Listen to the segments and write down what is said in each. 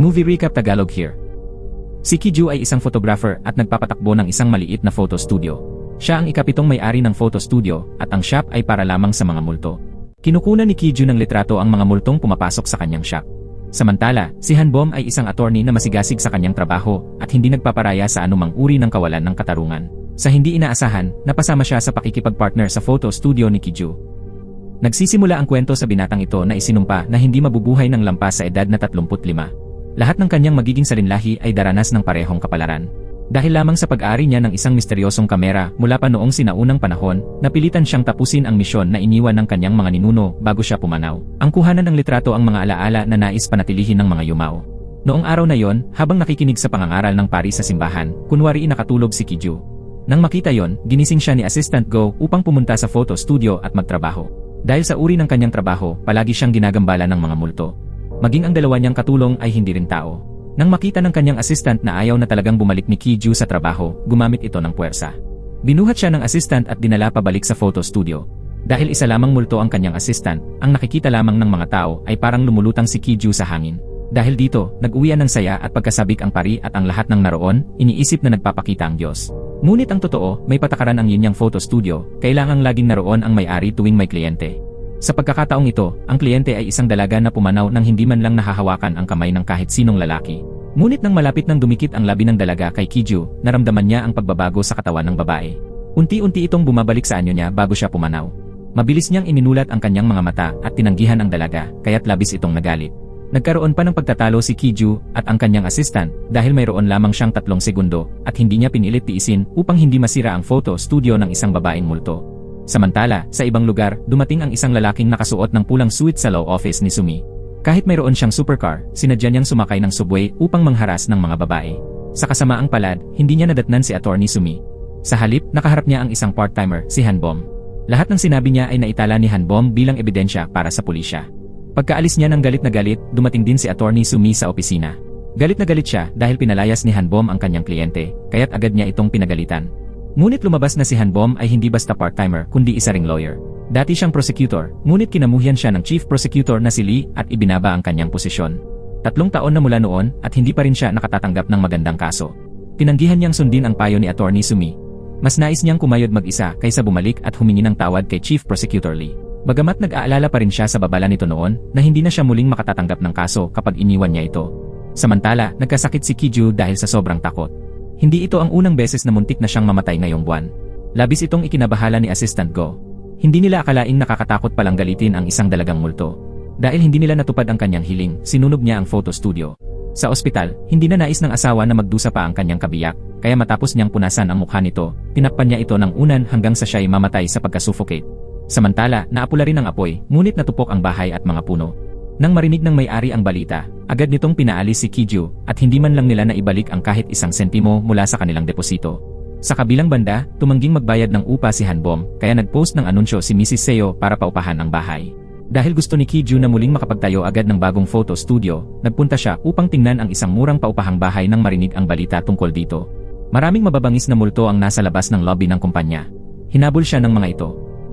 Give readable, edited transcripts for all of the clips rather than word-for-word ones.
Movie Recap Tagalog here. Si Kiju ay isang photographer at nagpapatakbo ng isang maliit na photo studio. Siya ang ikapitong may-ari ng photo studio at ang shop ay para lamang sa mga multo. Kinukunan ni Kiju ng litrato ang mga multong pumapasok sa kanyang shop. Samantala, si Hanbom ay isang attorney na masigasig sa kanyang trabaho at hindi nagpaparaya sa anumang uri ng kawalan ng katarungan. Sa hindi inaasahan, napasama siya sa pakikipag-partner sa photo studio ni Kiju. Nagsisimula ang kwento sa binatang ito na isinumpa na hindi mabubuhay ng lampas sa edad na 35. Lahat ng kanyang magiging salinlahi ay daranas ng parehong kapalaran. Dahil lamang sa pag-aari niya ng isang misteryosong kamera mula pa noong sinaunang panahon, napilitan siyang tapusin ang misyon na iniwan ng kanyang mga ninuno bago siya pumanaw. Ang kuhanan ng litrato ang mga alaala na nais panatilihin ng mga yumao. Noong araw na yon, habang nakikinig sa pangangaral ng pari sa simbahan, kunwari nakatulog si Kiju. Nang makita yon, ginising siya ni Assistant Go upang pumunta sa photo studio at magtrabaho. Dahil sa uri ng kanyang trabaho, palagi siyang ginagambala ng mga multo. Maging ang dalawa niyang katulong ay hindi rin tao. Nang makita ng kanyang assistant na ayaw na talagang bumalik ni Kiju sa trabaho, gumamit ito ng puwersa. Binuhat siya ng assistant at dinala pabalik sa photo studio. Dahil isa lamang multo ang kanyang assistant, ang nakikita lamang ng mga tao ay parang lumulutang si Kiju sa hangin. Dahil dito, nag-uwian ng saya at pagkasabik ang pari at ang lahat ng naroon, iniisip na nagpapakita ang Diyos. Ngunit ang totoo, may patakaran ang yinyang photo studio, kailangang laging naroon ang may-ari tuwing may kliyente. Sa pagkakataong ito, ang kliyente ay isang dalaga na pumanaw nang hindi man lang nahahawakan ang kamay ng kahit sinong lalaki. Ngunit nang malapit nang dumikit ang labi ng dalaga kay Kiju, naramdaman niya ang pagbabago sa katawan ng babae. Unti-unti itong bumabalik sa anyo niya bago siya pumanaw. Mabilis niyang ininulat ang kanyang mga mata at tinanggihan ang dalaga, kaya't labis itong nagalit. Nagkaroon pa ng pagtatalo si Kiju at ang kanyang assistant dahil mayroon lamang siyang 3 segundo at hindi niya pinilit tiisin upang hindi masira ang photo studio ng isang babaeng multo. Samantala, sa ibang lugar, dumating ang isang lalaking nakasuot ng pulang suit sa law office ni Sumi. Kahit mayroon siyang supercar, sinadya niyang sumakay ng subway upang mangharas ng mga babae. Sa kasamaang palad, hindi niya nadatnan si Attorney Sumi. Sa halip, nakaharap niya ang isang part-timer, si Hanbom. Lahat ng sinabi niya ay naitala ni Hanbom bilang ebidensya para sa pulisya. Pagkaalis niya ng galit na galit, dumating din si Attorney Sumi sa opisina. Galit na galit siya dahil pinalayas ni Hanbom ang kanyang kliyente, kaya't agad niya itong pinagalitan. Ngunit lumabas na si Hanbom ay hindi basta part-timer kundi isa ring lawyer. Dati siyang prosecutor, ngunit kinamuhian siya ng chief prosecutor na si Lee at ibinaba ang kanyang posisyon. 3 taon na mula noon at hindi pa rin siya nakatatanggap ng magandang kaso. Tinanggihan niyang sundin ang payo ni Attorney Sumi. Mas nais niyang kumayod mag-isa kaysa bumalik at humingi ng tawad kay Chief Prosecutor Lee. Bagamat nag-aalala pa rin siya sa babala nito noon na hindi na siya muling makatatanggap ng kaso kapag iniwan niya ito. Samantala, nagkasakit si Kiju dahil sa sobrang takot. Hindi ito ang unang beses na muntik na siyang mamatay ngayong buwan. Labis itong ikinabahala ni Assistant Go. Hindi nila akalaing nakakatakot palang galitin ang isang dalagang multo. Dahil hindi nila natupad ang kanyang hiling, sinunog niya ang photo studio. Sa ospital, hindi na nais ng asawa na magdusa pa ang kanyang kabiyak, kaya matapos niyang punasan ang mukha nito, tinakpan niya ito ng unan hanggang sa siya'y mamatay sa pagkasuffocate. Samantala, naapula rin ang apoy, ngunit natupok ang bahay at mga puno. Nang marinig ng may-ari ang balita, agad nitong pinaalis si Kiju at hindi man lang nila naibalik ang kahit 1 sentimo mula sa kanilang deposito. Sa kabilang banda, tumangging magbayad ng upa si Hanbom kaya nag-post ng anunsyo si Mrs. Seo para paupahan ang bahay. Dahil gusto ni Kiju na muling makapagtayo agad ng bagong photo studio, nagpunta siya upang tingnan ang isang murang paupahang bahay nang marinig ang balita tungkol dito. Maraming mababangis na multo ang nasa labas ng lobby ng kumpanya. Hinabol siya ng mga ito.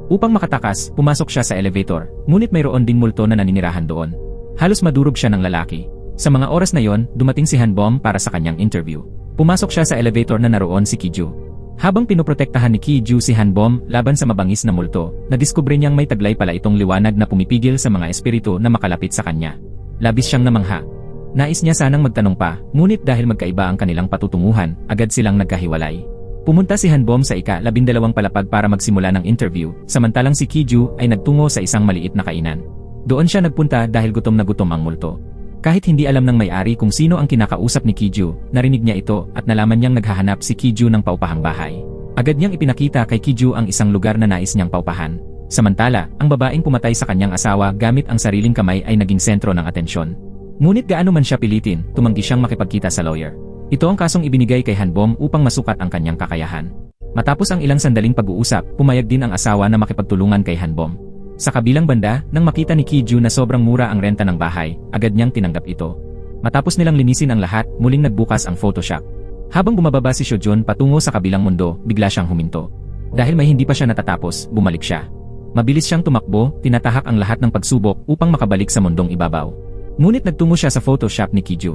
Upang makatakas, pumasok siya sa elevator, ngunit mayroon ding multo na naninirahan doon. Halos madurog siya ng lalaki. Sa mga oras na yon, dumating si Hanbom para sa kanyang interview. Pumasok siya sa elevator na naroon si Kiju. Habang pinoprotektahan ni Kiju si Hanbom laban sa mabangis na multo, nadiskubre niyang may taglay pala itong liwanag na pumipigil sa mga espiritu na makalapit sa kanya. Labis siyang namangha. Nais niya sanang magtanong pa, ngunit dahil magkaiba ang kanilang patutunguhan, agad silang nagkahiwalay. Pumunta si Hanbom sa ika-12 palapag para magsimula ng interview, samantalang si Kiju ay nagtungo sa isang maliit na kainan. Doon siya nagpunta dahil gutom na gutom ang multo. Kahit hindi alam ng may-ari kung sino ang kinakausap ni Kiju, narinig niya ito at nalaman niyang naghahanap si Kiju ng paupahang bahay. Agad niyang ipinakita kay Kiju ang isang lugar na nais niyang paupahan. Samantala, ang babaeng pumatay sa kanyang asawa gamit ang sariling kamay ay naging sentro ng atensyon. Ngunit gaano man siya pilitin, tumanggi siyang makipagkita sa lawyer. Ito ang kasong ibinigay kay Hanbom upang masukat ang kanyang kakayahan. Matapos ang ilang sandaling pag-uusap, pumayag din ang asawa na makipagtulungan kay Hanbom. Sa kabilang banda, nang makita ni Kiju na sobrang mura ang renta ng bahay, agad niyang tinanggap ito. Matapos nilang linisin ang lahat, muling nagbukas ang Photoshop. Habang bumababa si Shojun patungo sa kabilang mundo, bigla siyang huminto. Dahil may hindi pa siya natatapos, bumalik siya. Mabilis siyang tumakbo, tinatahak ang lahat ng pagsubok upang makabalik sa mundong ibabaw. Ngunit nagtungo siya sa Photoshop ni Kiju.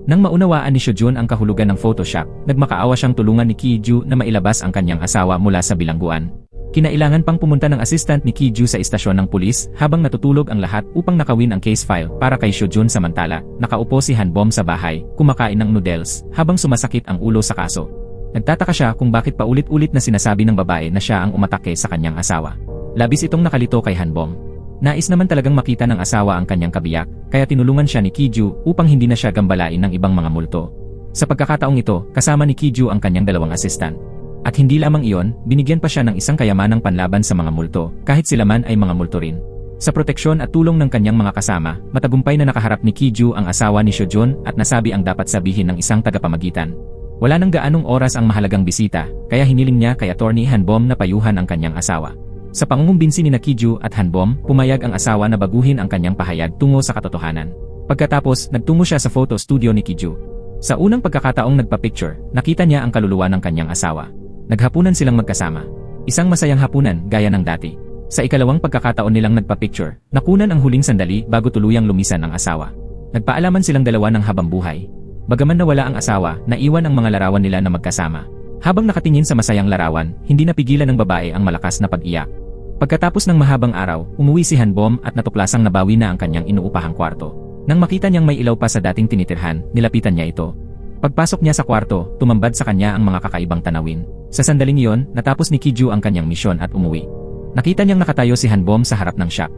Nang maunawaan ni Seo-jun ang kahulugan ng Photoshop, nagmakaawa siyang tulungan ni Ki-ju na mailabas ang kanyang asawa mula sa bilangguan. Kinailangan pang pumunta ng assistant ni Ki-ju sa istasyon ng pulis habang natutulog ang lahat upang nakawin ang case file para kay Seo-jun. Samantala, nakaupo si Han-bom sa bahay, kumakain ng noodles, habang sumasakit ang ulo sa kaso. Nagtataka siya kung bakit paulit-ulit na sinasabi ng babae na siya ang umatake sa kanyang asawa. Labis itong nakalito kay Han-bom. Nais naman talagang makita ng asawa ang kanyang kabiyak, kaya tinulungan siya ni Ki-ju upang hindi na siya gambalain ng ibang mga multo. Sa pagkakataong ito, kasama ni Ki-ju ang kanyang dalawang assistant. At hindi lamang iyon, binigyan pa siya ng isang kayamanang panlaban sa mga multo, kahit sila man ay mga multo rin. Sa proteksyon at tulong ng kanyang mga kasama, matagumpay na nakaharap ni Ki-ju ang asawa ni Seo-jun at nasabi ang dapat sabihin ng isang tagapamagitan. Wala nang gaanong oras ang mahalagang bisita, kaya hiniling niya kay Attorney Han-bom na payuhan ang kanyang asawa. Sa pangungumbinsi ni Ki-ju at Han-bom, pumayag ang asawa na baguhin ang kanyang pahayag tungo sa katotohanan. Pagkatapos, nagtungo siya sa photo studio ni Ki-ju. Sa unang pagkakataong nagpa-picture, nakita niya ang kaluluwa ng kanyang asawa. Naghapunan silang magkasama. Isang masayang hapunan, gaya ng dati. Sa ikalawang pagkakataon nilang nagpa-picture, nakunan ang huling sandali bago tuluyang lumisan ang asawa. Nagpaalaman silang dalawa ng habang buhay. Bagaman nawala ang asawa, naiwan ang mga larawan nila na magkasama. Habang nakatingin sa masayang larawan, hindi napigilan ng babae ang malakas na pag-iyak. Pagkatapos ng mahabang araw, umuwi si Han-bom at natuklasang nabawi na ang kanyang inuupahang kwarto. Nang makita niyang may ilaw pa sa dating tinitirhan, nilapitan niya ito. Pagpasok niya sa kwarto, tumambad sa kanya ang mga kakaibang tanawin. Sa sandaling iyon, natapos ni Ki-ju ang kanyang misyon at umuwi. Nakita niyang nakatayo si Han-bom sa harap ng shop.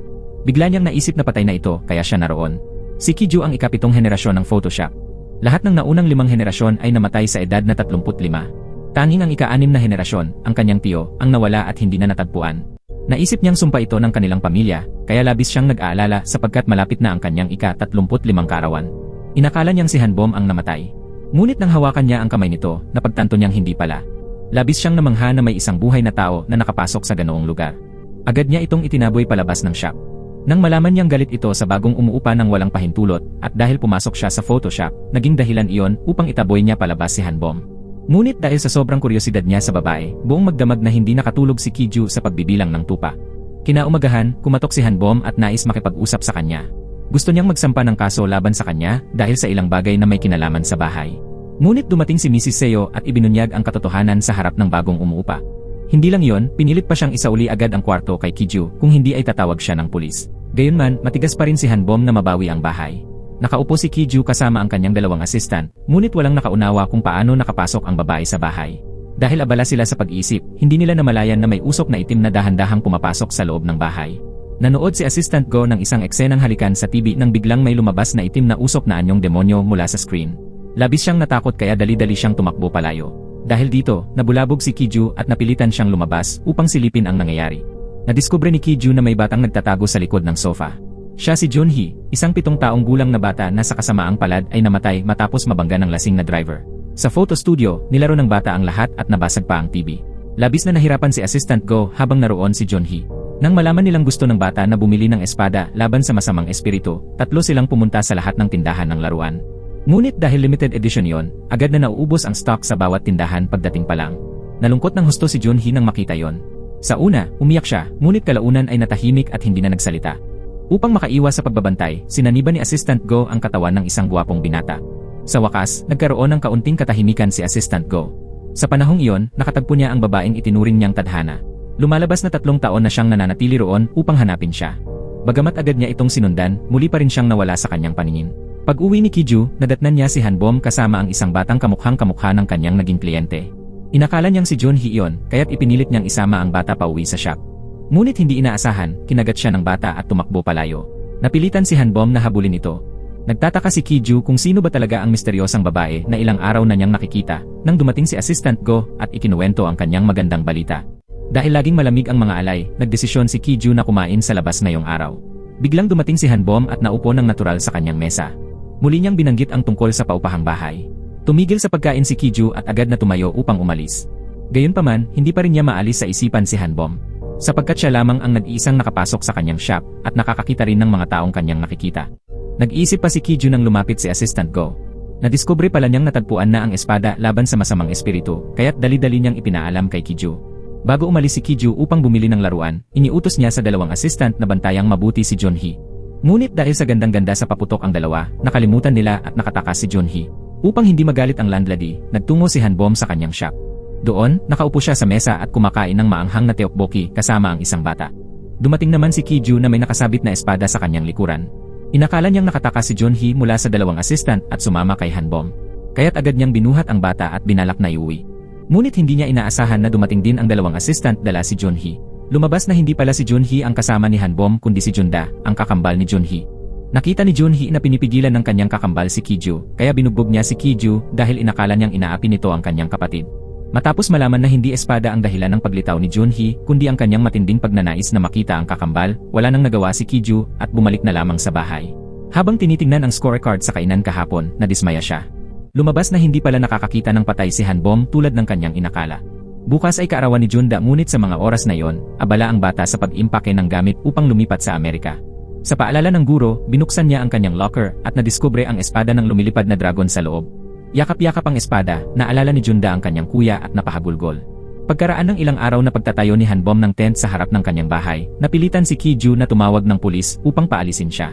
Bigla niyang naisip na patay na ito, kaya siya naroon. Si Ki-ju ang ikapitong henerasyon ng Photoshop. Lahat ng naunang 5 henerasyon ay namatay sa edad na 35. Tanging ang ika-6 na henerasyon, ang kanyang tiyo, ang nawala at hindi na natagpuan. Naisip niyang sumpa ito ng kanilang pamilya, kaya labis siyang nag-aalala sapagkat malapit na ang kanyang ika-35 kaarawan. Inakala niyang si Han-bom ang namatay. Ngunit nang hawakan niya ang kamay nito, napagtanto niyang hindi pala. Labis siyang namangha na may isang buhay na tao na nakapasok sa ganoong lugar. Agad niya itong itinaboy palabas ng shop. Nang malaman niyang galit ito sa bagong umuupa ng walang pahintulot, at dahil pumasok siya sa Photoshop, naging dahilan iyon upang itaboy niya palabas si Han-bom. Ngunit dahil sa sobrang kuryosidad niya sa babae, buong magdamag na hindi nakatulog si Ki-ju sa pagbibilang ng tupa. Kinaumagahan, kumatok si Han-bom at nais makipag-usap sa kanya. Gusto niyang magsampa ng kaso laban sa kanya dahil sa ilang bagay na may kinalaman sa bahay. Ngunit dumating si Mrs. Seo at ibinunyag ang katotohanan sa harap ng bagong umuupa. Hindi lang yon, pinilit pa siyang isauli agad ang kwarto kay Ki-ju kung hindi ay tatawag siya ng pulis. Gayunman, matigas pa rin si Han-bom na mabawi ang bahay. Nakaupo si Ki-ju kasama ang kanyang dalawang assistant, ngunit walang nakaunawa kung paano nakapasok ang babae sa bahay. Dahil abala sila sa pag-iisip, hindi nila namalayan na may usok na itim na dahan-dahang pumapasok sa loob ng bahay. Nanood si Assistant Go ng isang eksenang halikan sa TV nang biglang may lumabas na itim na usok na anyong demonyo mula sa screen. Labis siyang natakot kaya dali-dali siyang tumakbo palayo. Dahil dito, nabulabog si Ki-ju at napilitan siyang lumabas upang silipin ang nangyayari. Nadiskubre ni Ki-ju na may batang nagtatago sa likod ng sofa. Siya si Jun-hee, isang 7 taong gulang na bata na sa kasamaang palad ay namatay matapos mabangga ng lasing na driver. Sa photo studio, nilaro ng bata ang lahat at nabasag pa ang TV. Labis na nahirapan si Assistant Go habang naroon si Jun-hee. Nang malaman nilang gusto ng bata na bumili ng espada laban sa masamang espiritu, 3 silang pumunta sa lahat ng tindahan ng laruan. Ngunit dahil limited edition yon, agad na nauubos ang stock sa bawat tindahan pagdating pa lang. Nalungkot ng husto si Jun-hee nang makita yon. Sa una, umiyak siya, ngunit kalaunan ay natahimik at hindi na nagsalita. Upang makaiwas sa pagbabantay, sinaniban ni Assistant Go ang katawan ng isang gwapong binata. Sa wakas, nagkaroon ng kaunting katahimikan si Assistant Go. Sa panahong iyon, nakatagpo niya ang babaeng itinuring niyang tadhana. Lumalabas na 3 taon na siyang nananatili roon upang hanapin siya. Bagamat agad niya itong sinundan, muli pa rin siyang nawala sa kanyang paningin. Pag-uwi ni Ki-ju, nadatnan niya si Han-bom kasama ang isang batang kamukhang-kamukha ng kanyang naging kliyente. Inakala niyang si Jun-hee iyon, kaya't ipinilit niyang isama ang bata pauwi sa shop. Ngunit hindi inaasahan, kinagat siya ng bata at tumakbo palayo. Napilitan si Han-bom na habulin ito. Nagtataka si Ki-ju kung sino ba talaga ang misteryosang babae na ilang araw na niyang nakikita nang dumating si Assistant Go at ikinuwento ang kanyang magandang balita. Dahil laging malamig ang mga alay, nagdesisyon si Ki-ju na kumain sa labas ngayong araw. Biglang dumating si Han-bom at naupo ng natural sa kanyang mesa. Muli niyang binanggit ang tungkol sa paupahang bahay. Tumigil sa pagkain si Ki-ju at agad na tumayo upang umalis. Gayunpaman, hindi pa rin niya maalis sa isipan si Han-bom. Sapagkat siya lamang ang nag-iisang nakapasok sa kanyang shop at nakakakita rin ng mga taong kanyang nakikita. Nag-iisip pa si Ki-ju nang lumapit si Assistant Go. Nadiskubre pala niyang natagpuan na ang espada laban sa masamang espiritu, kaya't dali-dali niyang ipinaalam kay Ki-ju. Bago umalis si Ki-ju upang bumili ng laruan, iniutos niya sa 2 assistant na bantayang mabuti si Jun-hee. Ngunit dahil sa gandang-ganda sa paputok ang dalawa, nakalimutan nila at nakatakas si Jun-hee. Upang hindi magalit ang landlady, nagtungo si Hanbom sa kanyang shop. Doon, nakaupo siya sa mesa at kumakain ng maanghang na tteokbokki kasama ang isang bata. Dumating naman si Ki-ju na may nakasabit na espada sa kanyang likuran. Inakala niyang nakataka si Junhee mula sa dalawang assistant at sumama kay Hanbom. Kaya't agad niyang binuhat ang bata at binalak na iuwi. Ngunit hindi niya inaasahan na dumating din ang dalawang assistant dala si Junhee. Lumabas na hindi pala si Junhee ang kasama ni Hanbom kundi si Junda, ang kakambal ni Junhee. Nakita ni Junhee na pinipigilan ng kanyang kakambal si Ki-ju, kaya binugbog niya si Ki-ju dahil inakala niyang inaapi nito ang kanyang kapatid. Matapos malaman na hindi espada ang dahilan ng paglitaw ni Junhee kundi ang kanyang matinding pagnanais na makita ang kakambal, wala nang nagawa si Ki-ju at bumalik na lamang sa bahay. Habang tinitingnan ang scorecard sa kainan kahapon, nadismaya siya. Lumabas na hindi pala nakakakita ng patay si Hanbom tulad ng kanyang inakala. Bukas ay kaarawan ni Junda ngunit sa mga oras na yon, abala ang bata sa pag-impake ng gamit upang lumipat sa Amerika. Sa paalala ng guro, binuksan niya ang kanyang locker at nadiskubre ang espada ng lumilipad na dragon sa loob. Yakap-yakap ang espada, naalala ni Junda ang kanyang kuya at napahagulgol. Pagkaraan ng ilang araw na pagtatayo ni Hanbom ng tent sa harap ng kanyang bahay, napilitan si Ki-ju na tumawag ng pulis upang paalisin siya.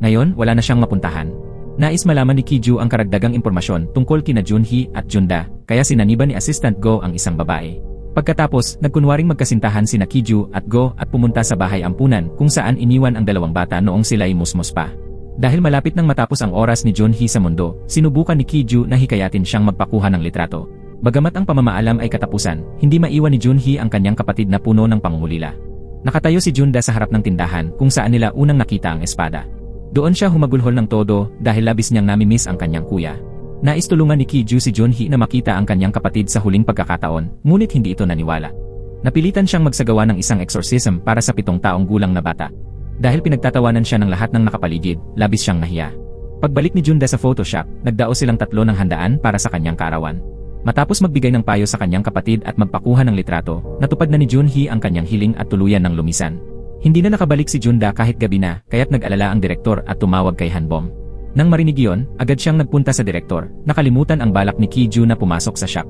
Ngayon, wala na siyang mapuntahan. Nais malaman ni Ki-ju ang karagdagang impormasyon tungkol kina Junhee at Junda, kaya sinaniban ni Assistant Go ang isang babae. Pagkatapos, nagkunwaring magkasintahan sina Ki-ju at Go at pumunta sa bahay ampunan kung saan iniwan ang dalawang bata noong sila'y musmos pa. Dahil malapit nang matapos ang oras ni Junhee sa mundo, sinubukan ni Ki-ju na hikayatin siyang magpakuha ng litrato. Bagamat ang pamamaalam ay katapusan, hindi maiwan ni Junhee ang kanyang kapatid na puno ng pangungulila. Nakatayo si Junda sa harap ng tindahan kung saan nila unang nakita ang espada. Doon siya humagulhol ng todo dahil labis niyang namimiss ang kanyang kuya. Nais tulungan ni Ki-ju si Junhee na makita ang kanyang kapatid sa huling pagkakataon, ngunit hindi ito naniwala. Napilitan siyang magsagawa ng isang exorcism para sa 7 taong gulang na bata. Dahil pinagtatawanan siya ng lahat ng nakapaligid, labis siyang nahiya. Pagbalik ni Junda sa Photoshop, nagdao silang 3 ng handaan para sa kanyang kaarawan. Matapos magbigay ng payo sa kanyang kapatid at magpakuha ng litrato, natupad na ni Junhee ang kanyang hiling at tuluyan ng lumisan. Hindi na nakabalik si Junda kahit gabi na, kaya't nag-alala ang direktor at tumawag kay Hanbom. Nang marinig iyon, agad siyang nagpunta sa direktor, nakalimutan ang balak ni Ki-ju na pumasok sa shop.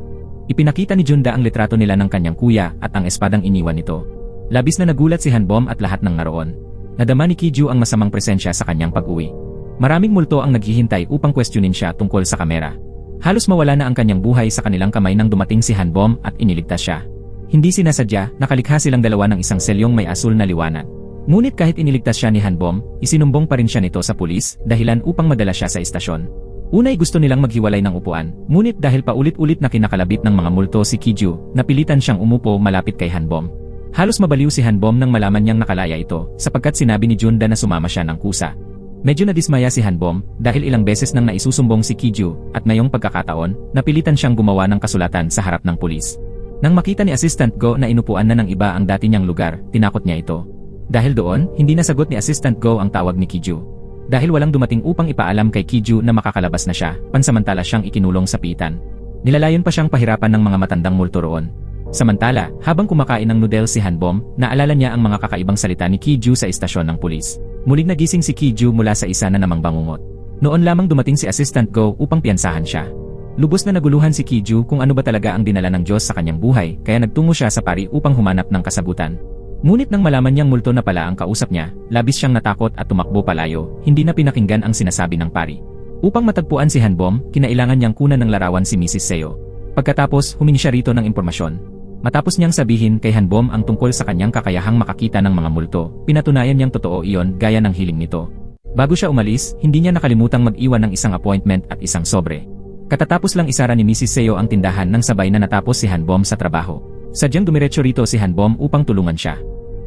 Ipinakita ni Junda ang litrato nila ng kanyang kuya at ang espadang iniwan nito. Labis na nagulat si Hanbom at lahat ng naroon. Nadama ni Ki-ju ang masamang presensya sa kanyang pag-uwi. Maraming multo ang naghihintay upang questionin siya tungkol sa kamera. Halos mawala na ang kanyang buhay sa kanilang kamay nang dumating si Hanbom at iniligtas siya. Hindi sinasadya, nakalikha silang dalawa ng isang selyong may asul na liwanag. Ngunit kahit iniligtas siya ni Hanbom, isinumbong pa rin siya nito sa pulis, dahilan upang madala siya sa istasyon. Unay gusto nilang maghiwalay ng upuan, ngunit dahil paulit-ulit na kinakalabit ng mga multo si Ki-ju, napilitan siyang umupo malapit kay Hanbom. Halos mabaliw si Hanbom nang malaman niyang nakalaya ito, sapagkat sinabi ni Junda na sumama siya ng kusa. Medyo nadismaya si Hanbom dahil ilang beses nang naisusumbong si Ki-ju at ngayong pagkakataon, napilitan siyang gumawa ng kasulatan sa harap ng pulis. Nang makita ni Assistant Go na inupuan na ng iba ang dati niyang lugar, tinakot niya ito. Dahil doon, hindi nasagot ni Assistant Go ang tawag ni Ki-ju. Dahil walang dumating upang ipaalam kay Ki-ju na makakalabas na siya, pansamantala siyang ikinulong sa pitan. Nilalayon pa siyang pahirapan ng mga matandang multo roon. Samantala, habang kumakain ng noodles si Hanbom, naalala niya ang mga kakaibang salita ni Ki-ju sa istasyon ng pulis. Muling nagising si Ki-ju mula sa isa na namang bangungot. Noon lamang dumating si Assistant Go upang piyansahan siya. Lubos na naguluhan si Ki-ju kung ano ba talaga ang dinala ng Diyos sa kanyang buhay, kaya nagtungo siya sa pari upang humanap ng kasagutan. Ngunit nang malaman niyang multo na pala ang kausap niya, labis siyang natakot at tumakbo palayo, hindi na pinakinggan ang sinasabi ng pari. Upang matagpuan si Hanbom, kinailangan niyang kunan ng larawan si Mrs. Seo. Pagkatapos, humingi siya rito ng impormasyon. Matapos niyang sabihin kay Hanbom ang tungkol sa kanyang kakayahang makakita ng mga multo, pinatunayan niyang totoo iyon gaya ng hiling nito. Bago siya umalis, hindi niya nakalimutang mag-iwan ng isang appointment at isang sobre. Katatapos lang isara ni Mrs. Seo ang tindahan nang sabay na natapos si Hanbom sa trabaho. Sadyang dumiretso rito si Hanbom upang tulungan siya.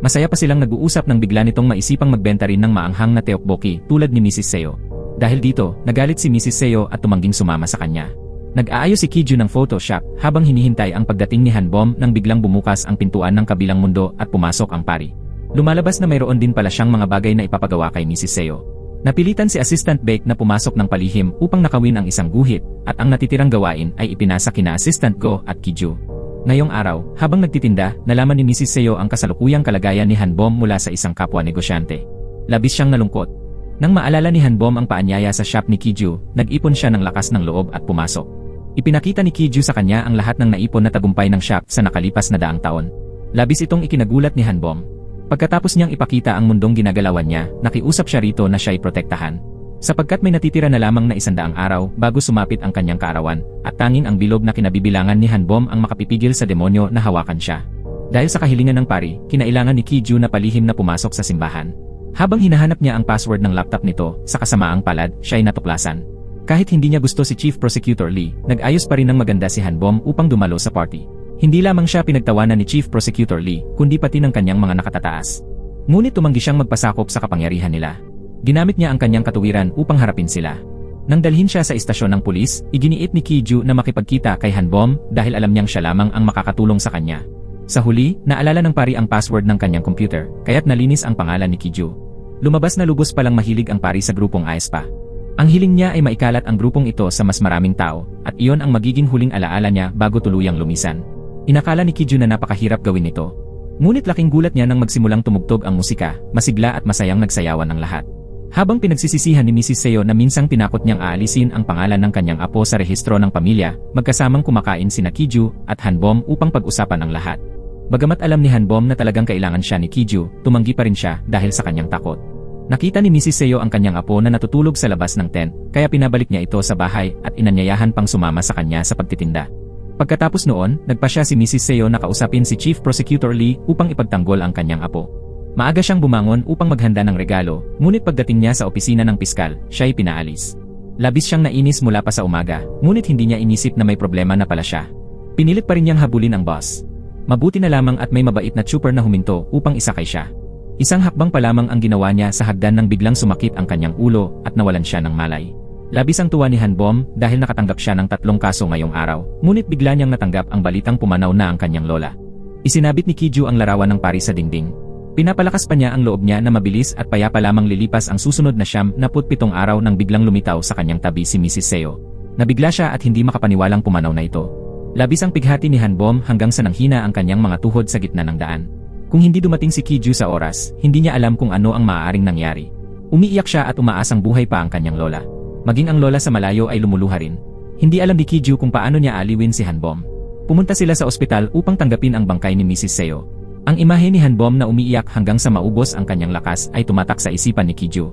Masaya pa silang nag-uusap nang bigla nitong maisipang magbenta rin ng maanghang na tteokbokki tulad ni Mrs. Seo. Dahil dito, nagalit si Mrs. Seo at tumangging sumama sa kanya. Nag-aayos si Ki-ju ng Photoshop habang hinihintay ang pagdating ni Hanbom nang biglang bumukas ang pintuan ng kabilang mundo at pumasok ang pari. Lumalabas na mayroon din pala siyang mga bagay na ipapagawa kay Mrs. Seo. Napilitan si Assistant Baek na pumasok ng palihim upang nakawin ang isang guhit at ang natitirang gawain ay ipinasa kina Assistant Go at Ki-ju. Ngayong araw, habang nagtitinda, nalaman ni Mrs. Seo ang kasalukuyang kalagayan ni Hanbom mula sa isang kapwa negosyante. Labis siyang nalungkot. Nang maalala ni Hanbom ang paanyaya sa shop ni Ki-ju, nag-ipon siya ng lakas ng loob at pumasok. Ipinakita ni Ki-ju sa kanya ang lahat ng naipon na tagumpay ng shop sa nakalipas na daang taon. Labis itong ikinagulat ni Hanbom. Pagkatapos niyang ipakita ang mundong ginagalawan niya, nakiusap siya rito na siya'y protektahan. Sapagkat may natitira na lamang na 100 araw bago sumapit ang kanyang kaarawan, at tanging ang bilog na kinabibilangan ni Hanbom ang makapipigil sa demonyo na hawakan siya. Dahil sa kahilingan ng pari, kinailangan ni Kiju na palihim na pumasok sa simbahan. Habang hinahanap niya ang password ng laptop nito, sa kasamaang palad, siya ay natuklasan. Kahit hindi niya gusto si Chief Prosecutor Lee, nag-ayos pa rin ng maganda si Hanbom upang dumalo sa party. Hindi lamang siya pinagtawanan ni Chief Prosecutor Lee, kundi pati ng kanyang mga nakatataas. Ngunit tumanggi siyang magpasakop sa kapangyarihan nila. Ginamit niya ang kanyang katuwiran upang harapin sila. Nang dalhin siya sa istasyon ng pulis, iginiit ni Kiju na makipagkita kay Hanbom dahil alam niyang siya lamang ang makakatulong sa kanya. Sa huli, naalala ng pari ang password ng kanyang computer, kaya't nalinis ang pangalan ni Kiju. Lumabas na lubos palang mahilig ang pari sa grupong Aespa. Ang hiling niya ay maikalat ang grupong ito sa mas maraming tao, at iyon ang magiging huling alaala niya bago tuluyang lumisan. Inakala ni Kiju na napakahirap gawin ito. Ngunit laking gulat niya nang magsimulang tumugtog ang musika, masigla at masayang nagsayawan ang lahat. Habang pinagsisisihan ni Mrs. Seo na minsang tinakot niyang aalisin ang pangalan ng kanyang apo sa rehistro ng pamilya, magkasamang kumakain sina Kiju at Hanbom upang pag-usapan ang lahat. Bagamat alam ni Hanbom na talagang kailangan siya ni Kiju, tumanggi pa rin siya dahil sa kanyang takot. Nakita ni Mrs. Seo ang kanyang apo na natutulog sa labas ng tent, kaya pinabalik niya ito sa bahay at inanyayahan pang sumama sa kanya sa pagtitinda. Pagkatapos noon, nagpa siya si Mrs. Seo na kausapin si Chief Prosecutor Lee upang ipagtanggol ang kanyang apo. Maaga siyang bumangon upang maghanda ng regalo, ngunit pagdating niya sa opisina ng piskal, siya ay pinaalis. Labis siyang nainis mula pa sa umaga, ngunit hindi niya inisip na may problema na pala siya. Pinilit pa rin niyang habulin ang boss. Mabuti na lamang at may mabait na trooper na huminto upang isakay siya. Isang hakbang pa lamang ang ginawa niya sa hagdan nang biglang sumakit ang kanyang ulo at nawalan siya ng malay. Labis ang tuwa ni Hanbom dahil nakatanggap siya ng 3 kaso ngayong araw, ngunit bigla niyang natanggap ang balitang pumanaw na ang kanyang lola. Isinabit ni Kiju ang larawan ng pari sa dingding. Pinapalakas pa niya ang loob niya na mabilis at payapa lamang lilipas ang susunod na 77 araw nang biglang lumitaw sa kanyang tabi si Mrs. Seo. Nabigla siya at hindi makapaniwalang pumanaw na ito. Labis ang pighati ni Hanbom hanggang sa nanghina ang kanyang mga tuhod sa gitna ng daan. Kung hindi dumating si Kiju sa oras, hindi niya alam kung ano ang maaaring nangyari. Umiiyak siya at umaasang buhay pa ang kanyang lola. Maging ang lola sa malayo ay lumuluha rin. Hindi alam ni Kiju kung paano niya aliwin si Hanbom. Pumunta sila sa ospital upang tanggapin ang bangkay ni Mrs. Seo. Ang imahe ni Hanbom na umiiyak hanggang sa maubos ang kanyang lakas ay tumatak sa isipan ni Kiju.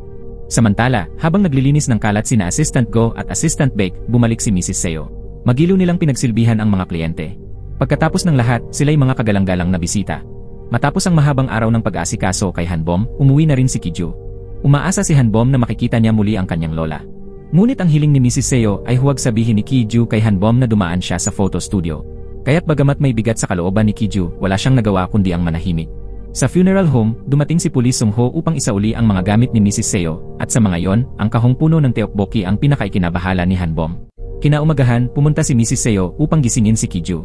Samantala, habang naglilinis ng kalat sina Assistant Go at Assistant Bake, bumalik si Mrs. Seo. Magiliw nilang pinagsilbihan ang mga kliyente. Pagkatapos ng lahat, sila'y mga kagalang-galang na bisita. Matapos ang mahabang araw ng pag-aasikaso kay Hanbom, umuwi na rin si Kiju. Umaasa si Hanbom na makikita niya muli ang kanyang lola. Ngunit ang hiling ni Mrs. Seo ay huwag sabihin ni Kiju kay Hanbom na dumaan siya sa photo studio. Kaya't bagamat may bigat sa kalooban ni Kiju, wala siyang nagawa kundi ang manahimik. Sa funeral home, dumating si Pulis Sung Ho upang isauli ang mga gamit ni Mrs. Seo, at sa mga yon, ang kahong puno ng teokbokki ang pinakaikinabahala ni Hanbom. Kinaumagahan, pumunta si Mrs. Seo upang gisingin si Kiju.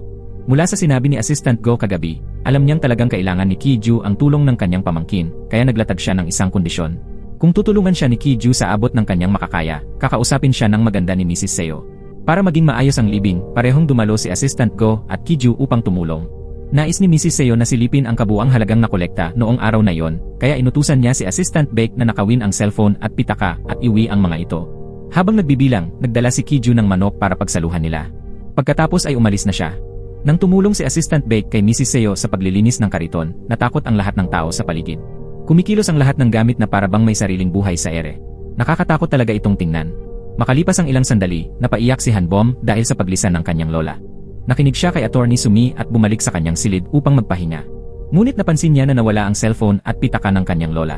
Mula sa sinabi ni Assistant Go kagabi, alam niyang talagang kailangan ni Kiju ang tulong ng kanyang pamangkin, kaya naglatag siya ng isang kondisyon. Kung tutulungan siya ni Kiju sa abot ng kanyang makakaya, kakausapin siya ng maganda ni Mrs. Seo. Para maging maayos ang libing, parehong dumalo si Assistant Go at Kiju upang tumulong. Nais ni Mrs. Seo na silipin ang kabuang halagang nakolekta noong araw na yon, kaya inutusan niya si Assistant Bake na nakawin ang cellphone at pitaka at iwi ang mga ito. Habang nagbibilang, nagdala si Kiju ng manok para pagsaluhan nila. Pagkatapos ay umalis na siya. Nang tumulong si Assistant Bake kay Mrs. Seo sa paglilinis ng kariton, natakot ang lahat ng tao sa paligid. Kumikilos ang lahat ng gamit na parabang may sariling buhay sa ere. Nakakatakot talaga itong tingnan. Makalipas ang ilang sandali, napaiyak si Hanbom dahil sa paglisan ng kanyang lola. Nakinig siya kay Attorney Sumi at bumalik sa kanyang silid upang magpahinga. Ngunit napansin niya na nawala ang cellphone at pitaka ng kanyang lola.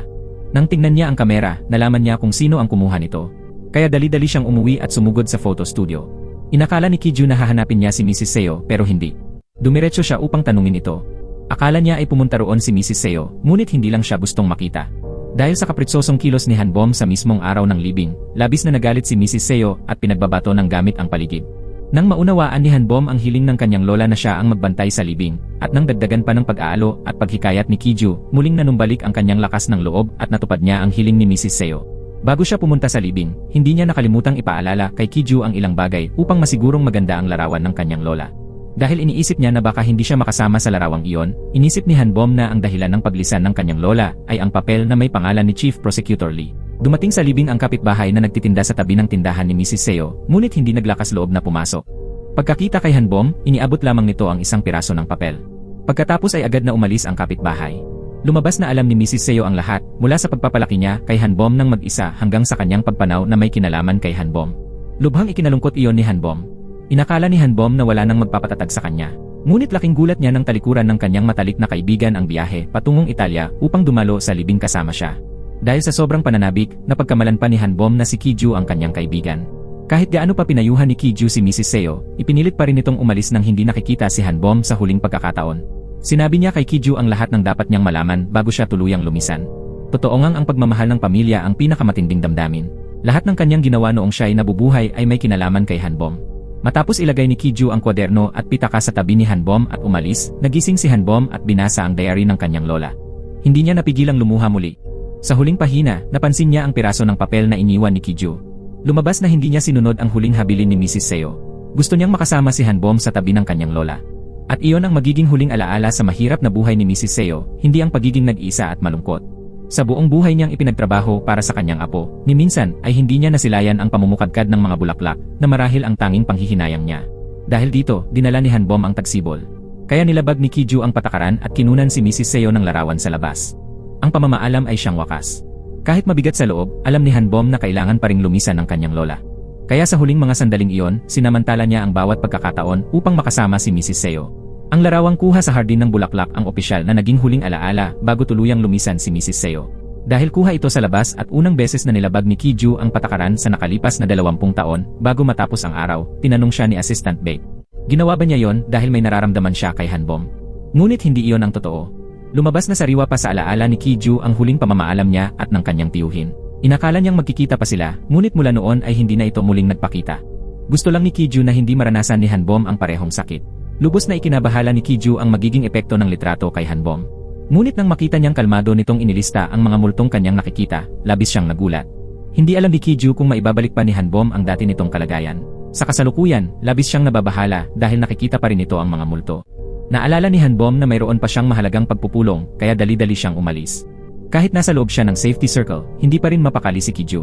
Nang tingnan niya ang kamera, nalaman niya kung sino ang kumuha nito. Kaya dali-dali siyang umuwi at sumugod sa photo studio. Inakala ni Kiju na hahanapin niya si Mrs. Seo pero hindi. Dumiretso siya upang tanungin ito. Akala niya ay pumunta roon si Mrs. Seo, ngunit hindi lang siya gustong makita. Dahil sa kapritsosong kilos ni Hanbom sa mismong araw ng libing, labis na nagalit si Mrs. Seo at pinagbabato ng gamit ang paligid. Nang maunawaan ni Hanbom ang hiling ng kanyang lola na siya ang magbantay sa libing, at nang dagdagan pa ng pag-aalo at paghikayat ni Kiju, muling nanumbalik ang kanyang lakas ng loob at natupad niya ang hiling ni Mrs. Seo. Bago siya pumunta sa libing, hindi niya nakalimutang ipaalala kay Kiju ang ilang bagay upang masigurong maganda ang larawan ng kanyang lola. Dahil iniisip niya na baka hindi siya makasama sa larawang iyon, inisip ni Hanbom na ang dahilan ng paglisan ng kanyang lola ay ang papel na may pangalan ni Chief Prosecutor Lee. Dumating sa libing ang kapitbahay na nagtitinda sa tabi ng tindahan ni Mrs. Seo, ngunit hindi naglakas loob na pumasok. Pagkakita kay Hanbom, iniabot lamang nito ang isang piraso ng papel. Pagkatapos ay agad na umalis ang kapitbahay. Lumabas na alam ni Mrs. Seo ang lahat, mula sa pagpapalaki niya kay Hanbom ng mag-isa hanggang sa kanyang pagpanaw na may kinalaman kay Hanbom. Lubhang ikinalungkot iyon ni Hanbom. Inakala ni Hanbom na wala nang magpapatatag sa kanya. Ngunit laking gulat niya nang talikuran ng kanyang matalik na kaibigan ang biyahe patungong Italia upang dumalo sa libing kasama siya. Dahil sa sobrang pananabik, napagkamalan pa ni Hanbom na si Kiju ang kanyang kaibigan. Kahit gaano pa pinayuhan ni Kiju si Mrs. Seo, ipinilit pa rin itong umalis nang hindi nakikita si Hanbom sa huling pagkakataon. Sinabi niya kay Kiju ang lahat ng dapat niyang malaman bago siya tuluyang lumisan. Totoo ngang ang pagmamahal ng pamilya ang pinakamatinding damdamin. Lahat ng kanyang ginawa noong siya ay nabubuhay ay may kinalaman kay Hanbom. Matapos ilagay ni Kiju ang kwaderno at pitaka sa tabi ni Hanbom at umalis, nagising si Hanbom at binasa ang diary ng kanyang lola. Hindi niya napigilang lumuha muli. Sa huling pahina, napansin niya ang piraso ng papel na iniwan ni Kiju. Lumabas na hindi niya sinunod ang huling habilin ni Mrs. Seo. Gusto niyang makasama si Hanbom sa tabi ng kanyang lola. At iyon ang magiging huling alaala sa mahirap na buhay ni Mrs. Seo, hindi ang pagiging nag-isa at malungkot. Sa buong buhay niyang ipinagtrabaho para sa kanyang apo, ni minsan ay hindi niya nasilayan ang pamumukadkad ng mga bulaklak na marahil ang tanging panghihinayang niya. Dahil dito, dinala ni Hanbom ang tagsibol. Kaya nilabag ni Kiju ang patakaran at kinunan si Mrs. Seo ng larawan sa labas. Ang pamamaalam ay siyang wakas. Kahit mabigat sa loob, alam ni Hanbom na kailangan pa ring lumisan ng kanyang lola. Kaya sa huling mga sandaling iyon, sinamantala niya ang bawat pagkakataon upang makasama si Mrs. Seo. Ang larawang kuha sa hardin ng bulaklak ang opisyal na naging huling alaala bago tuluyang lumisan si Mrs. Seo. Dahil kuha ito sa labas at unang beses na nilabag ni Kiju ang patakaran sa nakalipas na 20 taon bago matapos ang araw, tinanong siya ni Assistant Babe. Ginawa ba niya yon dahil may nararamdaman siya kay Hanbom? Ngunit hindi iyon ang totoo. Lumabas na sariwa pa sa alaala ni Kiju ang huling pamamaalam niya at ng kanyang tiyuhin. Inakala niyang magkikita pa sila, ngunit mula noon ay hindi na ito muling nagpakita. Gusto lang ni Kiju na hindi maranasan ni Hanbom ang parehong sakit. Lubos na ikinabahala ni Kiju ang magiging epekto ng litrato kay Hanbom. Ngunit nang makita niyang kalmado nitong inilista ang mga multong kanyang nakikita, labis siyang nagulat. Hindi alam ni Kiju kung maibabalik pa ni Hanbom ang dati nitong kalagayan. Sa kasalukuyan, labis siyang nababahala dahil nakikita pa rin ito ang mga multo. Naalala ni Hanbom na mayroon pa siyang mahalagang pagpupulong kaya dali-dali siyang umalis. Kahit nasa loob siya ng safety circle, hindi pa rin mapakali si Kiju.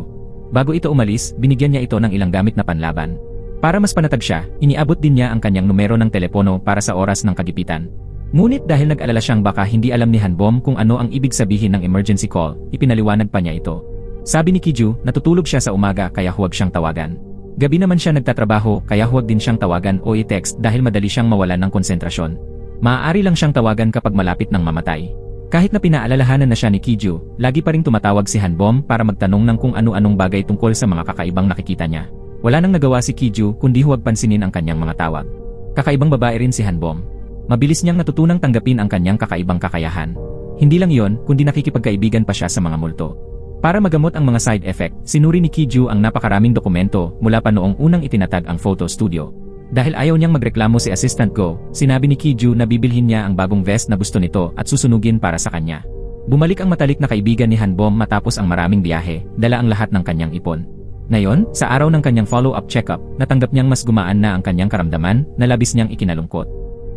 Bago ito umalis, binigyan niya ito ng ilang gamit na panlaban. Para mas panatag siya, iniabot din niya ang kanyang numero ng telepono para sa oras ng kagipitan. Ngunit dahil nag-alala siyang baka hindi alam ni Hanbom kung ano ang ibig sabihin ng emergency call, ipinaliwanag pa niya ito. Sabi ni Kiju, natutulog siya sa umaga kaya huwag siyang tawagan. Gabi naman siya nagtatrabaho kaya huwag din siyang tawagan o i-text dahil madali siyang mawalan ng konsentrasyon. Maaari lang siyang tawagan kapag malapit ng mamatay. Kahit na pinaalalahanan na siya ni Kiju, lagi pa ring tumatawag si Hanbom para magtanong ng kung ano-anong bagay tungkol sa mga kakaibang nakikita niya. Wala nang nagawa si Kiju kundi huwag pansinin ang kanyang mga tawag. Kakaibang babae rin si Hanbom. Mabilis niyang natutunang tanggapin ang kanyang kakaibang kakayahan. Hindi lang yon, kundi nakikipagkaibigan pa siya sa mga multo. Para magamot ang mga side effect, sinuri ni Kiju ang napakaraming dokumento mula pa noong unang itinatag ang photo studio. Dahil ayaw niyang magreklamo si Assistant Go, sinabi ni Kiju na bibilhin niya ang bagong vest na gusto nito at susunugin para sa kanya. Bumalik ang matalik na kaibigan ni Hanbom matapos ang maraming biyahe, dala ang lahat ng kanyang ipon. Ngayon, sa araw ng kanyang follow-up check-up, natanggap niyang mas gumaan na ang kanyang karamdaman na labis niyang ikinalungkot.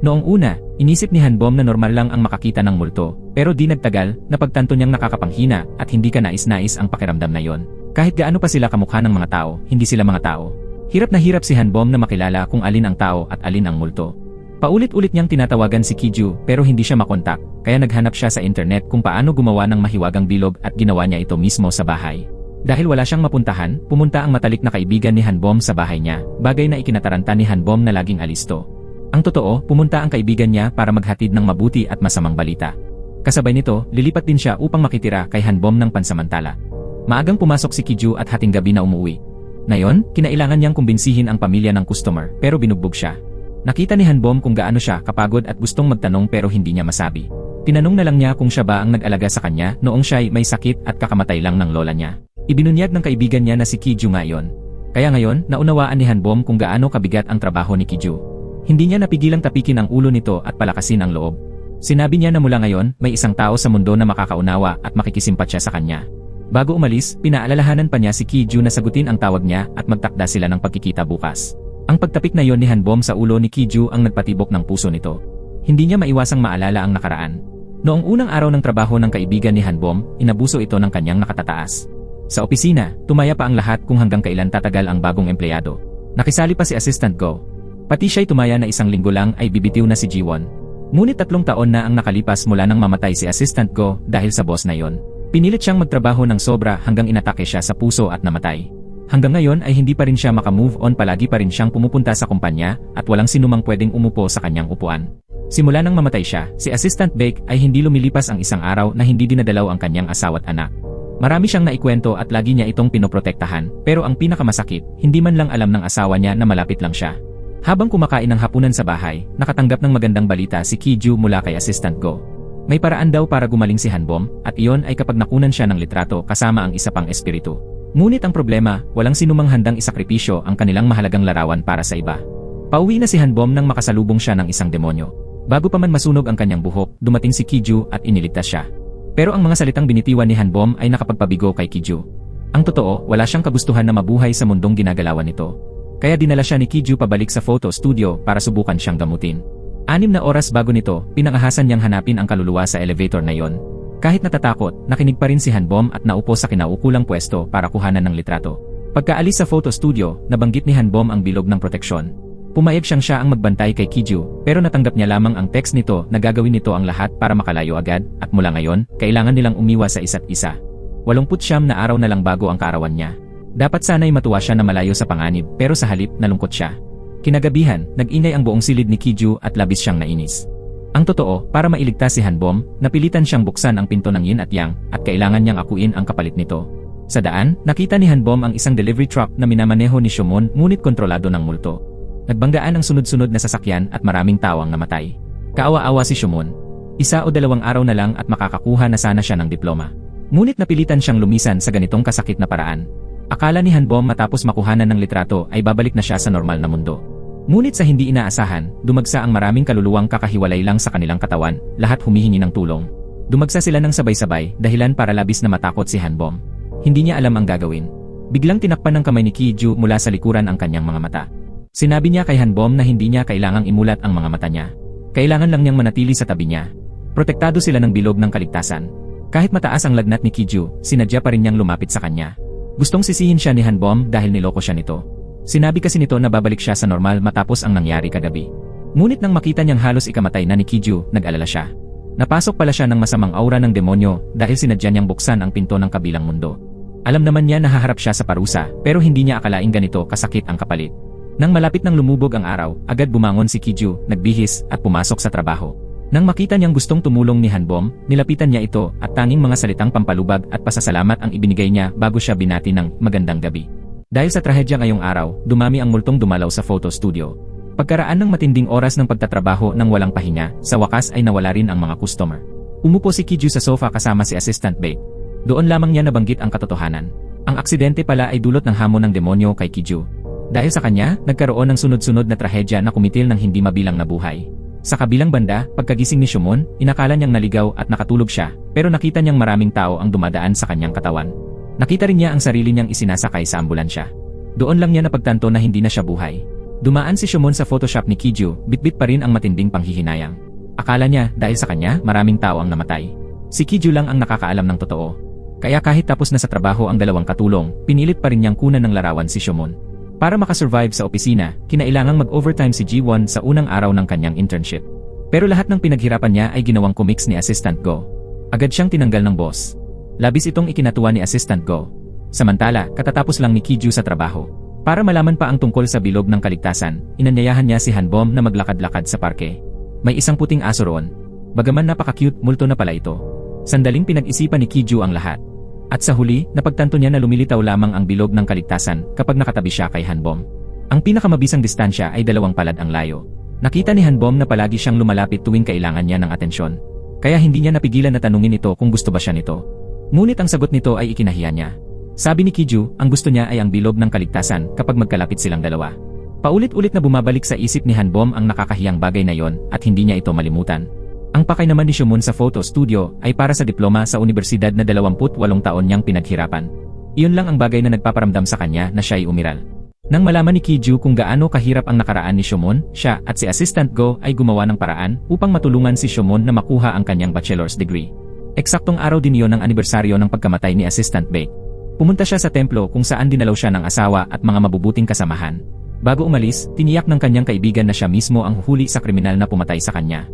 Noong una, inisip ni Hanbom na normal lang ang makakita ng multo, pero di nagtagal, napagtanto niyang nakakapanghina at hindi ka nais-nais ang pakiramdam na yon. Kahit gaano pa sila kamukha ng mga tao, hindi sila mga tao. Hirap na hirap si Hanbom na makilala kung alin ang tao at alin ang multo. Paulit-ulit niyang tinatawagan si Kiju pero hindi siya makontak, kaya naghanap siya sa internet kung paano gumawa ng mahiwagang bilog at ginawa niya ito mismo sa bahay. Dahil wala siyang mapuntahan, pumunta ang matalik na kaibigan ni Hanbom sa bahay niya, bagay na ikinataranta ni Hanbom na laging alisto. Ang totoo, pumunta ang kaibigan niya para maghatid ng mabuti at masamang balita. Kasabay nito, lilipat din siya upang makitira kay Hanbom ng pansamantala. Maagang pumasok si Kiju at hating gabi na umuwi. Ngayon, kinailangan niyang kumbinsihin ang pamilya ng customer pero binugbog siya. Nakita ni Hanbom kung gaano siya kapagod at gustong magtanong pero hindi niya masabi. Tinanong na lang niya kung siya ba ang nag-alaga sa kanya noong siya'y may sakit at kakamatay lang ng lola niya. Ibinunyag ng kaibigan niya na si Kiju ngayon. Kaya ngayon, naunawaan ni Hanbom kung gaano kabigat ang trabaho ni Kiju. Hindi niya napigilang tapikin ang ulo nito at palakasin ang loob. Sinabi niya na mula ngayon, may isang tao sa mundo na makakaunawa at makikisimpatya sa kanya. Bago umalis, pinaalalahanan pa niya si Kiju na sagutin ang tawag niya at magtakda sila ng pagkikita bukas. Ang pagtapik na yon ni Hanbom sa ulo ni Kiju ang nagpatibok ng puso nito. Hindi niya maiwasang maalala ang nakaraan. Noong unang araw ng trabaho ng kaibigan ni Hanbom, inabuso ito ng kanyang nakatataas. Sa opisina, tumaya pa ang lahat kung hanggang kailan tatagal ang bagong empleyado. Nakisali pa si Assistant Go. Pati siya'y tumaya na isang linggo lang ay bibitiw na si Jiwon. Ngunit 3 taon na ang nakalipas mula nang mamatay si Assistant Go dahil sa boss na yon. Pinilit siyang magtrabaho ng sobra hanggang inatake siya sa puso at namatay. Hanggang ngayon ay hindi pa rin siya makamove on, palagi pa rin siyang pumupunta sa kumpanya at walang sinumang pwedeng umupo sa kanyang upuan. Simula nang mamatay siya, si Assistant Bake ay hindi lumilipas ang isang araw na hindi dinadalaw ang kanyang asawa't anak. Marami siyang naikwento at lagi niya itong pinoprotektahan, pero ang pinakamasakit, hindi man lang alam ng asawa niya na malapit lang siya. Habang kumakain ng hapunan sa bahay, nakatanggap ng magandang balita si Ki-ju mula kay Assistant Go. May paraan daw para gumaling si Hanbom, at iyon ay kapag nakunan siya ng litrato kasama ang isa pang espiritu. Ngunit ang problema, walang sinumang handang isakripisyo ang kanilang mahalagang larawan para sa iba. Pauwi na si Hanbom nang makasalubong siya ng isang demonyo. Bago pa man masunog ang kanyang buhok, dumating si Ki-ju at iniligtas siya. Pero ang mga salitang binitiwan ni Hanbom ay nakapagpabigo kay Ki-ju. Ang totoo, wala siyang kagustuhan na mabuhay sa mundong ginagalawan nito. Kaya dinala siya ni Ki-ju pabalik sa photo studio para subukan siyang gamutin. 6 na oras bago nito, pinangahasan niyang hanapin ang kaluluwa sa elevator na yon. Kahit natatakot, nakinig pa rin si Hanbom at naupo sa kinaukulang pwesto para kuhanan ng litrato. Pagkaalis sa photo studio, nabanggit ni Hanbom ang bilog ng proteksyon. Pumayag siya ang magbantay kay Ki-ju, pero natanggap niya lamang ang text nito na gagawin nito ang lahat para makalayo agad, at mula ngayon, kailangan nilang umiwas sa isa't isa. 89 na araw na lang bago ang kaarawan niya. Dapat sana'y matuwa siya na malayo sa panganib, pero sa halip nalungkot siya. Kinagabihan, nag-ingay ang buong silid ni Ki-ju at labis siyang nainis. Ang totoo, para mailigtas si Hanbom, napilitan siyang buksan ang pinto ng yin at yang, at kailangan niyang akuin ang kapalit nito. Sa daan, nakita ni Hanbom ang isang delivery truck na minamaneho ni Shomon, ngunit kontrolado ng multo. Nagbanggaan ang sunod-sunod na sasakyan at maraming tao ang namatay. Kaawa-awa si Shomon. 1 o 2 araw na lang at makakakuha na sana siya ng diploma. Ngunit napilitan siyang lumisan sa ganitong kasakit na paraan. Akala ni Hanbom matapos makuhanan ng litrato ay babalik na siya sa normal na mundo. Ngunit sa hindi inaasahan, dumagsa ang maraming kaluluwang kakahiwalay lang sa kanilang katawan, lahat humihingi ng tulong. Dumagsa sila ng sabay-sabay, dahilan para labis na matakot si Hanbom. Hindi niya alam ang gagawin. Biglang tinakpan ng kamay ni Ki-ju mula sa likuran ang kanyang mga mata. Sinabi niya kay Hanbom na hindi niya kailangang imulat ang mga mata niya. Kailangan lang niyang manatili sa tabi niya. Protektado sila ng bilog ng kaligtasan. Kahit mataas ang lagnat ni Ki-ju, sinadya pa rin niyang lumapit sa kanya. Gustong sisihin siya ni Hanbom dahil niloko siya nito. Sinabi kasi nito na babalik siya sa normal matapos ang nangyari kagabi. Ngunit nang makita niyang halos ikamatay na ni Ki-ju, nag-alala siya. Napasok pala siya ng masamang aura ng demonyo dahil sinadya niyang buksan ang pinto ng kabilang mundo. Alam naman niya na haharap siya sa parusa, pero hindi niya akalaing ganito kasakit ang kapalit. Nang malapit nang lumubog ang araw, agad bumangon si Ki-ju, nagbihis at pumasok sa trabaho. Nang makita niyang gustong tumulong ni Hanbom, nilapitan niya ito at tanging mga salitang pampalubag at pasasalamat ang ibinigay niya bago siya binati ng magandang gabi. Dahil sa trahedya ngayong araw, dumami ang multong dumalaw sa photo studio. Pagkaraan ng matinding oras ng pagtatrabaho ng walang pahinga, sa wakas ay nawala rin ang mga customer. Umupo si Ki-ju sa sofa kasama si Assistant Bake. Doon lamang niya nabanggit ang katotohanan. Ang aksidente pala ay dulot ng hamon ng demonyo kay Ki-ju. Dahil sa kanya, nagkaroon ng sunod-sunod na trahedya na kumitil ng hindi mabilang na buhay. Sa kabilang banda, pagkagising ni Shomon, inakala niyang naligaw at nakatulog siya, pero nakita niyang maraming tao ang dumadaan sa kanyang katawan. Nakita rin niya ang sarili niyang isinasakay sa ambulansya. Doon lang niya napagtanto na hindi na siya buhay. Dumaan si Shomon sa Photoshop ni Ki-ju, bitbit pa rin ang matinding panghihinayang. Akala niya, dahil sa kanya, maraming tao ang namatay. Si Ki-ju lang ang nakakaalam ng totoo. Kaya kahit tapos na sa trabaho ang dalawang katulong, pinilit pa rin niyang kunan ng larawan si Shomon. Para makasurvive sa opisina, kinailangang mag-overtime si Ji-won sa unang araw ng kanyang internship. Pero lahat ng pinaghirapan niya ay ginawang comics ni Assistant Go. Agad siyang tinanggal ng boss. Labis itong ikinatuwa ni Assistant Go. Samantala, katatapos lang ni Ki-ju sa trabaho. Para malaman pa ang tungkol sa bilog ng kaligtasan, inanyayahan niya si Hanbom na maglakad-lakad sa parke. May isang puting aso roon. Bagaman napaka-cute, multo na pala ito. Sandaling pinag-isipan ni Ki-ju ang lahat. At sa huli, napagtanto niya na lumilitaw lamang ang bilog ng kaligtasan kapag nakatabi siya kay Hanbom. Ang pinakamabisang distansya ay 2 palad ang layo. Nakita ni Hanbom na palagi siyang lumalapit tuwing kailangan niya ng atensyon. Kaya hindi niya napigilan na tanungin ito kung gusto ba siya nito. Ngunit ang sagot nito ay ikinahiya niya. Sabi ni Ki-ju, ang gusto niya ay ang bilog ng kaligtasan kapag magkalapit silang dalawa. Paulit-ulit na bumabalik sa isip ni Hanbom ang nakakahiyang bagay na yon at hindi niya ito malimutan. Ang pakay naman ni Shomon sa photo studio ay para sa diploma sa universidad na 28 taon niyang pinaghirapan. Iyon lang ang bagay na nagpaparamdam sa kanya na siya ay umiral. Nang malaman ni Ki-ju kung gaano kahirap ang nakaraan ni Shomon, siya at si Assistant Go ay gumawa ng paraan upang matulungan si Shomon na makuha ang kanyang bachelor's degree. Eksaktong araw din iyon ng anibersaryo ng pagkamatay ni Assistant Bake. Pumunta siya sa templo kung saan dinalaw siya ng asawa at mga mabubuting kasamahan. Bago umalis, tiniyak ng kanyang kaibigan na siya mismo ang huli sa kriminal na pumatay sa kanya.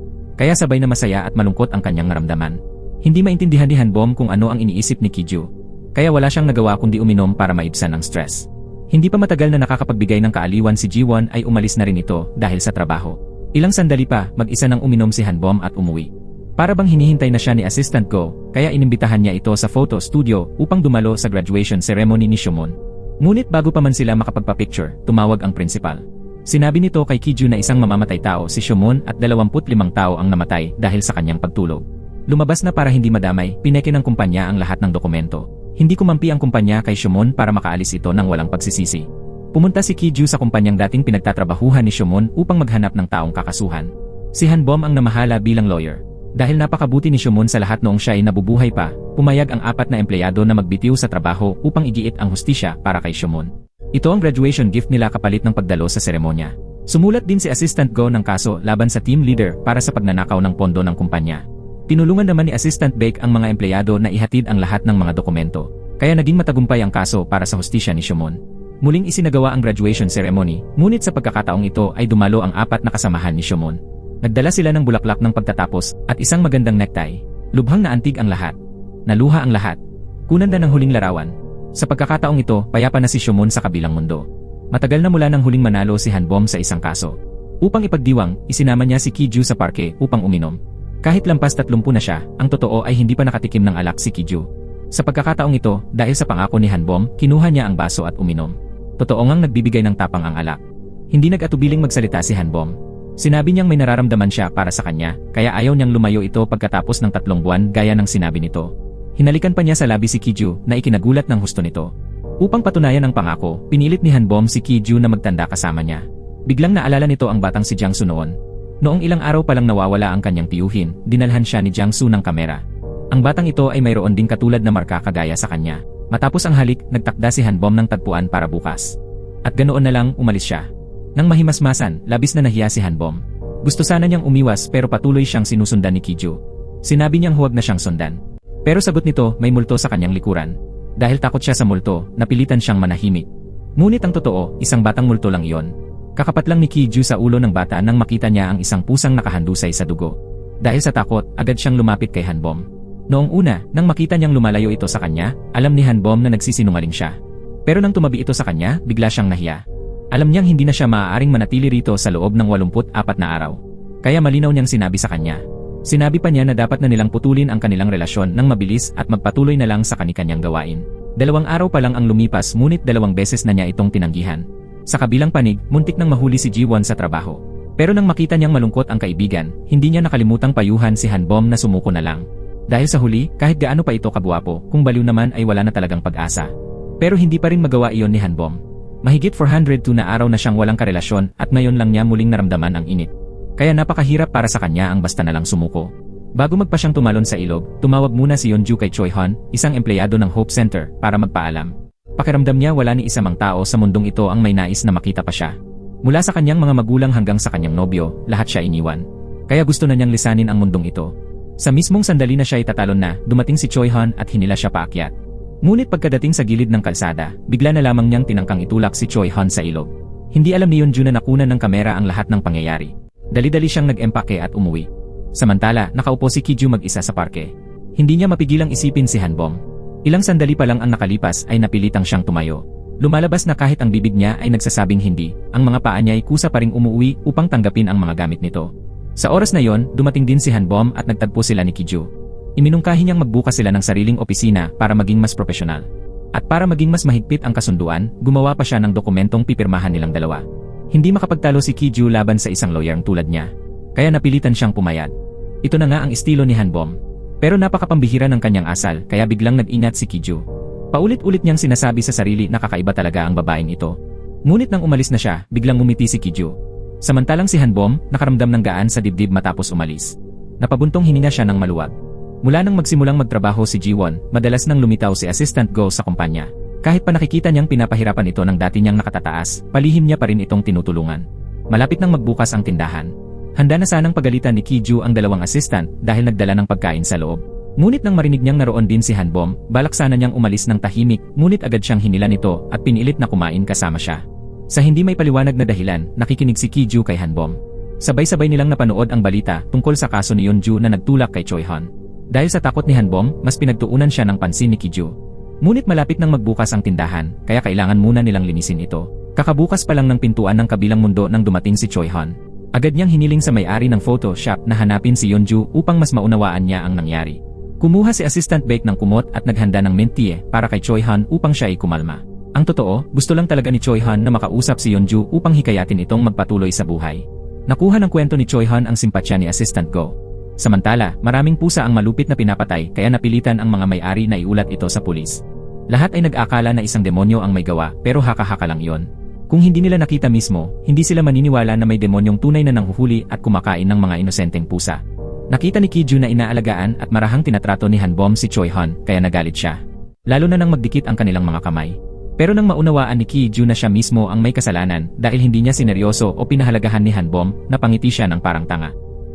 Kaya sabay na masaya at malungkot ang kanyang naramdaman. Hindi maintindihan ni Hanbom kung ano ang iniisip ni Kiju. Kaya wala siyang nagawa kundi uminom para maibsan ang stress. Hindi pa matagal na nakakapagbigay ng kaaliwan si Jiwon ay umalis na rin ito dahil sa trabaho. Ilang sandali pa, mag-isa nang uminom si Hanbom at umuwi. Para bang hinihintay na siya ni Assistant Go, kaya inimbitahan niya ito sa photo studio upang dumalo sa graduation ceremony ni Shomon. Ngunit bago pa man sila makapagpa-picture, tumawag ang principal. Sinabi nito kay Kiju na isang mamamatay tao si Shomon at 25 tao ang namatay dahil sa kanyang pagtulog. Lumabas na para hindi madamay, pineke ng kumpanya ang lahat ng dokumento. Hindi kumampi ang kumpanya kay Shomon para makaalis ito ng walang pagsisisi. Pumunta si Kiju sa kumpanyang dating pinagtatrabahuhan ni Shomon upang maghanap ng taong kakasuhan. Si Hanbom ang namahala bilang lawyer. Dahil napakabuti ni Shomon sa lahat noong siya ay nabubuhay pa, pumayag ang 4 na empleyado na magbitiw sa trabaho upang igiit ang hustisya para kay Shomon. Ito ang graduation gift nila kapalit ng pagdalo sa seremonya. Sumulat din si Assistant Go ng kaso laban sa team leader para sa pagnanakaw ng pondo ng kumpanya. Tinulungan naman ni Assistant Baek ang mga empleyado na ihatid ang lahat ng mga dokumento. Kaya naging matagumpay ang kaso para sa hustisya ni Shomon. Muling isinagawa ang graduation ceremony, ngunit sa pagkakataong ito ay dumalo ang 4 na kasamahan ni Shomon. Nagdala sila ng bulaklak ng pagtatapos at isang magandang necktie. Lubhang naantig ang lahat. Naluha ang lahat. Kunan na ng huling larawan. Sa pagkakataong ito, payapa na si Shomon sa kabilang mundo. Matagal na mula nang huling manalo si Hanbom sa isang kaso. Upang ipagdiwang, isinama niya si Kiju sa parke upang uminom. Kahit lampas 30 na siya, ang totoo ay hindi pa nakatikim ng alak si Kiju. Sa pagkakataong ito, dahil sa pangako ni Hanbom, kinuha niya ang baso at uminom. Totoo ngang nagbibigay ng tapang ang alak. Hindi nag-atubiling magsalita si Hanbom. Sinabi niyang may nararamdaman siya para sa kanya, kaya ayaw niyang lumayo ito pagkatapos ng 3 buwan gaya ng sinabi nito. Hinalikan pa niya sa labi si Kiju na ikinagulat ng husto nito. Upang patunayan ang pangako, pinilit ni Hanbom si Kiju na magtanda kasama niya. Biglang naalala nito ang batang si Jiangsu noon. Noong ilang araw pa lang nawawala ang kanyang tiyuhin, dinalhan siya ni Jiangsu ng kamera. Ang batang ito ay mayroon ding katulad na marka kagaya sa kanya. Matapos ang halik, nagtakda si Hanbom ng tagpuan para bukas. At ganoon na lang umalis siya. Nang mahimasmasan, labis na nahiya si Hanbom. Gusto sana niyang umiwas pero patuloy siyang sinusundan ni Kiju. Sinabi niyang huwag na siyang sundan. Pero sagot nito, may multo sa kanyang likuran. Dahil takot siya sa multo, napilitan siyang manahimik. Ngunit ang totoo, isang batang multo lang iyon. Kakapat lang ni Kiju sa ulo ng bata nang makita niya ang isang pusang nakahandusay sa dugo. Dahil sa takot, agad siyang lumapit kay Hanbom. Noong una, nang makita niyang lumalayo ito sa kanya, alam ni Hanbom na nagsisinungaling siya. Pero nang tumabi ito sa kanya, bigla siyang nahiya. Alam niyang hindi na siya maaaring manatili rito sa loob ng 84 na araw. Kaya malinaw niyang sinabi sa kanya. Sinabi pa niya na dapat na nilang putulin ang kanilang relasyon ng mabilis at magpatuloy na lang sa kani-kanyang gawain. 2 araw pa lang ang lumipas ngunit 2 beses na niya itong tinanggihan. Sa kabilang panig, muntik nang mahuli si Jiwon sa trabaho. Pero nang makita niyang malungkot ang kaibigan, hindi niya nakalimutang payuhan si Hanbom na sumuko na lang. Dahil sa huli, kahit gaano pa ito kabuwapo, kung baliw naman ay wala na talagang pag-asa. Pero hindi pa rin magawa iyon ni Hanbom. Mahigit 402 na araw na siyang walang karelasyon at ngayon lang niya muling naramdaman ang init. Kaya napakahirap para sa kanya ang basta na lang sumuko. Bago magpa siyang tumalon sa ilog, tumawag muna si Yeonju kay Choi Han, isang empleyado ng Hope Center, para magpaalam. Pakiramdam niya wala ni isa mang tao sa mundong ito ang may nais na makita pa siya. Mula sa kanyang mga magulang hanggang sa kanyang nobyo, lahat siya iniwan. Kaya gusto na niyang lisanin ang mundong ito. Sa mismong sandali na siya itatalon na, dumating si Choi Han at hinila siya paakyat. Ngunit pagkadating sa gilid ng kalsada, bigla na lamang niyang tinangkang itulak si Choi Han sa ilog. Hindi alam ni Yeonju na nakunan ng kamera ang lahat ng pangyayari. Dali-dali siyang nag-empake at umuwi. Samantala, nakaupo si Kiju mag-isa sa parke. Hindi niya mapigilang isipin si Hanbom. Ilang sandali pa lang ang nakalipas ay napilitang siyang tumayo. Lumalabas na kahit ang bibig niya ay nagsasabing hindi, ang mga paa niya ay kusa pa ring umuwi upang tanggapin ang mga gamit nito. Sa oras na yon, dumating din si Hanbom at nagtagpo sila ni Kiju. Iminungkahi niyang magbukas sila ng sariling opisina para maging mas profesional. At para maging mas mahigpit ang kasunduan, gumawa pa siya ng dokumentong pipirmahan nilang dalawa. Hindi makapagtalo si Kiju laban sa isang lawyerang tulad niya. Kaya napilitan siyang pumayag. Ito na nga ang estilo ni Hanbom. Pero napakapambihira ng kanyang asal kaya biglang nag-ingat si Kiju. Paulit-ulit niyang sinasabi sa sarili na kakaiba talaga ang babaeng ito. Ngunit nang umalis na siya, biglang ngumiti si Kiju. Samantalang si Hanbom, nakaramdam ng gaan sa dibdib matapos umalis. Napabuntong hininga siya ng maluwag. Mula nang magsimulang magtrabaho si Jiwon, madalas nang lumitaw si Assistant Go sa kumpanya. Kahit pa nakikita niyang pinapahirapan ito ng dati niyang nakatataas, palihim niya pa rin itong tinutulungan. Malapit nang magbukas ang tindahan. Handa na sanang pagalitan ni Kiju ang 2 assistant dahil nagdala ng pagkain sa loob. Ngunit nang marinig niyang naroon din si Hanbom, balak sana niyang umalis ng tahimik, ngunit agad siyang hinila nito at pinilit na kumain kasama siya. Sa hindi may paliwanag na dahilan, nakikinig si Kiju kay Hanbom. Sabay-sabay nilang napanood ang balita tungkol sa kaso ni Yeonju na nagtulak kay Choi Han. Dahil sa takot ni Hanbom, mas pinagtuunan siya ng pansin ni Kiju. Ngunit malapit nang magbukas ang tindahan, kaya kailangan muna nilang linisin ito. Kakabukas pa lang ng pintuan ng kabilang mundo nang dumating si Choi Han. Agad niyang hiniling sa may-ari ng photo shop na hanapin si Yeonju upang mas maunawaan niya ang nangyari. Kumuha si Assistant Baek ng kumot at naghanda ng mint tea para kay Choi Han upang siya ay kumalma. Ang totoo, gusto lang talaga ni Choi Han na makausap si Yeonju upang hikayatin itong magpatuloy sa buhay. Nakuha ng kwento ni Choi Han ang simpatsya ni Assistant Go. Samantala, maraming pusa ang malupit na pinapatay kaya napilitan ang mga may-ari na iulat ito sa pulis. Lahat ay nag-akala na isang demonyo ang may gawa pero haka-haka lang yon. Kung hindi nila nakita mismo, hindi sila maniniwala na may demonyong tunay na nanghuhuli at kumakain ng mga inosenteng pusa. Nakita ni Kiju na inaalagaan at marahang tinatrato ni Hanbom si Choi Han kaya nagalit siya. Lalo na nang magdikit ang kanilang mga kamay. Pero nang maunawaan ni Kiju na siya mismo ang may kasalanan dahil hindi niya sineryoso o pinahalagahan ni Hanbom, napangiti siya ng parang tanga.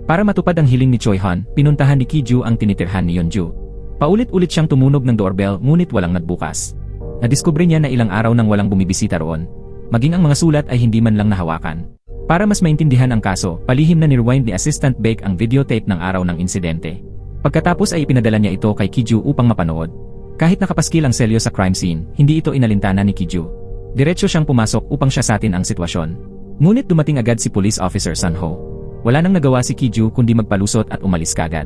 Para matupad ang hiling ni Choi Han, pinuntahan ni Kiju ang tinitirhan ni Yeonju. Paulit-ulit siyang tumunog ng doorbell ngunit walang nagbukas. Nadiskubre niya na ilang araw nang walang bumibisita roon. Maging ang mga sulat ay hindi man lang nahawakan. Para mas maintindihan ang kaso, palihim na ni-rewind ni Assistant Baek ang videotape ng araw ng insidente. Pagkatapos ay ipinadala niya ito kay Kiju upang mapanood. Kahit nakapaskil ang selyo sa crime scene, hindi ito inalintana ni Kiju. Diretso siyang pumasok upang siyasatin ang sitwasyon. Ngunit dumating agad si Police Officer Sunho. Wala nang nagawa si Kiju kundi magpalusot at umalis kagad.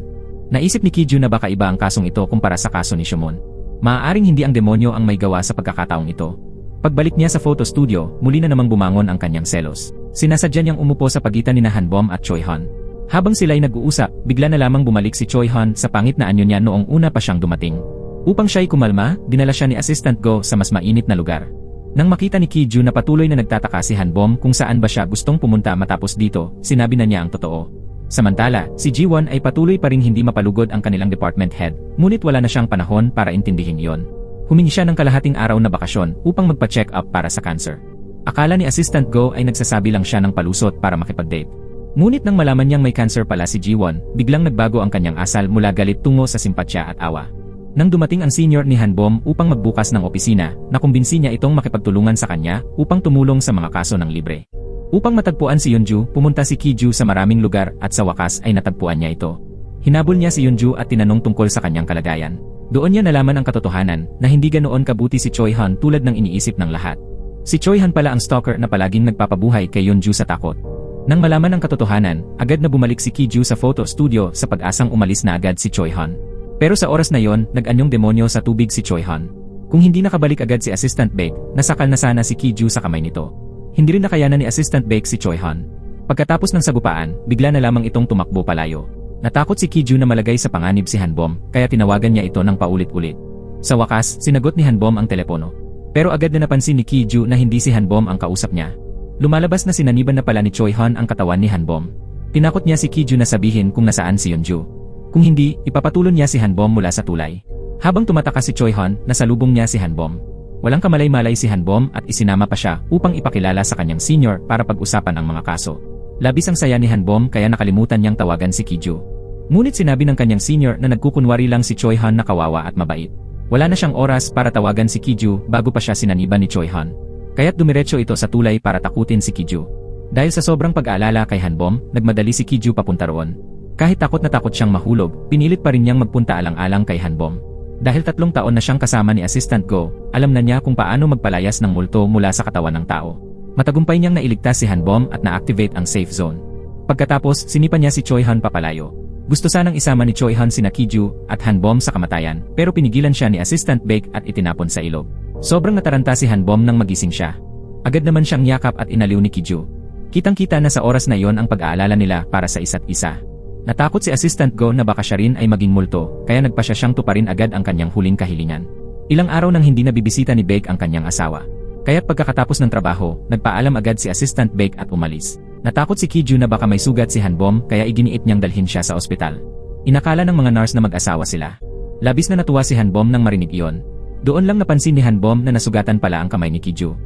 Naisip ni Kiju na baka iba ang kasong ito kumpara sa kaso ni Shimon. Maaaring hindi ang demonyo ang may gawa sa pagkakataong ito. Pagbalik niya sa photo studio, muli na namang bumangon ang kanyang selos. Sinasadya niyang umupo sa pagitan ni Hanbom at Choi Han. Habang sila'y nag-uusap, bigla na lamang bumalik si Choi Han sa pangit na anyo niya noong una pa siyang dumating. Upang siya'y kumalma, dinala siya ni Assistant Go sa mas mainit na lugar. Nang makita ni Kiju na patuloy na nagtataka si Hanbom kung saan ba siya gustong pumunta matapos dito, sinabi na niya ang totoo. Samantala, si Jiwon ay patuloy pa rin hindi mapalugod ang kanilang department head, ngunit wala na siyang panahon para intindihin iyon. Humingi siya ng kalahating araw na bakasyon upang magpa-check up para sa cancer. Akala ni Assistant Go ay nagsasabi lang siya ng palusot para makipag-date. Ngunit nang malaman niyang may cancer pala si Jiwon, biglang nagbago ang kanyang asal mula galit tungo sa simpatsya at awa. Nang dumating ang senior ni Hanbom upang magbukas ng opisina, nakumbinsi niya itong makipagtulungan sa kanya upang tumulong sa mga kaso ng libre. Upang matagpuan si Yeonju, pumunta si Kiju sa maraming lugar at sa wakas ay natagpuan niya ito. Hinabol niya si Yeonju at tinanong tungkol sa kanyang kalagayan. Doon niya nalaman ang katotohanan na hindi ganoon kabuti si Choi Han tulad ng iniisip ng lahat. Si Choi Han pala ang stalker na palaging nagpapabuhay kay Yeonju sa takot. Nang malaman ang katotohanan, agad na bumalik si Kiju sa photo studio sa pag-asang umalis na agad si Choi Han. Pero sa oras na yon, nag-anyong demonyo sa tubig si Choi Han. Kung hindi nakabalik agad si Assistant Baek, nasakal na sana si Kiju sa kamay nito. Hindi rin nakayanan ni Assistant Baek si Choi Han. Pagkatapos ng sagupaan, bigla na lamang itong tumakbo palayo. Natakot si Kiju na malagay sa panganib si Hanbom, kaya tinawagan niya ito ng paulit-ulit. Sa wakas, sinagot ni Hanbom ang telepono. Pero agad na napansin ni Kiju na hindi si Hanbom ang kausap niya. Lumalabas na sinaniban na pala ni Choi Han ang katawan ni Hanbom. Tinakot niya si Kiju na sabihin kung nasaan si Yeonju. Kung hindi, ipapatulon niya si Hanbom mula sa tulay. Habang tumataka si Choi Han, nasalubong niya si Hanbom. Walang kamalay-malay si Hanbom at isinama pa siya upang ipakilala sa kanyang senior para pag-usapan ang mga kaso. Labis ang saya ni Hanbom kaya nakalimutan niyang tawagan si Kiju. Ngunit sinabi ng kanyang senior na nagkukunwari lang si Choi Han na kawawa at mabait. Wala na siyang oras para tawagan si Kiju bago pa siya sinaniban ni Choi Han. Kaya't dumiretso ito sa tulay para takutin si Kiju. Dahil sa sobrang pag-aalala kay Hanbom, nagmadali si Kiju papunta roon. Kahit takot na takot siyang mahulog, pinilit pa rin niyang magpunta alang-alang kay Hanbom. Dahil 3 taon na siyang kasama ni Assistant Go, alam na niya kung paano magpalayas ng multo mula sa katawan ng tao. Matagumpay niyang nailigtas si Hanbom at na-activate ang safe zone. Pagkatapos, sinipa niya si Choi Han papalayo. Gusto sanang isama ni Choi Han sina Kiju at Hanbom sa kamatayan, pero pinigilan siya ni Assistant Baek at itinapon sa ilog. Sobrang nataranta si Hanbom nang magising siya. Agad naman siyang yakap at inaliw ni Kiju. Kitang-kita na sa oras na yon ang pag-aalala nila para sa isa't isa. Natakot si Assistant Go na baka siya rin ay maging multo, kaya nagpasya siyang tuparin agad ang kanyang huling kahilingan. Ilang araw nang hindi nabibisita ni Baek ang kanyang asawa. Kaya't pagkakatapos ng trabaho, nagpaalam agad si Assistant Baek at umalis. Natakot si Kiju na baka may sugat si Hanbom kaya iginiit niyang dalhin siya sa ospital. Inakala ng mga nurse na mag-asawa sila. Labis na natuwa si Hanbom nang marinig iyon. Doon lang napansin ni Hanbom na nasugatan pala ang kamay ni Kiju.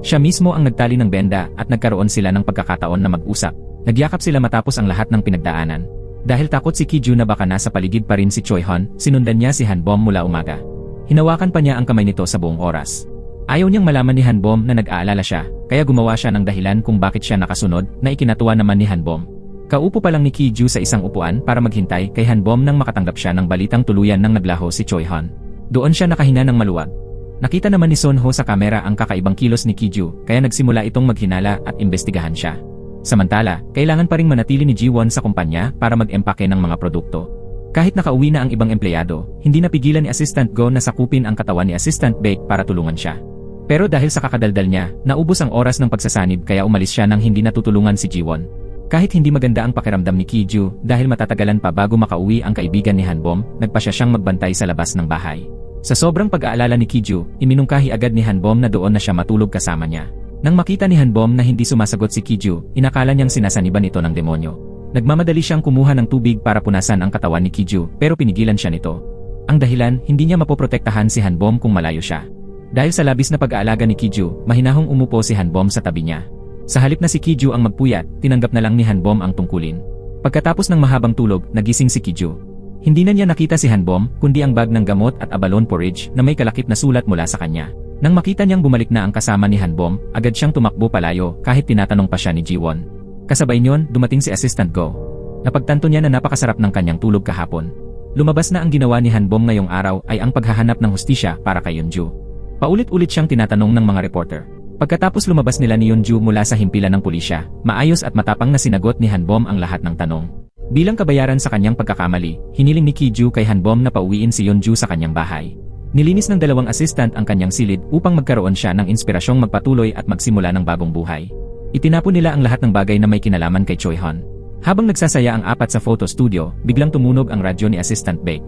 Siya mismo ang nagtali ng benda at nagkaroon sila ng pagkakataon na mag-usap. Nagyakap sila matapos ang lahat ng pinagdaanan. Dahil takot si Kiju na baka nasa paligid pa rin si Choi Han, sinundan niya si Hanbom mula umaga. Hinawakan pa niya ang kamay nito sa buong oras. Ayaw niyang malaman ni Hanbom na nag-aalala siya, kaya gumawa siya ng dahilan kung bakit siya nakasunod na ikinatuwa naman ni Hanbom. Kaupo pa lang ni Ki-ju sa isang upuan para maghintay kay Hanbom nang makatanggap siya ng balitang tuluyan ng naglaho si Choi-han. Doon siya nakahinga ng maluwag. Nakita naman ni Son-ho sa kamera ang kakaibang kilos ni Ki-ju, kaya nagsimula itong maghinala at imbestigahan siya. Samantala, kailangan pa ring manatili ni Ji-won sa kumpanya para mag-empake ng mga produkto. Kahit nakauwi na ang ibang empleyado, hindi napigilan ni Assistant Go na sakupin ang katawan ni Assistant Baek para tulungan siya. Pero dahil sa kakadaldal niya, naubos ang oras ng pagsasanib kaya umalis siya nang hindi natutulungan si Ji-won. Kahit hindi maganda ang pakiramdam ni Ki-ju dahil matatagalan pa bago makauwi ang kaibigan ni Hanbom, nagpasya siyang magbantay sa labas ng bahay. Sa sobrang pag-aalala ni Ki-ju, iminungkahi agad ni Hanbom na doon na siya matulog kasama niya. Nang makita ni Hanbom na hindi sumasagot si Ki-ju, inakala niyang sinasaniban ito ng demonyo. Nagmamadali siyang kumuha ng tubig para punasan ang katawan ni Ki-ju pero pinigilan siya nito. Ang dahilan, hindi niya mapoprotektahan si Hanbom kung malayo siya. Dahil sa labis na pag-aalaga ni Ki-ju, mahinahong umupo si Hanbom sa tabi niya. Sa halip na si Ki-ju ang magpuyat, tinanggap na lang ni Hanbom ang tungkulin. Pagkatapos ng mahabang tulog, nagising si Ki-ju. Hindi na niya nakita si Hanbom, kundi ang bag ng gamot at abalone porridge na may kalakip na sulat mula sa kanya. Nang makita niyang bumalik na ang kasama ni Hanbom, agad siyang tumakbo palayo kahit tinatanong pa siya ni Ji-won. Kasabay niyon, dumating si Assistant Go. Napagtanto niya na napakasarap ng kanyang tulog kahapon. Lumabas na ang ginawa ni Hanbom ngayong araw ay ang paghahanap ng hustisya para kay Yeonju. Paulit-ulit siyang tinatanong ng mga reporter. Pagkatapos lumabas nila ni Yeonju mula sa himpilan ng pulisya, maayos at matapang na sinagot ni Hanbom ang lahat ng tanong. Bilang kabayaran sa kanyang pagkakamali, hiniling ni Ki-ju kay Hanbom na pauwiin si Yeonju sa kanyang bahay. Nilinis ng dalawang assistant ang kanyang silid upang magkaroon siya ng inspirasyong magpatuloy at magsimula ng bagong buhay. Itinapon nila ang lahat ng bagay na may kinalaman kay Choi-han. Habang nagsasaya ang apat sa photo studio, biglang tumunog ang radyo ni Assistant Baek.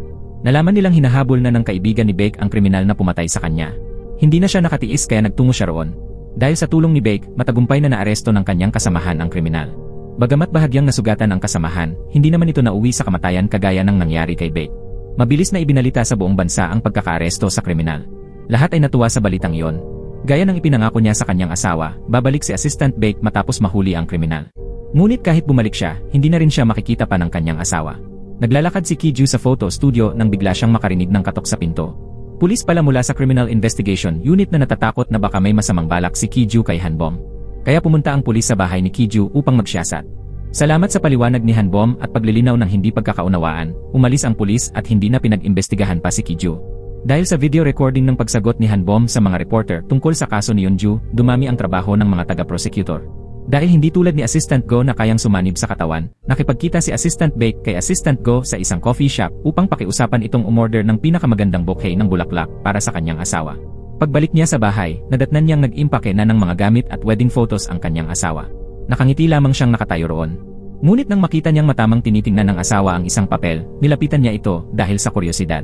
Nalaman nilang hinahabol na ng kaibigan ni Baek ang kriminal na pumatay sa kanya. Hindi na siya nakatiis kaya nagtungo siya roon. Dahil sa tulong ni Baek, matagumpay na naaresto ng kanyang kasamahan ang kriminal. Bagamat bahagyang nasugatan ang kasamahan, hindi naman ito nauwi sa kamatayan kagaya ng nangyari kay Baek. Mabilis na ibinalita sa buong bansa ang pagkakaaresto sa kriminal. Lahat ay natuwa sa balitang iyon. Gaya ng ipinangako niya sa kanyang asawa, babalik si Assistant Baek matapos mahuli ang kriminal. Ngunit kahit bumalik siya, hindi na rin siya makikita pa ng kanyang asawa. Naglalakad si Ki-ju sa photo studio nang bigla siyang makarinig ng katok sa pinto. Pulis pala mula sa Criminal Investigation Unit na natatakot na baka may masamang balak si Ki-ju kay Hanbom. Kaya pumunta ang pulis sa bahay ni Ki-ju upang magsiyasat. Salamat sa paliwanag ni Hanbom at paglilinaw ng hindi pagkakaunawaan, umalis ang pulis at hindi na pinag-imbestigahan pa si Ki-ju. Dahil sa video recording ng pagsagot ni Hanbom sa mga reporter tungkol sa kaso ni Yeonju, dumami ang trabaho ng mga taga-prosecutor. Dahil hindi tulad ni Assistant Go na kayang sumanib sa katawan, nakipagkita si Assistant Baek kay Assistant Go sa isang coffee shop upang pakiusapan itong umorder ng pinakamagandang bouquet ng bulaklak para sa kanyang asawa. Pagbalik niya sa bahay, nadatnan niyang nag-impake na ng mga gamit at wedding photos ang kanyang asawa. Nakangiti lamang siyang nakatayo roon. Ngunit nang makita niyang matamang tinitingnan ng asawa ang isang papel, nilapitan niya ito dahil sa kuryosidad.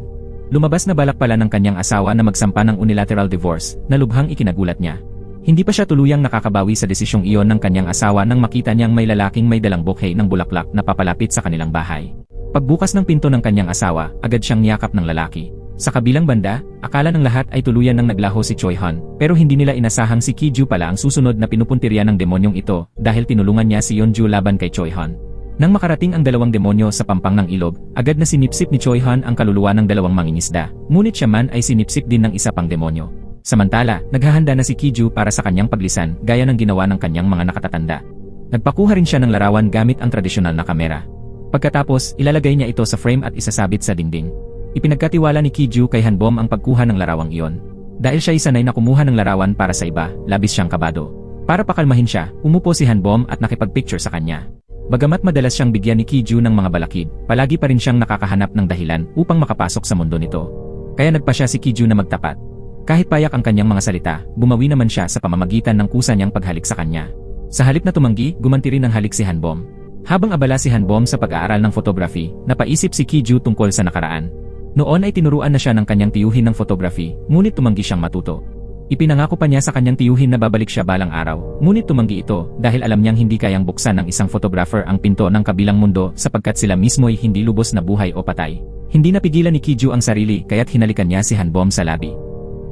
Lumabas na balak pala ng kanyang asawa na magsampa ng unilateral divorce na lubhang ikinagulat niya. Hindi pa siya tuluyang nakakabawi sa desisyong iyon ng kanyang asawa nang makita niyang may lalaking may dalang bouquet ng bulaklak na papalapit sa kanilang bahay. Pagbukas ng pinto ng kanyang asawa, agad siyang niyakap ng lalaki. Sa kabilang banda, akala ng lahat ay tuluyan ng naglaho si Choi-han, pero hindi nila inasahang si Ki-ju pala ang susunod na pinupuntirya ng demonyong ito dahil tinulungan niya si Yeonju laban kay Choi-han. Nang makarating ang dalawang demonyo sa pampang ng ilog, agad na sinipsip ni Choi-han ang kaluluwa ng dalawang mangingisda, ngunit siya man ay sinipsip din ng isa pang demonyo. Samantala, naghahanda na si Ki-ju para sa kanyang paglisan gaya ng ginawa ng kanyang mga nakatatanda. Nagpakuha rin siya ng larawan gamit ang tradisyonal na kamera. Pagkatapos, ilalagay niya ito sa frame at isasabit sa dingding. Ipinagkatiwala ni Ki-ju kay Hanbom ang pagkuha ng larawang iyon. Dahil siya ay sanay na kumuha ng larawan para sa iba, labis siyang kabado. Para pakalmahin siya, umupo si Hanbom at nakipagpicture sa kanya. Bagamat madalas siyang bigyan ni Ki-ju ng mga balakid, palagi pa rin siyang nakakahanap ng dahilan upang makapasok sa mundo nito. Kaya nagpa siya si Ki-ju na magtapat. Kahit payak ang kanyang mga salita, bumawi naman siya sa pamamagitan ng kusa niyang paghalik sa kanya. Sa halip na tumanggi, gumanti rin ng halik si Hanbom. Habang abala si Hanbom sa pag-aaral ng photography, napaisip si Ki-ju tungkol sa nakaraan. Noon ay tinuruan na siya ng kanyang tiyuhin ng photography, ngunit tumanggi siyang matuto. Ipinangako pa niya sa kanyang tiyuhin na babalik siya balang araw, ngunit tumanggi ito dahil alam niyang hindi kayang buksan ng isang photographer ang pinto ng kabilang mundo sapagkat sila mismo'y hindi lubos na buhay o patay. Hindi napigilan ni Ki-ju ang sarili kaya't hinalikan niya si Hanbom sa labi.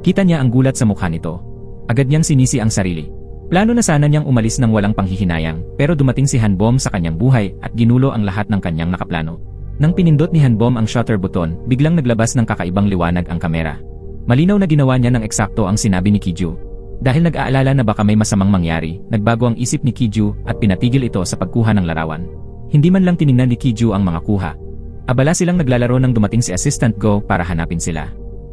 Kita niya ang gulat sa mukha nito. Agad niyang sinisi ang sarili. Plano na sana niyang umalis ng walang panghihinayang, pero dumating si Hanbom sa kanyang buhay at ginulo ang lahat ng kanyang nakaplano. Nang pinindot ni Hanbom ang shutter button, biglang naglabas ng kakaibang liwanag ang kamera. Malinaw na ginawa niya ng eksakto ang sinabi ni Ki-ju. Dahil nag-aalala na baka may masamang mangyari, nagbago ang isip ni Ki-ju at pinatigil ito sa pagkuha ng larawan. Hindi man lang tiningnan ni Kiju ang mga kuha. Abala silang naglalaro nang dumating si Assistant Go para hanapin sila.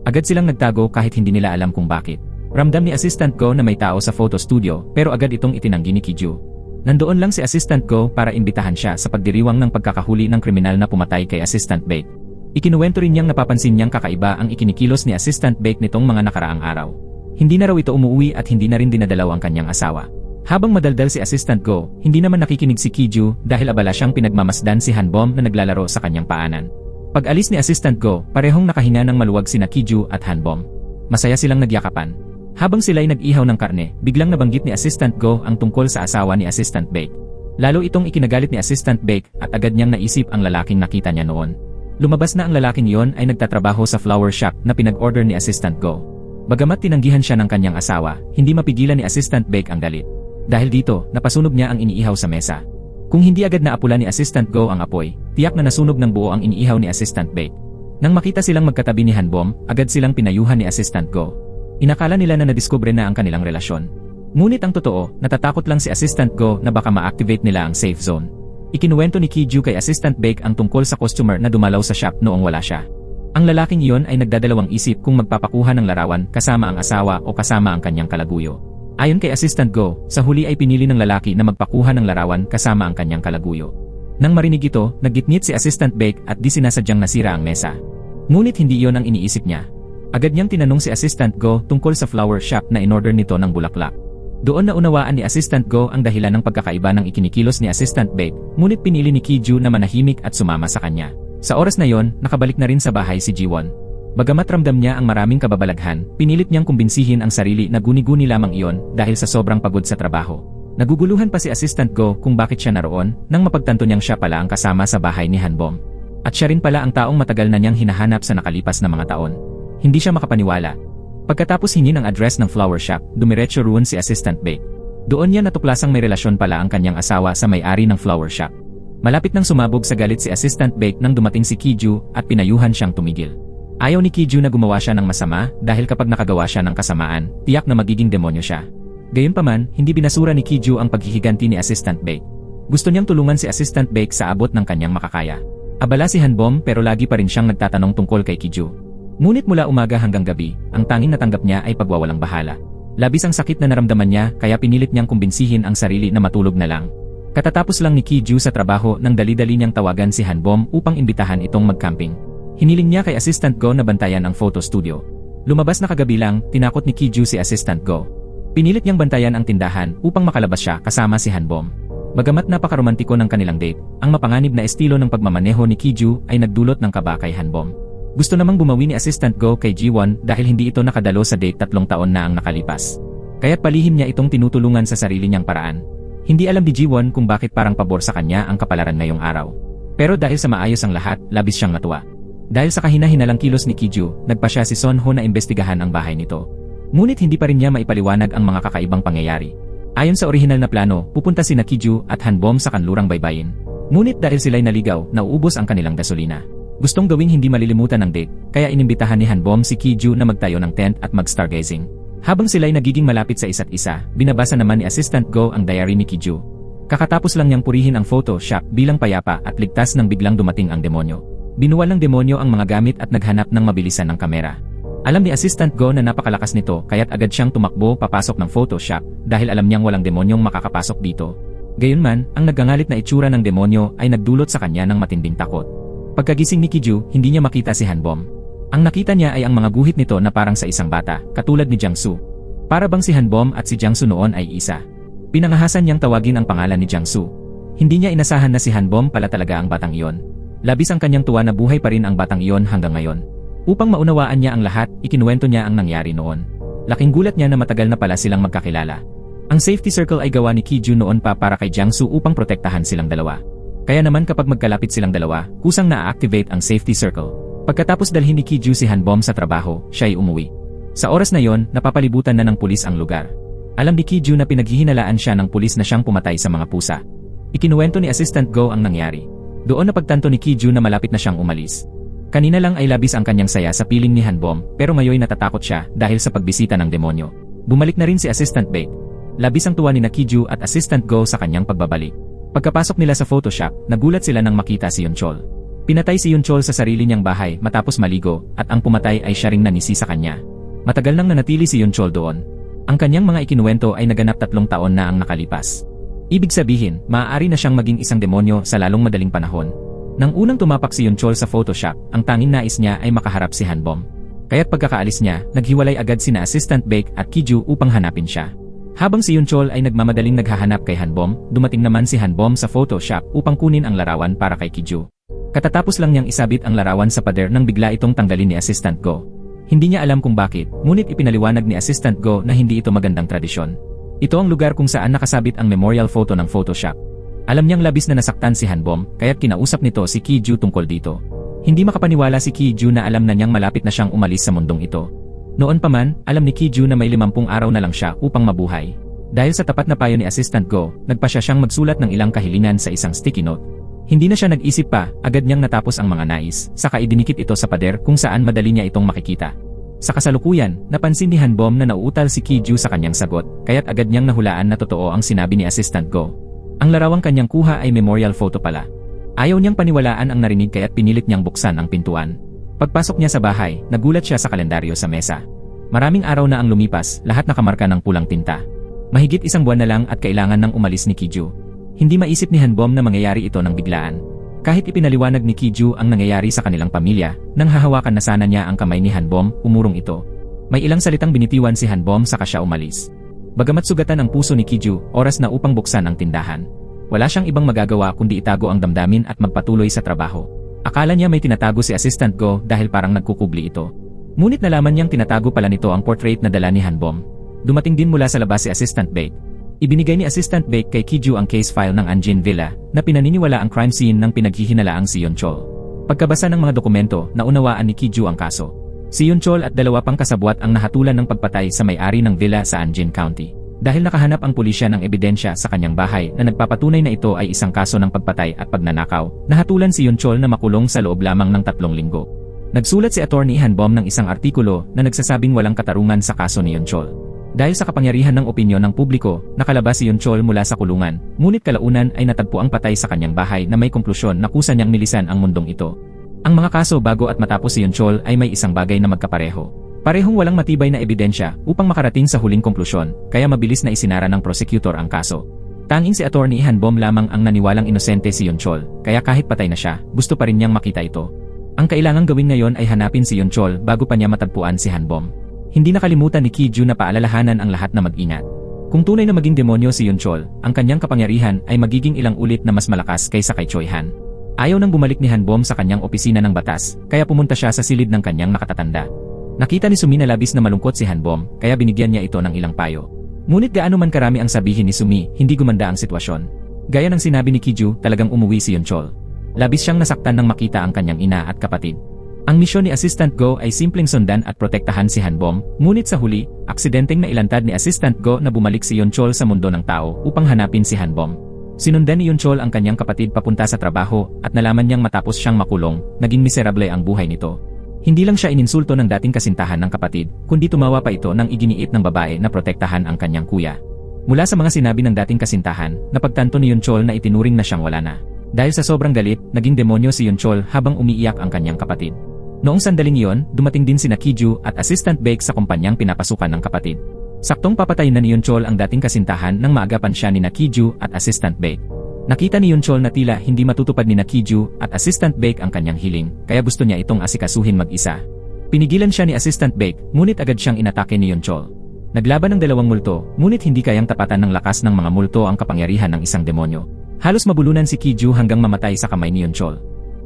Agad silang nagtago kahit hindi nila alam kung bakit. Ramdam ni Assistant Go na may tao sa photo studio pero agad itong itinanggi ni Kiju. Nandoon lang si Assistant Go para imbitahan siya sa pagdiriwang ng pagkakahuli ng kriminal na pumatay kay Assistant Bake. Ikinuwento rin niyang napapansin niyang kakaiba ang ikinikilos ni Assistant Bake nitong mga nakaraang araw. Hindi na raw ito umuwi at hindi na rin dinadalaw ang kanyang asawa. Habang madaldal si Assistant Go, hindi naman nakikinig si Kiju dahil abala siyang pinagmamasdan si Hanbom na naglalaro sa kanyang paanan. Pag-alis ni Assistant Go, parehong nakahinga ng maluwag sina Kiju at Hanbom. Masaya silang nagyakapan. Habang sila'y nag-ihaw ng karne, biglang nabanggit ni Assistant Go ang tungkol sa asawa ni Assistant Bake. Lalo itong ikinagalit ni Assistant Bake at agad niyang naisip ang lalaking nakita niya noon. Lumabas na ang lalaking iyon ay nagtatrabaho sa flower shop na pinag-order ni Assistant Go. Bagamat tinanggihan siya ng kanyang asawa, hindi mapigilan ni Assistant Bake ang galit. Dahil dito, napasunog niya ang iniihaw sa mesa. Kung hindi agad naapula ni Assistant Go ang apoy, tiyak na nasunog ng buo ang iniihaw ni Assistant Bake. Nang makita silang magkatabi ni Hanbom, agad silang pinayuhan ni Assistant Go. Inakala nila na nadiskubre na ang kanilang relasyon. Ngunit ang totoo, natatakot lang si Assistant Go na baka ma-activate nila ang safe zone. Ikinuwento ni Kiju kay Assistant Bake ang tungkol sa customer na dumalaw sa shop noong wala siya. Ang lalaking iyon ay nagdadalawang isip kung magpapakuha ng larawan kasama ang asawa o kasama ang kanyang kalaguyo. Ayon kay Assistant Go, sa huli ay pinili ng lalaki na magpakuha ng larawan kasama ang kanyang kalaguyo. Nang marinig ito, naggitngit si Assistant Bake at di sinasadyang nasira ang mesa. Ngunit hindi iyon ang iniisip niya. Agad niyang tinanong si Assistant Go tungkol sa flower shop na in-order nito ng bulaklak. Doon na unawaan ni Assistant Go ang dahilan ng pagkakaiba ng ikinikilos ni Assistant Bake, ngunit pinili ni Kiju na manahimik at sumama sa kanya. Sa oras na yon, nakabalik na rin sa bahay si Jiwon. Bagamat ramdam niya ang maraming kababalaghan, pinilit niyang kumbinsihin ang sarili na guni-guni lamang iyon dahil sa sobrang pagod sa trabaho. Naguguluhan pa si Assistant Go kung bakit siya naroon nang mapagtanto niyang siya pala ang kasama sa bahay ni Hanbom. At siya rin pala ang taong matagal na niyang hinahanap sa nakalipas na mga taon. Hindi siya makapaniwala. Pagkatapos hingin ang address ng flower shop, dumiretso roon si Assistant Bake. Doon niya natuklasang may relasyon pala ang kanyang asawa sa may-ari ng flower shop. Malapit nang sumabog sa galit si Assistant Bake nang dumating si Kiju at pinayuhan siyang tumigil. Ayaw ni Kiju na gumawa siya ng masama dahil kapag nakagawa siya ng kasamaan, tiyak na magiging demonyo siya. Gayunpaman, hindi binasura ni Kiju ang paghihiganti ni Assistant Bake. Gusto niyang tulungan si Assistant Bake sa abot ng kanyang makakaya. Abala si Hanbom pero lagi pa rin siyang nagtatanong tungkol kay Kiju. Ngunit mula umaga hanggang gabi, ang tanging natanggap niya ay pagwawalang bahala. Labis ang sakit na naramdaman niya kaya pinilit niyang kumbinsihin ang sarili na matulog na lang. Katatapos lang ni Kiju sa trabaho nang dali-dali niyang tawagan si Hanbom upang imbitahan itong mag-camping. Hiniling niya kay Assistant Go na bantayan ang photo studio. Lumabas na kagabi lang, tinakot ni Kiju si Assistant Go. Pinilit niyang bantayan ang tindahan upang makalabas siya kasama si Hanbom. Bagamat napakaromantiko ng kanilang date, ang mapanganib na estilo ng pagmamaneho ni Kiju ay nagdulot ng kaba kay Hanbom. Gusto namang bumawi ni Assistant Go kay Jiwon dahil hindi ito nakadalo sa date 3 taon na ang nakalipas. Kaya't palihim niya itong tinutulungan sa sarili niyang paraan. Hindi alam ni Jiwon kung bakit parang pabor sa kanya ang kapalaran ngayong araw. Pero dahil sa maayos ang lahat, labis siyang natuwa. Dahil sa kahina-hinalang kilos ni Kiju, nagpa siya si Sonho na imbestigahan ang bahay nito. Ngunit hindi pa rin niya maipaliwanag ang mga kakaibang pangyayari. Ayon sa orihinal na plano, pupunta sina Kiju at Hanbom sa kanlurang baybayin. Ngunit dahil sila'y naligaw, nauubos ang kanilang gasolina. Gustong gawing hindi malilimutan ng date, kaya inimbitahan ni Hanbom si Kiju na magtayo ng tent at mag-stargazing. Habang sila'y nagiging malapit sa isa't isa, binabasa naman ni Assistant Go ang diary ni Kiju. Kakatapos lang niyang purihin ang photo shop bilang payapa at ligtas nang biglang dumating ang demonyo. Binuwal ng demonyo ang mga gamit at naghanap ng mabilisan ng kamera. Alam ni Assistant Go na napakalakas nito kaya't agad siyang tumakbo papasok ng photo shop dahil alam niyang walang demonyong makakapasok dito. Gayunman, ang nagngangalit na itsura ng demonyo ay nagdulot sa kanya ng matinding takot. Pagkagising ni Kiju, hindi niya makita si Hanbom. Ang nakita niya ay ang mga guhit nito na parang sa isang bata, katulad ni Jiangsu. Para bang si Hanbom at si Jiangsu noon ay isa. Pinangahasan niyang tawagin ang pangalan ni Jiangsu. Hindi niya inasahan na si Hanbom pala talaga ang batang iyon. Labis ang kanyang tuwa na buhay pa rin ang batang iyon hanggang ngayon. Upang maunawaan niya ang lahat, ikinuwento niya ang nangyari noon. Laking gulat niya na matagal na pala silang magkakilala. Ang safety circle ay gawa ni Kiju noon pa para kay Jiangsu upang protektahan silang dalawa. Kaya naman kapag magkalapit silang dalawa, kusang na-activate ang safety circle. Pagkatapos dalhin ni Kiju si Hanbom sa trabaho, siya ay umuwi. Sa oras na yon, napapalibutan na ng pulis ang lugar. Alam ni Kiju na pinaghihinalaan siya ng pulis na siyang pumatay sa mga pusa. Ikinuwento ni Assistant Go ang nangyari. Doon napagtanto ni Kiju na malapit na siyang umalis. Kanina lang ay labis ang kanyang saya sa piling ni Hanbom pero ngayon natatakot siya dahil sa pagbisita ng demonyo. Bumalik na rin si Assistant Bake. Labis ang tuwa ni Kiju at Assistant Go sa kanyang pagbabalik. Pagkapasok nila sa Photoshop, nagulat sila nang makita si Yunchol. Pinatay si Yunchol sa sarili niyang bahay matapos maligo at ang pumatay ay siya ring nanisi sa kanya. Matagal nang nanatili si Yunchol doon. Ang kanyang mga ikinuwento ay naganap 3 taon na ang nakalipas. Ibig sabihin, maaari na siyang maging isang demonyo sa lalong madaling panahon. Nang unang tumapak si Yunchol sa Photoshop, ang tanging nais niya ay makaharap si Hanbom. Kaya't pagkakaalis niya, naghiwalay agad sina Assistant Baek at Kiju upang hanapin siya. Habang si Yunchol ay nagmamadaling naghahanap kay Hanbom, dumating naman si Hanbom sa Photoshop upang kunin ang larawan para kay Kiju. Katatapos lang niyang isabit ang larawan sa pader nang bigla itong tanggalin ni Assistant Go. Hindi niya alam kung bakit, ngunit ipinaliwanag ni Assistant Go na hindi ito magandang tradisyon. Ito ang lugar kung saan nakasabit ang memorial photo ng Photoshop. Alam niyang labis na nasaktan si Hanbom, kaya't kinausap nito si Kiju tungkol dito. Hindi makapaniwala si Kiju na alam na niyang malapit na siyang umalis sa mundong ito. Noon pa man, alam ni Kiju na may 50 araw na lang siya upang mabuhay. Dahil sa tapat na payo ni Assistant Go, nagpasya siyang magsulat ng ilang kahilingan sa isang sticky note. Hindi na siya nag-isip pa, agad niyang natapos ang mga nais, saka idinikit ito sa pader kung saan madali niya itong makikita. Sa kasalukuyan, napansin ni Hanbom na nauutal si Kiju sa kanyang sagot, kaya't agad niyang nahulaan na totoo ang sinabi ni Assistant Go. Ang larawang kanyang kuha ay memorial photo pala. Ayaw niyang paniwalaan ang narinig kaya't pinilit niyang buksan ang pintuan. Pagpasok niya sa bahay, nagulat siya sa kalendaryo sa mesa. Maraming araw na ang lumipas, lahat nakamarka ng pulang tinta. Mahigit 1 buwan na lang at kailangan nang umalis ni Kiju. Hindi maisip ni Hanbom na mangyayari ito ng biglaan. Kahit ipinaliwanag ni Kiju ang nangyayari sa kanilang pamilya, nang hahawakan na sana niya ang kamay ni Hanbom, umurong ito. May ilang salitang binitiwan si Hanbom saka siya umalis. Bagamat sugatan ang puso ni Kiju, oras na upang buksan ang tindahan. Wala siyang ibang magagawa kundi itago ang damdamin at magpatuloy sa trabaho. Akala niya may tinatago si Assistant Go dahil parang nagkukubli ito. Ngunit nalaman niyang tinatago pala nito ang portrait na dala ni Hanbom. Dumating din mula sa labas si Assistant Baek. Ibinigay ni Assistant Baek kay Kiju ang case file ng Anjin Villa na pinaniniwala ang crime scene ng pinaghihinalaang si Yunchol. Pagkabasa ng mga dokumento, naunawaan ni Kiju ang kaso. Si Yunchol at 2 pang kasabwat ang nahatulan ng pagpatay sa may-ari ng villa sa Anjin County. Dahil nakahanap ang pulisya ng ebidensya sa kanyang bahay na nagpapatunay na ito ay isang kaso ng pagpatay at pagnanakaw, nahatulan si Yunchol na makulong sa loob lamang ng 3 linggo. Nagsulat si Attorney Hanbom ng isang artikulo na nagsasabing walang katarungan sa kaso ni Yunchol. Dahil sa kapangyarihan ng opinyon ng publiko, nakalabas si Yunchol mula sa kulungan, ngunit kalaunan ay natagpo ang patay sa kanyang bahay na may konklusyon na kusa niyang nilisan ang mundong ito. Ang mga kaso bago at matapos si Yunchol ay may isang bagay na magkapareho. Parehong walang matibay na ebidensya upang makarating sa huling konklusyon, kaya mabilis na isinara ng prosecutor ang kaso. Tanging si Attorney Hanbom lamang ang naniwalang inosente si Yunchol, kaya kahit patay na siya, gusto pa rin niyang makita ito. Ang kailangang gawin ngayon ay hanapin si Yunchol bago pa niya matagpuan si Hanbom. Hindi nakalimutan ni Kiju na paalalahanan ang lahat na mag-ingat. Kung tunay na maging demonyo si Yunchol, ang kanyang kapangyarihan ay magiging ilang ulit na mas malakas kaysa kay Choi Han. Ayaw nang bumalik ni Hanbom sa kanyang opisina ng batas, kaya pumunta siya sa silid ng kanyang nakatatanda. Nakita ni Sumi na labis na malungkot si Hanbom, kaya binigyan niya ito ng ilang payo. Ngunit gaano man karami ang sabihin ni Sumi, hindi gumanda ang sitwasyon. Gaya ng sinabi ni Kiju, talagang umuwi si Yunchol. Labis siyang nasaktan nang makita ang kanyang ina at kapatid. Ang misyon ni Assistant Go ay simpleng sundan at protektahan si Hanbom, ngunit sa huli, aksidenteng nailantad ni Assistant Go na bumalik si Yunchol sa mundo ng tao upang hanapin si Hanbom. Sinundan ni Yunchol ang kanyang kapatid papunta sa trabaho at nalaman niyang matapos siyang makulong, naging miserable ang buhay nito. Hindi lang siya ininsulto ng dating kasintahan ng kapatid, kundi tumawa pa ito nang iginiit ng babae na protektahan ang kanyang kuya. Mula sa mga sinabi ng dating kasintahan, napagtanto ni Yunchol na itinuring na siyang wala na. Dahil sa sobrang galit, naging demonyo si Yunchol habang umiiyak ang kanyang kapatid. Noong sandaling iyon, dumating din sina Kiju at Assistant Baek sa kumpanyang pinapasukan ng kapatid. Saktong papatayin na ni Yunchol ang dating kasintahan nang maagapan siya ni Kiju at Assistant Baek. Nakita ni Yunchol na tila hindi matutupad ni Kiju at Assistant Baek ang kanyang hiling, kaya gusto niya itong asikasuhin mag-isa. Pinigilan siya ni Assistant Baek, ngunit agad siyang inatake ni Yunchol. Naglaban ng 2 multo, ngunit hindi kayang tapatan ng lakas ng mga multo ang kapangyarihan ng isang demonyo. Halos mabulunan si Kiju hanggang mamatay sa kamay ni Yunchol.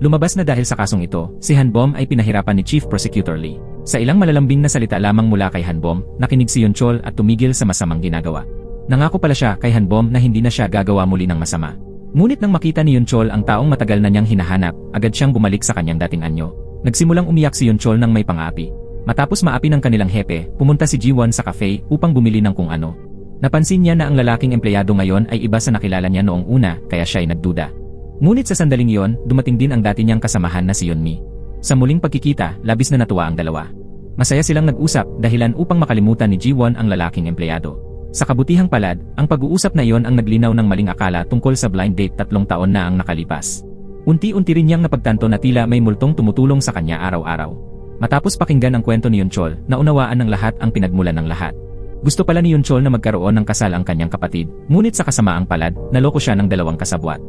Lumabas na dahil sa kasong ito, si Hanbom ay pinahirapan ni Chief Prosecutor Lee. Sa ilang malalambing na salita lamang mula kay Hanbom, nakinig si Yunchol at tumigil sa masamang ginagawa. Nangako pala siya kay Hanbom na hindi na siya gagawa muli ng masama. Ngunit nang makita ni Yunchol ang taong matagal na niyang hinahanap, agad siyang bumalik sa kanyang dating anyo. Nagsimulang umiyak si Yunchol nang may pang-aapi. Matapos maapi ng kanilang hepe, pumunta si Jiwon sa cafe upang bumili ng kung ano. Napansin niya na ang lalaking empleyado ngayon ay iba sa nakilala niya noong una, kaya siya ay nagduda. Ngunit sa sandaling iyon, dumating din ang dati niyang kasamahan na si Yeonmi. Sa muling pagkikita, labis na natuwa ang dalawa. Masaya silang nag-usap dahilan upang makalimutan ni Jiwon ang lalaking empleyado. Sa kabutihang palad, ang pag-uusap na iyon ang naglinaw ng maling akala tungkol sa blind date 3 taon na ang nakalipas. Unti-unti rin niyang napagtanto na tila may multong tumutulong sa kanya araw-araw. Matapos pakinggan ang kwento ni Yunchol, naunawaan ng lahat ang pinagmulan ng lahat. Gusto pala ni Yunchol na magkaroon ng kasal ang kanyang kapatid, ngunit sa kasamaang palad, naloko siya ng 2 kasabwat.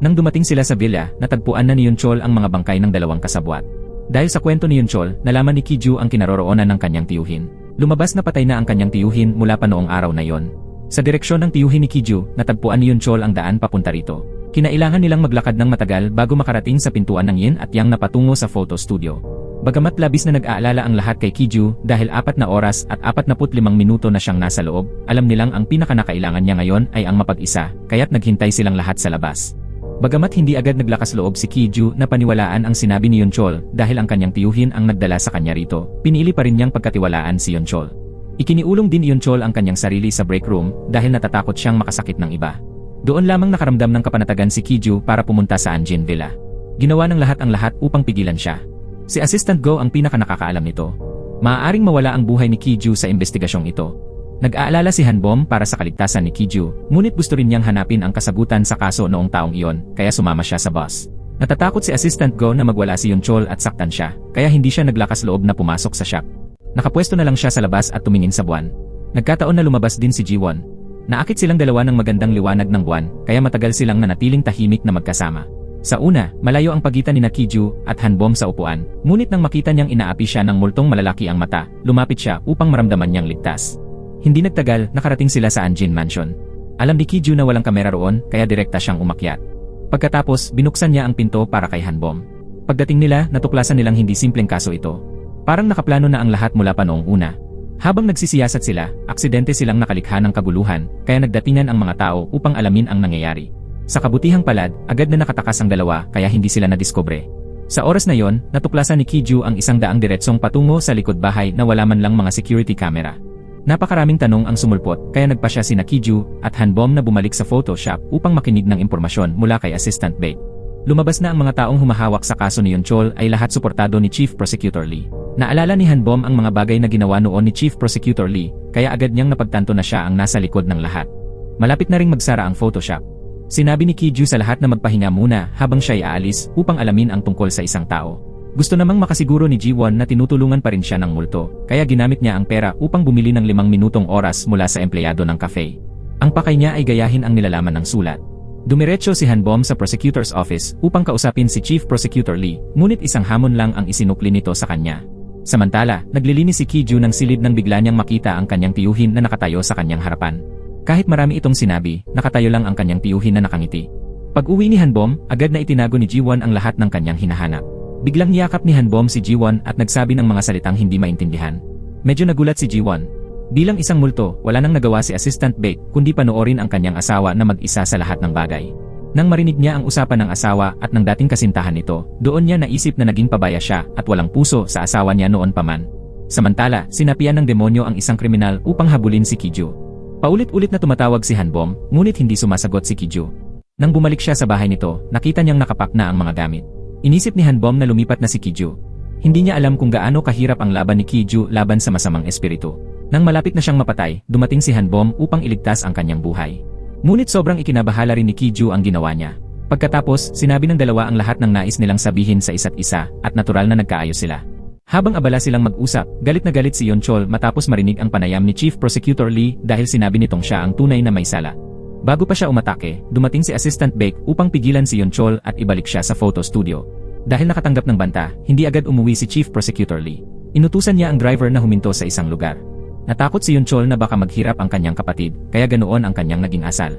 Nang dumating sila sa villa, natagpuan na ni Yunchol ang mga bangkay ng 2 kasabwat. Dahil sa kwento ni Yunchol, nalaman ni Kiju ang kinaroroonan ng kanyang tiyuhin. Lumabas na patay na ang kanyang tiyuhin mula pa noong araw na yon. Sa direksyon ng tiyuhin ni Kiju, natagpuan ni Yunchol ang daan papunta rito. Kinailangan nilang maglakad ng matagal bago makarating sa pintuan ng yin at yang na patungo sa photo studio. Bagamat labis na nag-aalala ang lahat kay Kiju dahil 4 na oras at 45 minuto na siyang nasa loob, alam nilang ang pinakanakailangan niya ngayon ay ang mapag-isa, kaya't naghintay silang lahat sa labas. Bagamat hindi agad naglakas loob si Kiju na paniwalaan ang sinabi ni Yunchol dahil ang kanyang tiyuhin ang nagdala sa kanya rito, pinili pa rin niyang pagkatiwalaan si Yunchol. Ikiniulong din ni Yunchol ang kanyang sarili sa break room dahil natatakot siyang makasakit ng iba. Doon lamang nakaramdam ng kapanatagan si Kiju para pumunta sa Anjin Villa. Ginawa ng lahat ang lahat upang pigilan siya. Si Assistant Go ang pinakanakakaalam nito. Maaaring mawala ang buhay ni Kiju sa investigasyong ito. Nag-aalala si Hanbom para sa kaligtasan ni Kiju, ngunit gusto rin niyang hanapin ang kasagutan sa kaso noong taong iyon, kaya sumama siya sa bus. Natatakot si Assistant Go na magwala si Yunchol at saktan siya, kaya hindi siya naglakas loob na pumasok sa shop. Nakapwesto na lang siya sa labas at tumingin sa buwan. Nagkataon na lumabas din si Jiwon. Naakit silang dalawa ng magandang liwanag ng buwan, kaya matagal silang nanatiling tahimik na magkasama. Sa una, malayo ang pagitan ni Kiju at Hanbom sa upuan, ngunit nang makita niyang inaapi siya ng multong malalaki ang mata, lumapit siya upang maramdaman niyang ligtas. Hindi nagtagal, nakarating sila sa Anjin Mansion. Alam ni Kiju na walang kamera roon, kaya direkta siyang umakyat. Pagkatapos, binuksan niya ang pinto para kay Hanbom. Pagdating nila, natuklasan nilang hindi simpleng kaso ito. Parang nakaplano na ang lahat mula pa noong una. Habang nagsisiyasat sila, aksidente silang nakalikha ng kaguluhan, kaya nagdatingan ang mga tao upang alamin ang nangyayari. Sa kabutihang palad, agad na nakatakas ang dalawa, kaya hindi sila nadiskubre. Sa oras na yon, natuklasan ni Kiju ang 100 diretsong patungo sa likod bahay na wala man lang mga security camera. Napakaraming tanong ang sumulpot, kaya nagpa siya sina Kiju at Hanbom na bumalik sa Photoshop upang makinig ng impormasyon mula kay Assistant Bae. Lumabas na ang mga taong humahawak sa kaso ni Yunchol ay lahat suportado ni Chief Prosecutor Lee. Naalala ni Hanbom ang mga bagay na ginawa noon ni Chief Prosecutor Lee, kaya agad niyang napagtanto na siya ang nasa likod ng lahat. Malapit na ring magsara ang Photoshop. Sinabi ni Kiju sa lahat na magpahinga muna habang siya ay aalis upang alamin ang tungkol sa isang tao. Gusto namang makasiguro ni Jiwon na tinutulungan pa rin siya ng multo, kaya ginamit niya ang pera upang bumili ng 5 minutong oras mula sa empleyado ng cafe. Ang pakay niya ay gayahin ang nilalaman ng sulat. Dumiretso si Hanbom sa prosecutor's office upang kausapin si Chief Prosecutor Lee, ngunit isang hamon lang ang isinukli nito sa kanya. Samantala, naglilinis si Kiju ng silid nang bigla niyang makita ang kanyang tiyuhin na nakatayo sa kanyang harapan. Kahit marami itong sinabi, nakatayo lang ang kanyang tiyuhin na nakangiti. Pag-uwi ni Hanbom, agad na itinago ni Jiwon ang lahat ng kanyang hinahanap. Biglang niyakap ni Hanbom si Jiwon at nagsabi ng mga salitang hindi maintindihan. Medyo nagulat si Jiwon. Bilang isang multo, wala nang nagawa si Assistant Bae kundi panoorin ang kanyang asawa na mag-isa sa lahat ng bagay. Nang marinig niya ang usapan ng asawa at ng dating kasintahan nito, doon niya naisip na naging pabaya siya at walang puso sa asawa niya noon pa man. Samantala, sinapian ng demonyo ang isang kriminal upang habulin si Kiju. Paulit-ulit na tumatawag si Hanbom, ngunit hindi sumasagot si Kiju. Nang bumalik siya sa bahay nito, nakita niyang nakapak na ang mga gamit. Inisip ni Hanbom na lumipat na si Kiju. Hindi niya alam kung gaano kahirap ang laban ni Kiju laban sa masamang espiritu. Nang malapit na siyang mapatay, dumating si Hanbom upang iligtas ang kanyang buhay. Ngunit sobrang ikinabahala rin ni Kiju ang ginawa niya. Pagkatapos, sinabi ng dalawa ang lahat ng nais nilang sabihin sa isa't isa, at natural na nagkaayos sila. Habang abala silang mag-usap, galit na galit si Yunchol matapos marinig ang panayam ni Chief Prosecutor Lee dahil sinabi nitong siya ang tunay na may sala. Bago pa siya umatake, dumating si Assistant Bae upang pigilan si Yunchol at ibalik siya sa photo studio. Dahil nakatanggap ng banta, hindi agad umuwi si Chief Prosecutor Lee. Inutusan niya ang driver na huminto sa isang lugar. Natakot si Yunchol na baka maghirap ang kanyang kapatid, kaya ganoon ang kanyang naging asal.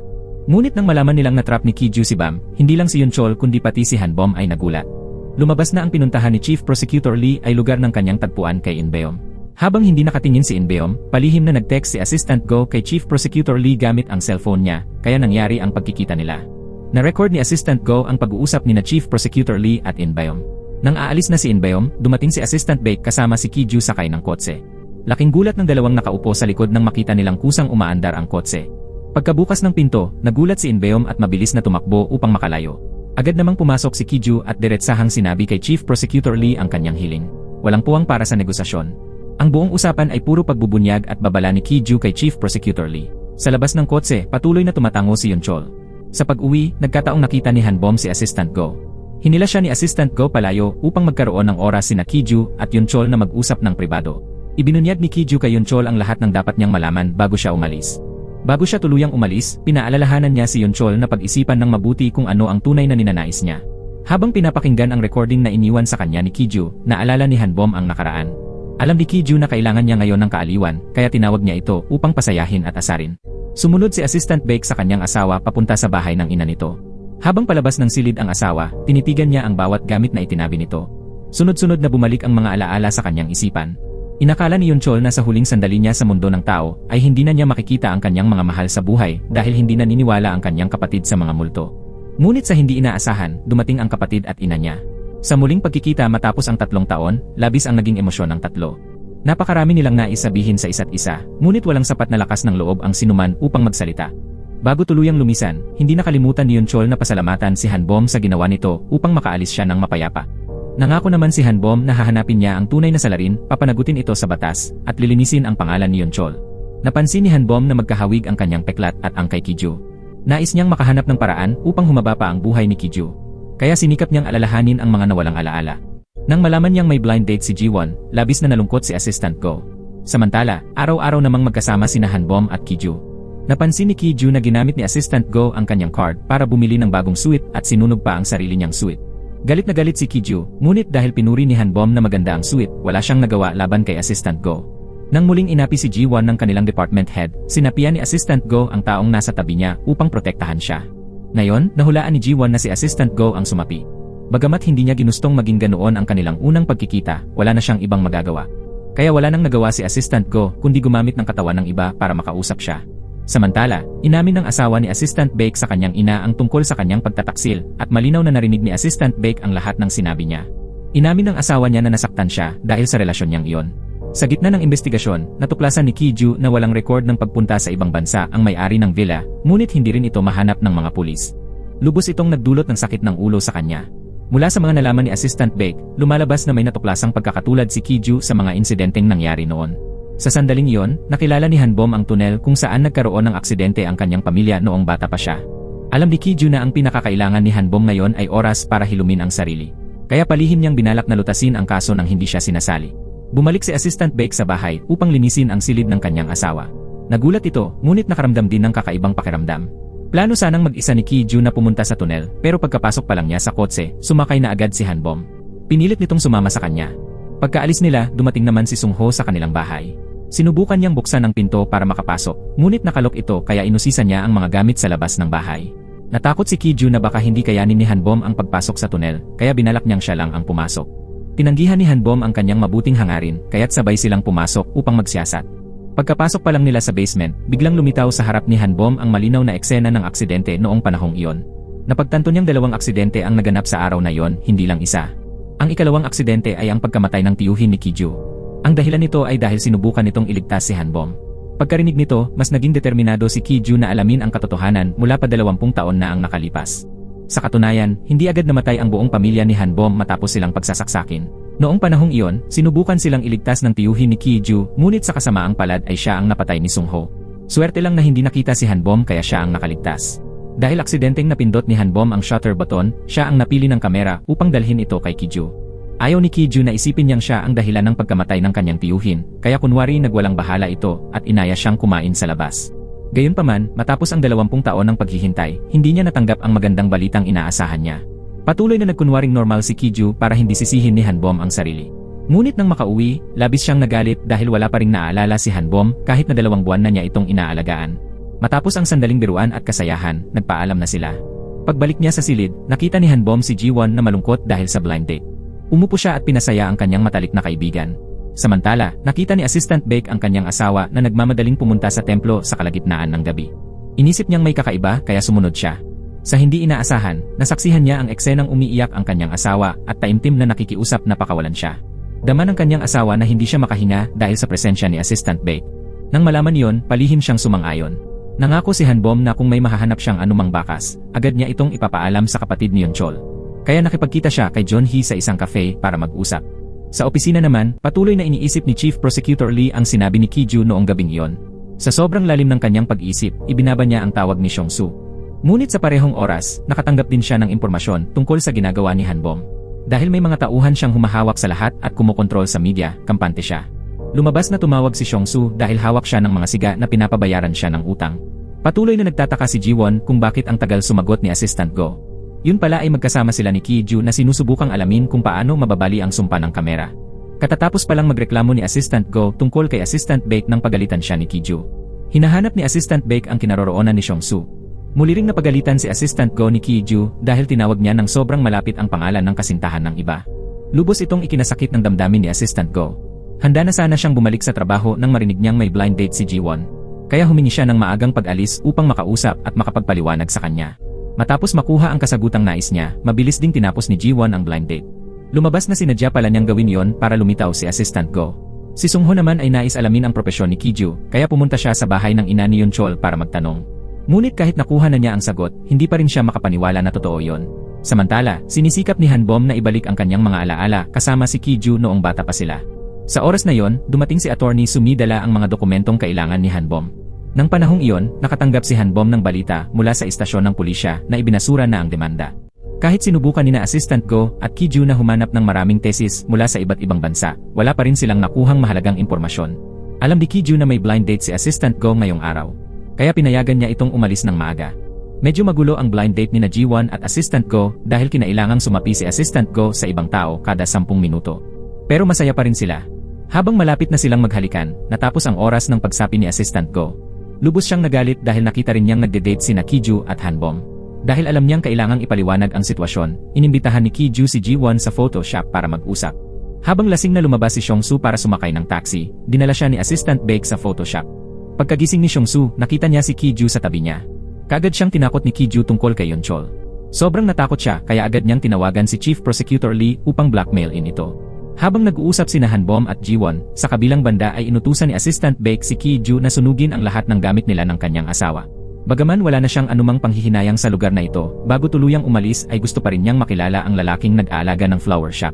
Ngunit nang malaman nilang natrap ni Kiju si Bam, hindi lang si Yunchol kundi pati si Hanbom ay nagulat. Lumabas na ang pinuntahan ni Chief Prosecutor Lee ay lugar ng kanyang tagpuan kay Inbeom. Habang hindi nakatingin si Inbeom, palihim na nag-text si Assistant Go kay Chief Prosecutor Lee gamit ang cellphone niya, kaya nangyari ang pagkikita nila. Na-record ni Assistant Go ang pag-uusap ni na Chief Prosecutor Lee at Inbeom. Nang aalis na si Inbeom, dumating si Assistant Bae kasama si Kiju sakay ng kotse. Laking gulat ng dalawang nakaupo sa likod nang makita nilang kusang umaandar ang kotse. Pagkabukas ng pinto, nagulat si Inbeom at mabilis na tumakbo upang makalayo. Agad namang pumasok si Kiju at diretsahang sinabi kay Chief Prosecutor Lee ang kanyang hiling. Walang puwang para sa negosasyon. Ang buong usapan ay puro pagbubunyag at babala ni Kiju kay Chief Prosecutor Lee. Sa labas ng kotse, patuloy na tumatango si Yunchol. Sa pag-uwi, nagkataong nakita ni Hanbom si Assistant Go. Hinila siya ni Assistant Go palayo upang magkaroon ng oras sina Kiju at Yunchol na mag-usap ng pribado. Ibinunyag ni Kiju kay Yunchol ang lahat ng dapat niyang malaman bago siya umalis. Bago siya tuluyang umalis, pinaalalahanan niya si Yunchol na pag-isipan ng mabuti kung ano ang tunay na ninanais niya. Habang pinapakinggan ang recording na iniwan sa kanya ni Kiju, naalala ni Hanbom ang nakaraan. Alam ni Kiju na kailangan niya ngayon ng kaaliwan, kaya tinawag niya ito upang pasayahin at asarin. Sumunod si Assistant Baek sa kanyang asawa papunta sa bahay ng ina nito. Habang palabas ng silid ang asawa, tinitigan niya ang bawat gamit na itinabi nito. Sunod-sunod na bumalik ang mga alaala sa kanyang isipan. Inakala ni Yunchol na sa huling sandali niya sa mundo ng tao ay hindi na niya makikita ang kanyang mga mahal sa buhay dahil hindi naniniwala ang kanyang kapatid sa mga multo. Ngunit sa hindi inaasahan, dumating ang kapatid at ina niya. Sa muling pagkikita matapos ang 3 taon, labis ang naging emosyon ng tatlo. Napakarami nilang nais sabihin sa isa't isa, ngunit walang sapat na lakas ng loob ang sinuman upang magsalita. Bago tuluyang lumisan, hindi nakalimutan ni Yunchol na pasalamatan si Hanbom sa ginawa nito upang makaalis siya ng mapayapa. Nangako naman si Hanbom na hahanapin niya ang tunay na salarin, papanagutin ito sa batas, at lilinisin ang pangalan ni Yunchol. Napansin ni Hanbom na magkahawig ang kanyang peklat at ang kay Kiju. Nais niyang makahanap ng paraan upang humaba pa ang buhay ni Kiju. Kaya sinikap niyang alalahanin ang mga nawalang alaala. Nang malaman niyang may blind date si Jiwon, labis na nalungkot si Assistant Go. Samantala, araw-araw namang magkasama sina Hanbom at Kiju. Napansin ni Kiju na ginamit ni Assistant Go ang kanyang card para bumili ng bagong suit at sinunog pa ang sarili niyang suit. Galit na galit si Kiju, ngunit dahil pinuri ni Hanbom na maganda ang suit, wala siyang nagawa laban kay Assistant Go. Nang muling inapi si Jiwon ng kanilang department head, sinapian ni Assistant Go ang taong nasa tabi niya upang protektahan siya. Ngayon, nahulaan ni Jiwon na si Assistant Go ang sumapi. Bagamat hindi niya ginustong maging ganoon ang kanilang unang pagkikita, wala na siyang ibang magagawa. Kaya wala nang nagawa si Assistant Go kundi gumamit ng katawan ng iba para makausap siya. Samantala, inamin ng asawa ni Assistant Baek sa kanyang ina ang tungkol sa kanyang pagtataksil at malinaw na narinig ni Assistant Baek ang lahat ng sinabi niya. Inamin ng asawa niya na nasaktan siya dahil sa relasyon niyang iyon. Sa gitna ng investigasyon, natuklasan ni Kiju na walang record ng pagpunta sa ibang bansa ang may-ari ng villa, ngunit hindi rin ito mahanap ng mga pulis. Lubos itong nagdulot ng sakit ng ulo sa kanya. Mula sa mga nalaman ni Assistant Baek, lumalabas na may natuklasang pagkakatulad si Kiju sa mga insidenteng nangyari noon. Sa sandaling iyon, nakilala ni Hanbom ang tunel kung saan nagkaroon ng aksidente ang kanyang pamilya noong bata pa siya. Alam ni Kiju na ang pinakakailangan ni Hanbom ngayon ay oras para hilumin ang sarili. Kaya palihim niyang binalak na lutasin ang kaso nang hindi siya sinasali. Bumalik si Assistant Baek sa bahay upang linisin ang silid ng kanyang asawa. Nagulat ito, ngunit nakaramdam din ng kakaibang pakiramdam. Plano sanang mag-isa ni Kiju na pumunta sa tunel, pero pagkapasok pa lang niya sa kotse, sumakay na agad si Hanbom. Pinilit nitong sumama sa kanya. Pagkaalis nila, dumating naman si Sungho sa kanilang bahay. Sinubukan niyang buksan ang pinto para makapasok, ngunit nakalok ito kaya inusisan niya ang mga gamit sa labas ng bahay. Natakot si Kiju na baka hindi kayanin ni Hanbom ang pagpasok sa tunel, kaya binalak niyang siya lang ang pumasok. Tinanggihan ni Hanbom ang kanyang mabuting hangarin, kaya't sabay silang pumasok upang magsiyasat. Pagkapasok pa lang nila sa basement, biglang lumitaw sa harap ni Hanbom ang malinaw na eksena ng aksidente noong panahong iyon. Napagtanto niyang 2 aksidente ang naganap sa araw na iyon, hindi lang isa. Ang ikalawang aksidente ay ang pagkamatay ng tiyuhin ni Kiju. Ang dahilan nito ay dahil sinubukan nitong iligtas si Hanbom. Pagkarinig nito, mas naging determinado si Kiju na alamin ang katotohanan mula pa 20 taon na ang nakalipas. Sa katunayan, hindi agad namatay ang buong pamilya ni Hanbom matapos silang pagsasaksakin. Noong panahong iyon, sinubukan silang iligtas ng tiyuhin ni Kiju, ngunit sa kasamaang palad ay siya ang napatay ni Sungho. Swerte lang na hindi nakita si Hanbom kaya siya ang nakaligtas. Dahil aksidenteng napindot ni Hanbom ang shutter button, siya ang napili ng kamera upang dalhin ito kay Kiju. Ayaw ni Kiju na isipin niyang siya ang dahilan ng pagkamatay ng kanyang tiyuhin, kaya kunwari nagwalang bahala ito at inaya siyang kumain sa labas. Gayunpaman, matapos ang 20 taon ng paghihintay, hindi niya natanggap ang magandang balitang inaasahan niya. Patuloy na nagkunwaring normal si Kiju para hindi sisihin ni Hanbom ang sarili. Ngunit nang makauwi, labis siyang nagalit dahil wala pa ring naaalala si Hanbom kahit na 2 buwan na niya itong inaalagaan. Matapos ang sandaling biruan at kasayahan, nagpaalam na sila. Pagbalik niya sa silid, nakita ni Hanbom si Jiwon na malungkot dahil sa blind date. Umupo siya at pinasaya ang kanyang matalik na kaibigan. Samantala, nakita ni Assistant Baek ang kanyang asawa na nagmamadaling pumunta sa templo sa kalagitnaan ng gabi. Inisip niyang may kakaiba kaya sumunod siya. Sa hindi inaasahan, nasaksihan niya ang eksenang umiiyak ang kanyang asawa at taimtim na nakikiusap na pakawalan siya. Dama ng kanyang asawa na hindi siya makahinga dahil sa presensya ni Assistant Baek. Nang malaman yon, palihim siyang sumang-ayon. Nangako si Hanbom na kung may mahahanap siyang anumang bakas, agad niya itong ipapaalam sa kapatid ni Yunchol. Kaya nakipagkita siya kay John Hee sa isang cafe para mag-usap. Sa opisina naman, patuloy na iniisip ni Chief Prosecutor Lee ang sinabi ni Kiju noong gabing iyon. Sa sobrang lalim ng kanyang pag-isip, ibinaba niya ang tawag ni Xiongsu. Ngunit sa parehong oras, nakatanggap din siya ng impormasyon tungkol sa ginagawa ni Hanbom. Dahil may mga tauhan siyang humahawak sa lahat at kumokontrol sa media, kampante siya. Lumabas na tumawag si Xiongsu dahil hawak siya ng mga siga na pinapabayaran siya ng utang. Patuloy na nagtataka si Jiwon kung bakit ang tagal sumagot ni Assistant Go. Yun pala ay magkasama sila ni Kiju na sinusubukang alamin kung paano mababali ang sumpa ng kamera. Katatapos palang magreklamo ni Assistant Go tungkol kay Assistant Baek nang pagalitan siya ni Kiju. Hinahanap ni Assistant Baek ang kinaroroonan ni Xiongsu. Muli ring napagalitan si Assistant Go ni Kiju dahil tinawag niya ng sobrang malapit ang pangalan ng kasintahan ng iba. Lubos itong ikinasakit ng damdamin ni Assistant Go. Handa na sana siyang bumalik sa trabaho nang marinig niyang may blind date si Jiwon. Kaya humingi siya ng maagang pag-alis upang makausap at makapagpaliwanag sa kanya. Matapos makuha ang kasagutang nais niya, mabilis ding tinapos ni Jiwon ang blind date. Lumabas na sinadya pala niyang gawin yon para lumitaw si Assistant Go. Si Sungho naman ay nais alamin ang propesyon ni Kiju, kaya pumunta siya sa bahay ng ina ni Yunchol para magtanong. Ngunit kahit nakuha na niya ang sagot, hindi pa rin siya makapaniwala na totoo yon. Samantala, sinisikap ni Hanbom na ibalik ang kanyang mga alaala kasama si Kiju noong bata pa sila. Sa oras na yon, dumating si Attorney Sumi dala ang mga dokumentong kailangan ni Hanbom. Nang panahong iyon, nakatanggap si Hanbom ng balita mula sa istasyon ng pulisya na ibinasura na ang demanda. Kahit sinubukan ni na Assistant Go at Kiju na humanap ng maraming tesis mula sa iba't ibang bansa, wala pa rin silang nakuhang mahalagang impormasyon. Alam ni Kiju na may blind date si Assistant Go ngayong araw. Kaya pinayagan niya itong umalis ng maaga. Medyo magulo ang blind date ni na Jiwon at Assistant Go dahil kinailangang sumapi si Assistant Go sa ibang tao kada 10 minuto. Pero masaya pa rin sila. Habang malapit na silang maghalikan, natapos ang oras ng pagsapi ni Assistant Go. Lubos siyang nagalit dahil nakita rin niyang nagde-date sina Kiju at Hanbom. Dahil alam niyang kailangang ipaliwanag ang sitwasyon, inimbitahan ni Kiju si Jiwon sa photo shop para mag-usap. Habang lasing na lumabas si Xiongsu para sumakay ng taxi, dinala siya ni Assistant Baek sa photo shop. Pagkagising ni Xiongsu, nakita niya si Kiju sa tabi niya. Kaagad siyang tinakot ni Kiju tungkol kay Yunchol. Sobrang natakot siya kaya agad niyang tinawagan si Chief Prosecutor Lee upang blackmailin ito. Habang nag-uusap sina Hanbom at Jiwon, sa kabilang banda ay inutusan ni Assistant Baek si Kiju na sunugin ang lahat ng gamit nila ng kanyang asawa. Bagaman wala na siyang anumang panghihinayang sa lugar na ito, bago tuluyang umalis ay gusto pa rin niyang makilala ang lalaking nag-aalaga ng flower shop.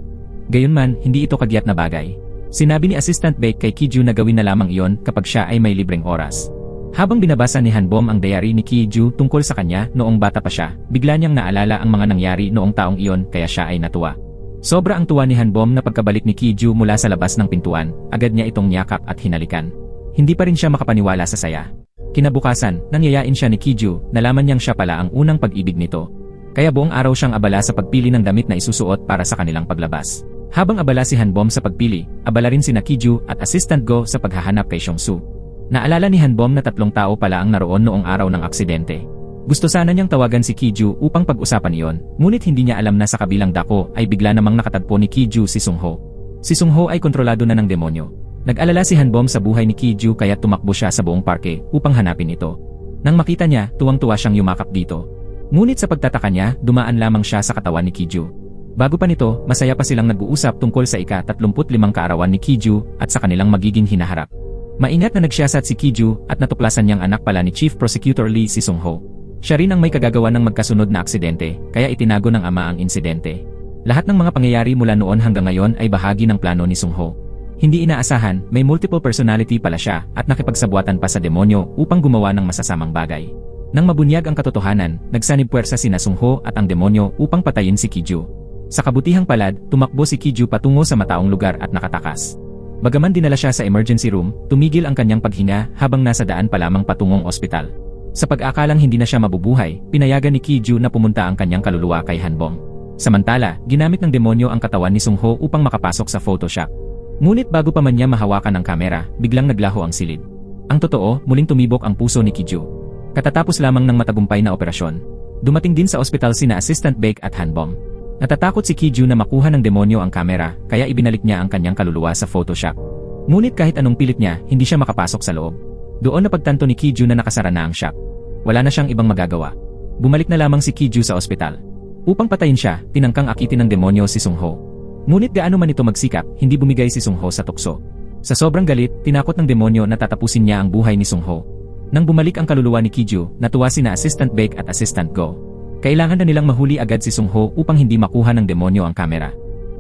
Gayunman, hindi ito kagyat na bagay. Sinabi ni Assistant Baek kay Kiju na gawin na lamang iyon kapag siya ay may libreng oras. Habang binabasa ni Hanbom ang diary ni Kiju tungkol sa kanya noong bata pa siya, bigla niyang naalala ang mga nangyari noong taong iyon kaya siya ay natuwa. Sobra ang tuwa ni Hanbom na pagkabalik ni Kiju mula sa labas ng pintuan, agad niya itong niyakap at hinalikan. Hindi pa rin siya makapaniwala sa saya. Kinabukasan, nangyayain siya ni Kiju, nalaman niyang siya pala ang unang pag-ibig nito. Kaya buong araw siyang abala sa pagpili ng damit na isusuot para sa kanilang paglabas. Habang abala si Hanbom sa pagpili, abala rin sina Kiju at Assistant Go sa paghahanap kay Xiongsu. Naalala ni Hanbom na 3 tao pala ang naroon noong araw ng aksidente. Gusto sana niyang tawagan si Kiju upang pag-usapan iyon, ngunit hindi niya alam na sa kabilang dako ay bigla namang nakatagpo ni Kiju si Sungho. Si Sungho ay kontrolado na ng demonyo. Nag-alala si Hanbom sa buhay ni Kiju kaya tumakbo siya sa buong parke upang hanapin ito. Nang makita niya, tuwang-tuwa siyang yumakap dito. Ngunit sa pagtataka niya, dumaan lamang siya sa katawan ni Kiju. Bago pa nito, masaya pa silang nag-uusap tungkol sa ika-35 kaarawan ni Kiju at sa kanilang magiging hinaharap. Maingat na nagsiyasat si Kiju at natuklasan niyang anak pala ni Chief Prosecutor Lee si Sungho. Siya rin ang may kagagawa ng magkasunod na aksidente, kaya itinago ng ama ang insidente. Lahat ng mga pangyayari mula noon hanggang ngayon ay bahagi ng plano ni Sungho. Hindi inaasahan, may multiple personality pala siya at nakipagsabuatan pa sa demonyo upang gumawa ng masasamang bagay. Nang mabunyag ang katotohanan, nagsanib puwersa sina Sungho at ang demonyo upang patayin si Kiju. Sa kabutihang palad, tumakbo si Kiju patungo sa mataong lugar at nakatakas. Bagaman dinala siya sa emergency room, tumigil ang kanyang paghinga habang nasa daan pa lamang patungong ospital. Sa pag-akalang hindi na siya mabubuhay, pinayagan ni Kiju na pumunta ang kanyang kaluluwa kay Hanbom. Samantala, ginamit ng demonyo ang katawan ni Sungho upang makapasok sa Photoshop. Ngunit bago pa man niya mahawakan ang kamera, biglang naglaho ang silid. Ang totoo, muling tumibok ang puso ni Kiju. Katatapos lamang ng matagumpay na operasyon. Dumating din sa ospital sina Assistant Baek at Hanbom. Natatakot si Kiju na makuha ng demonyo ang kamera, kaya ibinalik niya ang kanyang kaluluwa sa Photoshop. Ngunit kahit anong pilit niya, hindi siya makapasok sa loob. Doon napagtanto ni Kiju na nakasara na ang shop. Wala na siyang ibang magagawa. Bumalik na lamang si Kiju sa ospital. Upang patayin siya, tinangkang akitin ng demonyo si Sungho. Ngunit gaano man ito magsikap, hindi bumigay si Sungho sa tukso. Sa sobrang galit, tinakot ng demonyo na tatapusin niya ang buhay ni Sungho. Nang bumalik ang kaluluwa ni Kiju, natuwa sina Assistant Baek at Assistant Go. Kailangan na nilang mahuli agad si Sungho upang hindi makuha ng demonyo ang kamera.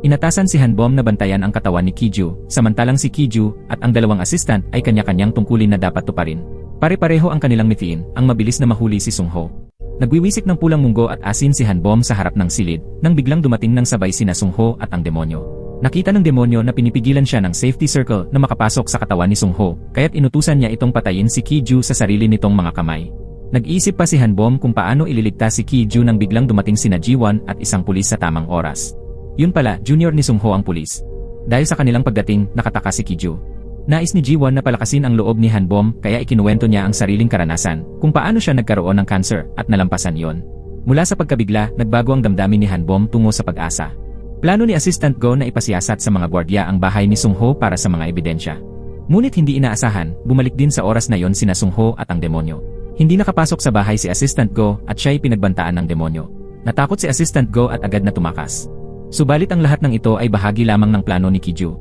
Inatasan si Hanbom na bantayan ang katawan ni Kiju, samantalang si Kiju at ang dalawang assistant ay kanya-kanyang tungkulin na dapat tuparin. Pare-pareho ang kanilang mithiin, ang mabilis na mahuli si Sungho. Nagwiwisik ng pulang munggo at asin si Hanbom sa harap ng silid, nang biglang dumating ng sabay sina Sungho at ang demonyo. Nakita ng demonyo na pinipigilan siya ng safety circle na makapasok sa katawan ni Sungho, kaya't inutusan niya itong patayin si Kiju sa sarili nitong mga kamay. Nag-iisip pa si Hanbom kung paano ililigtas si Kiju nang biglang dumating sina Jiwon at isang pulis sa tamang oras. Yun pala, junior ni Sungho ang pulis. Dahil sa kanilang pagdating, nakataka si Kiju. Nais ni Jiwon na palakasin ang loob ni Hanbom kaya ikinuwento niya ang sariling karanasan, kung paano siya nagkaroon ng cancer at nalampasan yon. Mula sa pagkabigla, nagbago ang damdamin ni Hanbom tungo sa pag-asa. Plano ni Assistant Go na ipasiyasat sa mga gwardiya ang bahay ni Sungho para sa mga ebidensya. Ngunit hindi inaasahan, bumalik din sa oras na yon sina Sungho at ang demonyo. Hindi nakapasok sa bahay si Assistant Go at siya'y pinagbantaan ng demonyo. Natakot si Assistant Go at agad na tumakas. Subalit ang lahat ng ito ay bahagi lamang ng plano ni Kiju.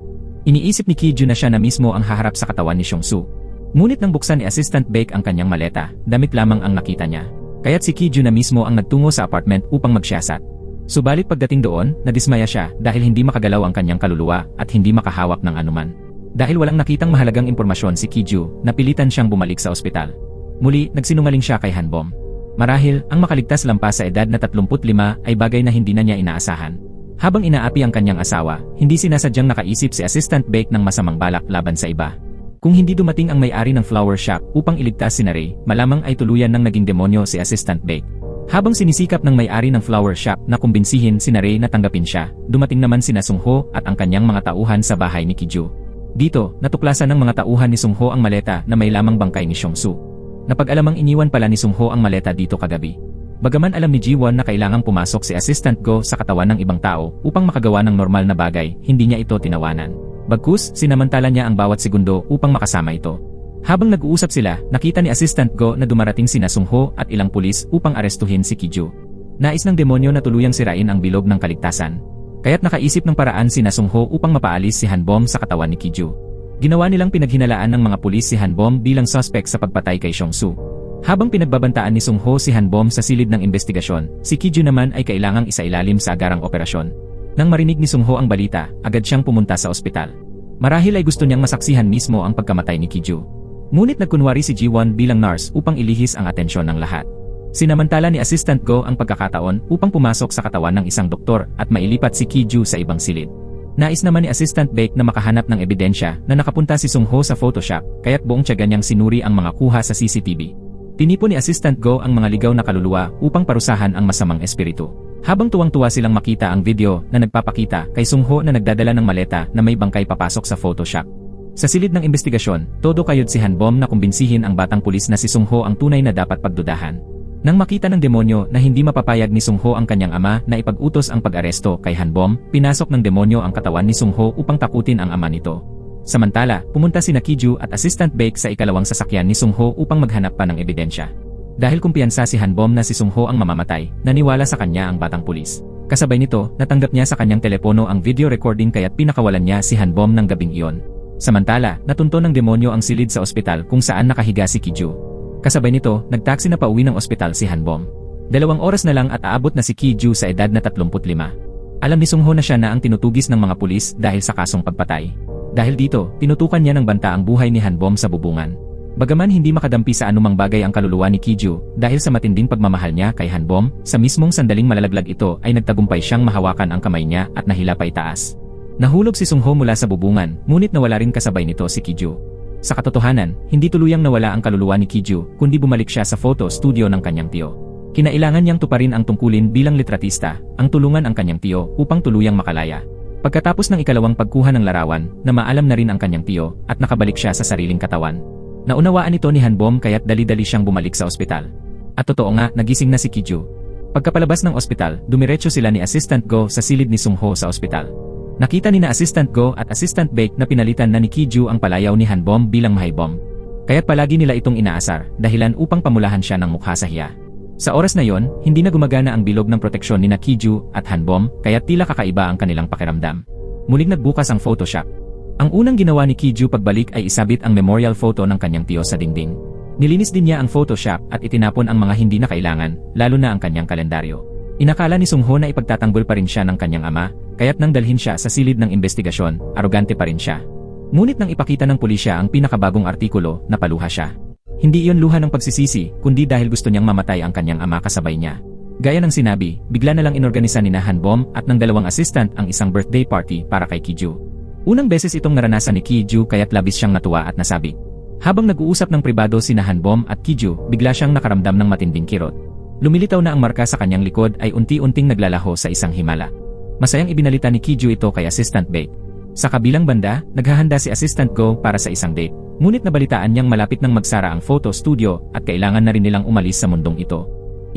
Iniisip ni Kiju na siya na mismo ang haharap sa katawan ni Seongsu. Ngunit nang buksan ni Assistant Baek ang kanyang maleta, damit lamang ang nakita niya. Kaya't si Kiju na mismo ang nagtungo sa apartment upang magsiyasat. Subalit pagdating doon, nadismaya siya dahil hindi makagalaw ang kanyang kaluluwa at hindi makahawak ng anuman. Dahil walang nakitang mahalagang impormasyon si Kiju, napilitan siyang bumalik sa ospital. Muli, nagsinungaling siya kay Hanbom. Marahil, ang makaligtas lampas sa edad na 35 ay bagay na hindi na niya inaasahan. Habang inaapi ang kanyang asawa, hindi sinasadyang nakaisip si Assistant Baek ng masamang balak laban sa iba. Kung hindi dumating ang may-ari ng flower shop upang iligtas sina Ray, malamang ay tuluyan ng naging demonyo si Assistant Baek. Habang sinisikap ng may-ari ng flower shop na kumbinsihin sina Ray na tanggapin siya, dumating naman sina Sungho at ang kanyang mga tauhan sa bahay ni Kiju. Dito, natuklasan ng mga tauhan ni Sungho ang maleta na may lamang bangkay ni Seongsu. Napag-alamang iniwan pala ni Sungho ang maleta dito kagabi. Bagaman alam ni Jiwon na kailangang pumasok si Assistant Go sa katawan ng ibang tao upang makagawa ng normal na bagay, hindi niya ito tinawanan. Bagkus, sinamantala niya ang bawat segundo upang makasama ito. Habang nag-uusap sila, nakita ni Assistant Go na dumarating sina Sungho at ilang pulis upang arestuhin si Kiju. Nais ng demonyo na tuluyang sirain ang bilog ng kaligtasan. Kaya't nakaisip ng paraan sina Sungho upang mapaalis si Hanbom sa katawan ni Kiju. Ginawa nilang pinaghinalaan ng mga pulis si Hanbom bilang suspect sa pagpatay kay Seongsu. Habang pinagbabantaan ni Sungho si Hanbom sa silid ng investigasyon, si Kiju naman ay kailangang isailalim sa agarang operasyon. Nang marinig ni Sungho ang balita, agad siyang pumunta sa ospital. Marahil ay gusto niyang masaksihan mismo ang pagkamatay ni Kiju. Ngunit nagkunwari si Jiwon bilang nurse upang ilihis ang atensyon ng lahat. Sinamantala ni Assistant Go ang pagkakataon upang pumasok sa katawan ng isang doktor at mailipat si Kiju sa ibang silid. Nais naman ni Assistant Baek na makahanap ng ebidensya na nakapunta si Sungho sa Photoshop, kaya't buong tiyaga niyang sinuri ang mga kuha sa CCTV. Tinipon ni Assistant Go ang mga ligaw na kaluluwa upang parusahan ang masamang espiritu. Habang tuwang-tuwa silang makita ang video na nagpapakita kay Sungho na nagdadala ng maleta na may bangkay papasok sa Photoshop. Sa silid ng investigasyon, todo kayod si Hanbom na kumbinsihin ang batang pulis na si Sungho ang tunay na dapat pagdudahan. Nang makita ng demonyo na hindi mapapayag ni Sungho ang kanyang ama na ipag-utos ang pag-aresto kay Hanbom, pinasok ng demonyo ang katawan ni Sungho upang takutin ang ama nito. Samantala, pumunta sina Kiju at Assistant Baek sa ikalawang sasakyan ni Sungho upang maghanap pa ng ebidensya. Dahil kumpiyansa si Hanbom na si Sungho ang mamamatay, naniwala sa kanya ang batang pulis. Kasabay nito, natanggap niya sa kanyang telepono ang video recording kaya't pinakawalan niya si Hanbom ng gabing iyon. Samantala, natunto ng demonyo ang silid sa ospital kung saan nakahiga si Kiju. Kasabay nito, nagtaksi na pauwi ng ospital si Hanbom. 2 oras na lang at aabot na si Kiju sa edad na 35. Alam ni Sungho na siya na ang tinutugis ng mga pulis dahil sa kasong pagpatay. Dahil dito, tinutukan niya ng banta ang buhay ni Hanbom sa bubungan. Bagaman hindi makadampi sa anumang bagay ang kaluluwa ni Kiju, dahil sa matinding pagmamahal niya kay Hanbom, sa mismong sandaling malalaglag ito ay nagtagumpay siyang mahawakan ang kamay niya at nahila pa itaas. Nahulog si Sungho mula sa bubungan, ngunit nawala rin kasabay nito si Kiju. Sa katotohanan, hindi tuluyang nawala ang kaluluwa ni Kiju, kundi bumalik siya sa photo studio ng kanyang tiyo. Kinailangan niyang tuparin ang tungkulin bilang litratista, ang tulungan ang kanyang tiyo upang tuluyang makalaya. Pagkatapos ng ikalawang pagkuha ng larawan, na maalam na rin ang kanyang tiyo at nakabalik siya sa sariling katawan. Naunawaan ito ni Hanbom kaya't dali-dali siyang bumalik sa ospital. At totoo nga, nagising na si Kiju. Pagkapalabas ng ospital, dumiretso sila ni Assistant Go sa silid ni Sungho sa ospital. Nakita ni na Assistant Go at Assistant Baek na pinalitan na ni Kiju ang palayaw ni Hanbom bilang mahaybom. Kaya't palagi nila itong inaasar, dahilan upang pamulahan siya ng mukha sa hiya. Sa oras na yon, hindi na gumagana ang bilog ng proteksyon ni Kiju at Hanbom, kaya tila kakaiba ang kanilang pakiramdam. Muling nagbukas ang Photoshop. Ang unang ginawa ni Kiju pagbalik ay isabit ang memorial photo ng kanyang tiyo sa dingding. Nilinis din niya ang Photoshop at itinapon ang mga hindi na kailangan, lalo na ang kanyang kalendaryo. Inakala ni Sungho na ipagtatanggol pa rin siya ng kanyang ama, kaya't nang dalhin siya sa silid ng investigasyon, arogante pa rin siya. Ngunit nang ipakita ng pulisya ang pinakabagong artikulo, napaluha siya. Hindi iyon luha ng pagsisisi, kundi dahil gusto niyang mamatay ang kanyang ama kasabay niya. Gaya ng sinabi, bigla na lang inorganisa ni Hanbom at ng dalawang assistant ang isang birthday party para kay Kiju. Unang beses itong naranasan ni Kiju kaya't labis siyang natuwa at nasabi. Habang nag-uusap ng pribado si Hanbom at Kiju, bigla siyang nakaramdam ng matinding kirot. Lumilitaw na ang marka sa kanyang likod ay unti-unting naglalaho sa isang himala. Masayang ibinalita ni Kiju ito kay Assistant Baek. Sa kabilang banda, naghahanda si Assistant Go para sa isang date. Ngunit nabalitaan niyang malapit nang magsara ang photo studio at kailangan na rin nilang umalis sa mundong ito.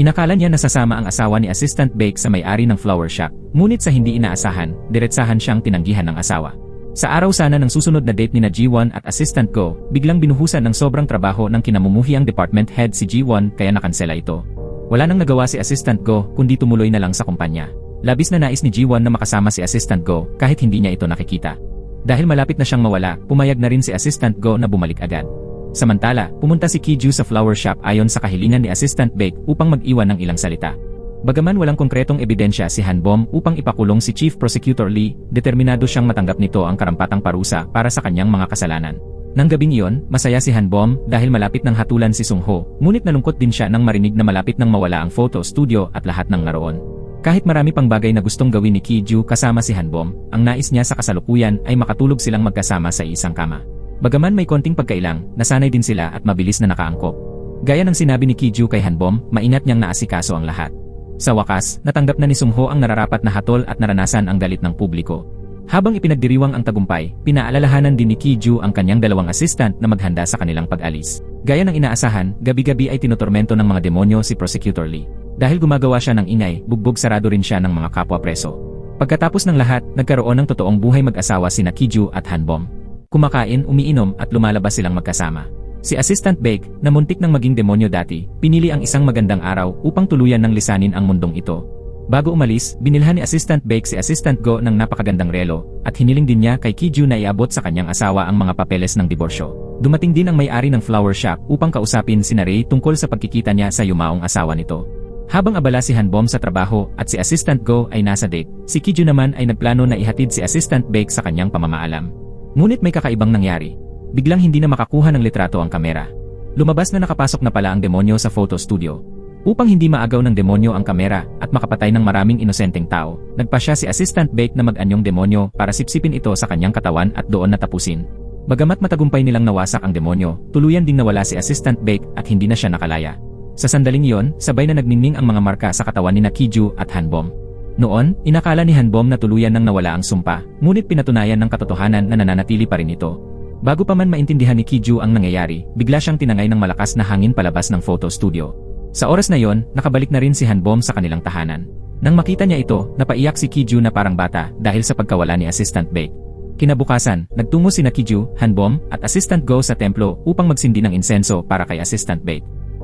Inakala niya nasasama ang asawa ni Assistant Baek sa may-ari ng flower shop, ngunit sa hindi inaasahan, diretsahan siyang tinanggihan ng asawa. Sa araw sana ng susunod na date ni Ji-won at Assistant Go, biglang binuhusan ng sobrang trabaho ng kinamumuhiang department head si Ji-won kaya nakansela ito. Wala nang nagawa si Assistant Go kundi tumuloy na lang sa kumpanya. Labis na nais ni Ji-won na makasama si Assistant Go kahit hindi niya ito nakikita. Dahil malapit na siyang mawala, pumayag na rin si Assistant Go na bumalik agad. Samantala, pumunta si Kiju sa flower shop ayon sa kahilingan ni Assistant Baek upang mag-iwan ng ilang salita. Bagaman walang konkretong ebidensya si Hanbom upang ipakulong si Chief Prosecutor Lee, determinado siyang matanggap nito ang karampatang parusa para sa kanyang mga kasalanan. Nang gabing iyon, masaya si Hanbom dahil malapit ng hatulan si Sung-ho, ngunit nalungkot din siya nang marinig na malapit nang mawala ang photo studio at lahat ng naroon. Kahit marami pang bagay na gustong gawin ni Kiju kasama si Hanbom, ang nais niya sa kasalukuyan ay makatulog silang magkasama sa isang kama. Bagaman may konting pagkailang, nasanay din sila at mabilis na nakaangkop. Gaya ng sinabi ni Kiju kay Hanbom, maingat niyang naasikaso ang lahat. Sa wakas, natanggap na ni Sung-ho ang nararapat na hatol at naranasan ang galit ng publiko. Habang ipinagdiriwang ang tagumpay, pinaalalahanan din ni Kiju ang kanyang dalawang assistant na maghanda sa kanilang pag-alis. Gaya ng inaasahan, gabi-gabi ay tinotormento ng mga demonyo si Prosecutor Lee. Dahil gumagawa siya ng ingay, bugbog sarado rin siya ng mga kapwa preso. Pagkatapos ng lahat, nagkaroon ng totoong buhay mag-asawa sina Kiju at Hanbom. Kumakain, umiinom at lumalabas silang magkasama. Si Assistant Baek, na muntik nang maging demonyo dati, pinili ang isang magandang araw upang tuluyan ng lisanin ang mundong ito. Bago umalis, binilhan ni Assistant Baek si Assistant Go ng napakagandang relo, at hiniling din niya kay Kiju na iabot sa kanyang asawa ang mga papeles ng diborsyo. Dumating din ang may-ari ng flower shop upang kausapin sina Ray tungkol sa pagkikita niya sa yumaong asawa nito. Habang abala si Hanbom sa trabaho at si Assistant Go ay nasa date, si Kiju naman ay nagplano na ihatid si Assistant Baek sa kanyang pamamaalam. Ngunit may kakaibang nangyari. Biglang hindi na makakuha ng litrato ang kamera. Lumabas na nakapasok na pala ang demonyo sa photo studio. Upang hindi maagaw ng demonyo ang kamera at makapatay ng maraming inosenteng tao, nagpasya si Assistant Baek na mag-anyong demonyo para sipsipin ito sa kanyang katawan at doon natapusin. Bagamat matagumpay nilang nawasak ang demonyo, tuluyan ding nawala si Assistant Baek at hindi na siya nakalaya. Sa sandaling iyon, sabay na nagningning ang mga marka sa katawan ni Kiju at Hanbom. Noon, inakala ni Hanbom na tuluyan nang nawala ang sumpa, ngunit pinatunayan ng katotohanan na nananatili pa rin ito. Bago pa man maintindihan ni Kiju ang nangyayari, bigla siyang tinangay ng malakas na hangin palabas ng photo studio. Sa oras na yon, nakabalik na rin si Hanbom sa kanilang tahanan. Nang makita niya ito, napaiyak si Kiju na parang bata dahil sa pagkawala ni Assistant Baek. Kinabukasan, nagtungo sina Kiju, Hanbom, at Assistant Go sa templo upang magsindi ng insenso para kay Assistant Baek.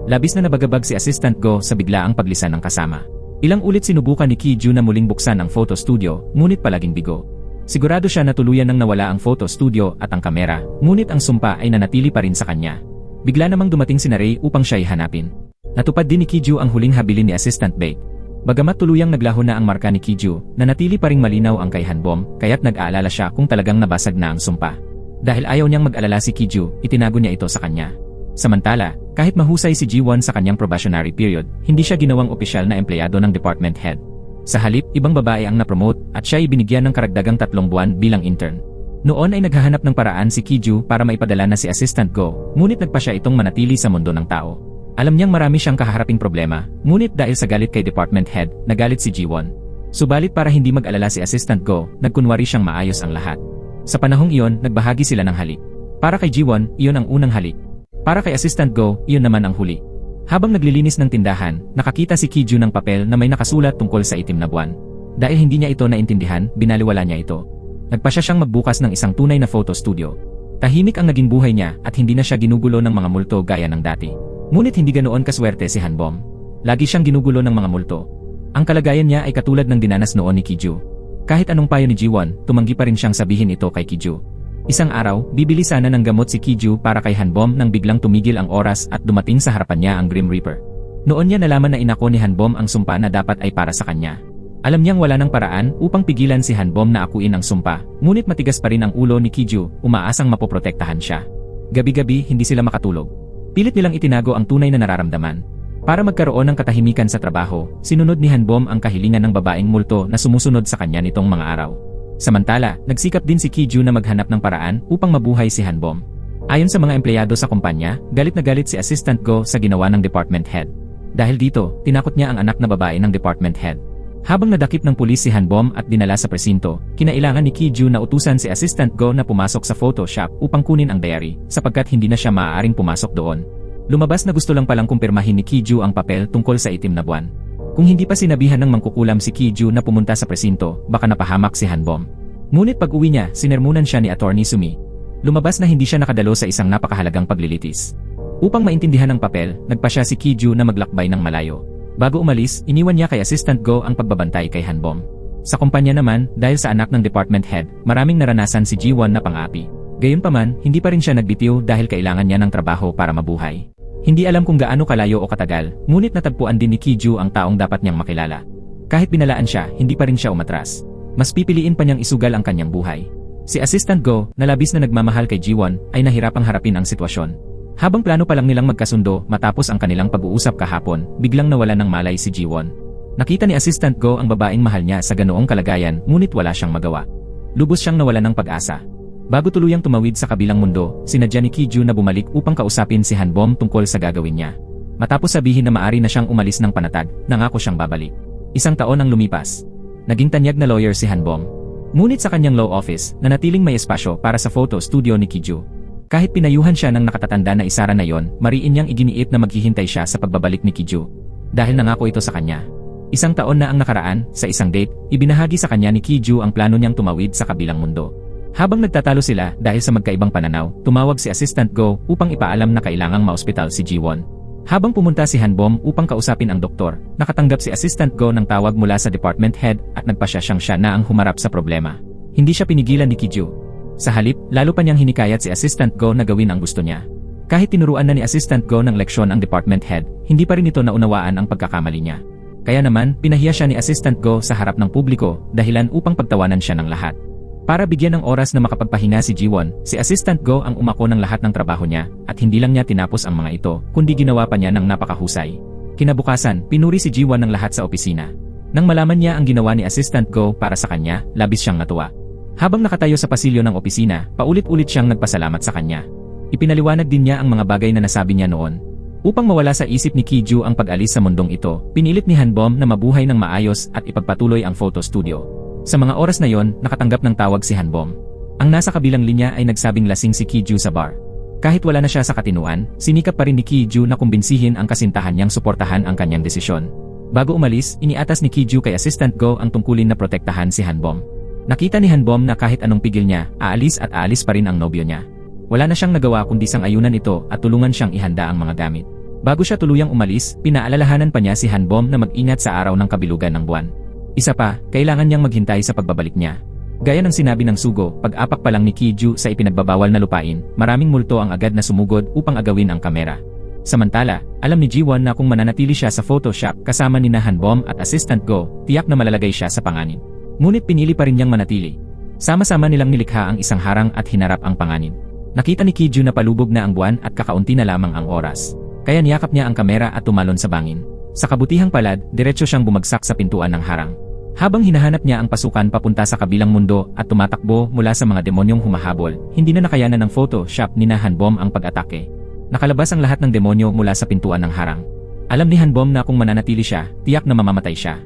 Labis na nabagabag si Assistant Go sa biglaang paglisan ng kasama. Ilang ulit sinubukan ni Kiju na muling buksan ang photo studio, ngunit palaging bigo. Sigurado siya na tuluyan nang nawala ang photo studio at ang kamera, ngunit ang sumpa ay nanatili pa rin sa kanya. Bigla namang dumating si Ray upang siya'y hanapin. Natupad din ni Kiju ang huling habilin ni Assistant Baek. Bagamat tuluyang naglaho na ang marka ni Kiju, nanatili pa ring malinaw ang kay Hanbom, kaya't nag-aalala siya kung talagang nabasag na ang sumpa. Dahil ayaw niyang mag-alala si Kiju, itinago niya ito sa kanya. Samantala, kahit mahusay si Ji-won sa kanyang probationary period, hindi siya ginawang opisyal na empleyado ng department head. Sa halip, ibang babae ang napromote at siya ay binigyan ng karagdagang 3 buwan bilang intern. Noon ay naghahanap ng paraan si Kiju para maipadala na si Assistant Go, ngunit nagpa siya itong manatili sa mundo ng tao. Alam niyang marami siyang kaharaping problema, ngunit dahil sa galit kay department head, nagalit si Ji-won. Subalit para hindi mag-alala si Assistant Go, nagkunwari siyang maayos ang lahat. Sa panahong iyon, nagbahagi sila ng halik. Para kay Ji-won, iyon ang unang halik. Para kay Assistant Go, iyon naman ang huli. Habang naglilinis ng tindahan, nakakita si Kiju ng papel na may nakasulat tungkol sa itim na buwan. Dahil hindi niya ito naintindihan, binaliwala niya ito. Nagpasya siyang magbukas ng isang tunay na photo studio. Tahimik ang naging buhay niya at hindi na siya ginugulo ng mga multo gaya ng dati. Ngunit hindi ganoon kaswerte si Hanbom. Lagi siyang ginugulo ng mga multo. Ang kalagayan niya ay katulad ng dinanas noon ni Kiju. Kahit anong payo ni Ji-won, tumanggi pa rin siyang sabihin ito kay Kiju. Isang araw, bibili sana ng gamot si Kiju para kay Hanbom nang biglang tumigil ang oras at dumating sa harapan niya ang Grim Reaper. Noon niya nalaman na inako ni Hanbom ang sumpa na dapat ay para sa kanya. Alam niyang wala ng paraan upang pigilan si Hanbom na akuin ang sumpa, ngunit matigas pa rin ang ulo ni Kiju, umaasang mapoprotektahan siya. Gabi-gabi hindi sila makatulog. Pilit nilang itinago ang tunay na nararamdaman. Para magkaroon ng katahimikan sa trabaho, sinunod ni Hanbom ang kahilingan ng babaeng multo na sumusunod sa kanya nitong mga araw. Samantala, nagsikap din si Kiju na maghanap ng paraan upang mabuhay si Hanbom. Ayon sa mga empleyado sa kumpanya, galit na galit si Assistant Go sa ginawa ng department head. Dahil dito, tinakot niya ang anak na babae ng department head. Habang nadakip ng pulis si Hanbom at dinala sa presinto, kinailangan ni Kiju na utusan si Assistant Go na pumasok sa Photoshop upang kunin ang diary, sapagkat hindi na siya maaaring pumasok doon. Lumabas na gusto lang palang kumpirmahin ni Kiju ang papel tungkol sa itim na buwan. Kung hindi pa sinabihan ng mangkukulam si Kiju na pumunta sa presinto, baka napahamak si Hanbom. Ngunit pag-uwi niya, sinermunan siya ni Attorney Sumi. Lumabas na hindi siya nakadalo sa isang napakahalagang paglilitis. Upang maintindihan ang papel, nagpa siya si Kiju na maglakbay ng malayo. Bago umalis, iniwan niya kay Assistant Go ang pagbabantay kay Hanbom. Sa kumpanya naman, dahil sa anak ng department head, maraming naranasan si Ji-won na pang-api. Gayunpaman, hindi pa rin siya nagbitiw dahil kailangan niya ng trabaho para mabuhay. Hindi alam kung gaano kalayo o katagal, ngunit natagpuan din ni Kiju ang taong dapat niyang makilala. Kahit binalaan siya, hindi pa rin siya umatras. Mas pipiliin pa niyang isugal ang kanyang buhay. Si Assistant Go, na labis na nagmamahal kay Ji-won, ay nahirapang harapin ang sitwasyon. Habang plano pa lang nilang magkasundo matapos ang kanilang pag-uusap kahapon, biglang nawala ng malay si Ji-won. Nakita ni Assistant Go ang babaeng mahal niya sa ganoong kalagayan, ngunit wala siyang magawa. Lubos siyang nawalan ng pag-asa. Bago tuluyang tumawid sa kabilang mundo, sinadya ni Kiju na bumalik upang kausapin si Hanbom tungkol sa gagawin niya. Matapos sabihin na maari na siyang umalis ng panatag, nangako siyang babalik. 1 taon ang lumipas. Naging tanyag na lawyer si Hanbom. Ngunit sa kanyang law office, nanatiling may espasyo para sa photo studio ni Kiju. Kahit pinayuhan siya ng nakatatanda na isara na yon, mariin niyang iginiit na maghihintay siya sa pagbabalik ni Kiju. Dahil nangako ito sa kanya. 1 taon na ang nakaraan, sa isang date, ibinahagi sa kanya ni Kiju ang plano niyang tumawid sa kabilang mundo. Habang nagtatalo sila dahil sa magkaibang pananaw, tumawag si Assistant Go upang ipaalam na kailangang maospital si Ji-won. Habang pumunta si Hanbom upang kausapin ang doktor, nakatanggap si Assistant Go ng tawag mula sa department head at nagpasya siyang siya na ang humarap sa problema. Hindi siya pinigilan ni Kiju. Sa halip, lalo pa niyang hinikayat si Assistant Go na gawin ang gusto niya. Kahit tinuruan na ni Assistant Go ng leksyon ang department head, hindi pa rin ito naunawaan ang pagkakamali niya. Kaya naman, pinahiya siya ni Assistant Go sa harap ng publiko, dahilan upang pagtawanan siya ng lahat. Para bigyan ng oras na makapagpahinga si Ji-won, si Assistant Go ang umako ng lahat ng trabaho niya, at hindi lang niya tinapos ang mga ito, kundi ginawa pa niya ng napakahusay. Kinabukasan, pinuri si Ji-won ng lahat sa opisina. Nang malaman niya ang ginawa ni Assistant Go para sa kanya, labis siyang natuwa. Habang nakatayo sa pasilyo ng opisina, paulit-ulit siyang nagpasalamat sa kanya. Ipinaliwanag din niya ang mga bagay na nasabi niya noon. Upang mawala sa isip ni Kiju ang pag-alis sa mundong ito, pinilit ni Hanbom na mabuhay ng maayos at ipagpatuloy ang photo studio. Sa mga oras na yon, nakatanggap ng tawag si Hanbom. Ang nasa kabilang linya ay nagsabing lasing si Kiju sa bar. Kahit wala na siya sa katinuan, sinikap pa rin ni Kiju na kumbinsihin ang kasintahan niyang suportahan ang kanyang desisyon. Bago umalis, iniatas ni Kiju kay Assistant Go ang tungkulin na protektahan si Hanbom. Nakita ni Hanbom na kahit anong pigil niya, aalis at aalis pa rin ang nobyo niya. Wala na siyang nagawa kundi sang-ayunan ito at tulungan siyang ihanda ang mga gamit. Bago siya tuluyang umalis, pinaalalahanan pa niya si Hanbom na mag-ingat sa araw ng kabilugan ng buwan. Isa pa, kailangan niyang maghintay sa pagbabalik niya. Gaya ng sinabi ng sugo, pag-apak pa lang ni Kiju sa ipinagbabawal na lupain, maraming multo ang agad na sumugod upang agawin ang kamera. Samantala, alam ni Ji-won na kung mananatili siya sa Photoshop kasama ni Hanbom at Assistant Go, tiyak na malalagay siya sa panganib. Ngunit pinili pa rin niyang manatili. Sama-sama nilang nilikha ang isang harang at hinarap ang panganib. Nakita ni Kiju na palubog na ang buwan at kakaunti na lamang ang oras. Kaya niyakap niya ang kamera at tumalon sa bangin. Sa kabutihang palad, diretso siyang bumagsak sa pintuan ng harang. Habang hinahanap niya ang pasukan papunta sa kabilang mundo at tumatakbo mula sa mga demonyong humahabol, hindi na nakayanan ng Photoshop ni Hanbom ang pag-atake. Nakalabas ang lahat ng demonyo mula sa pintuan ng harang. Alam ni Hanbom na kung mananatili siya, tiyak na mamamatay siya.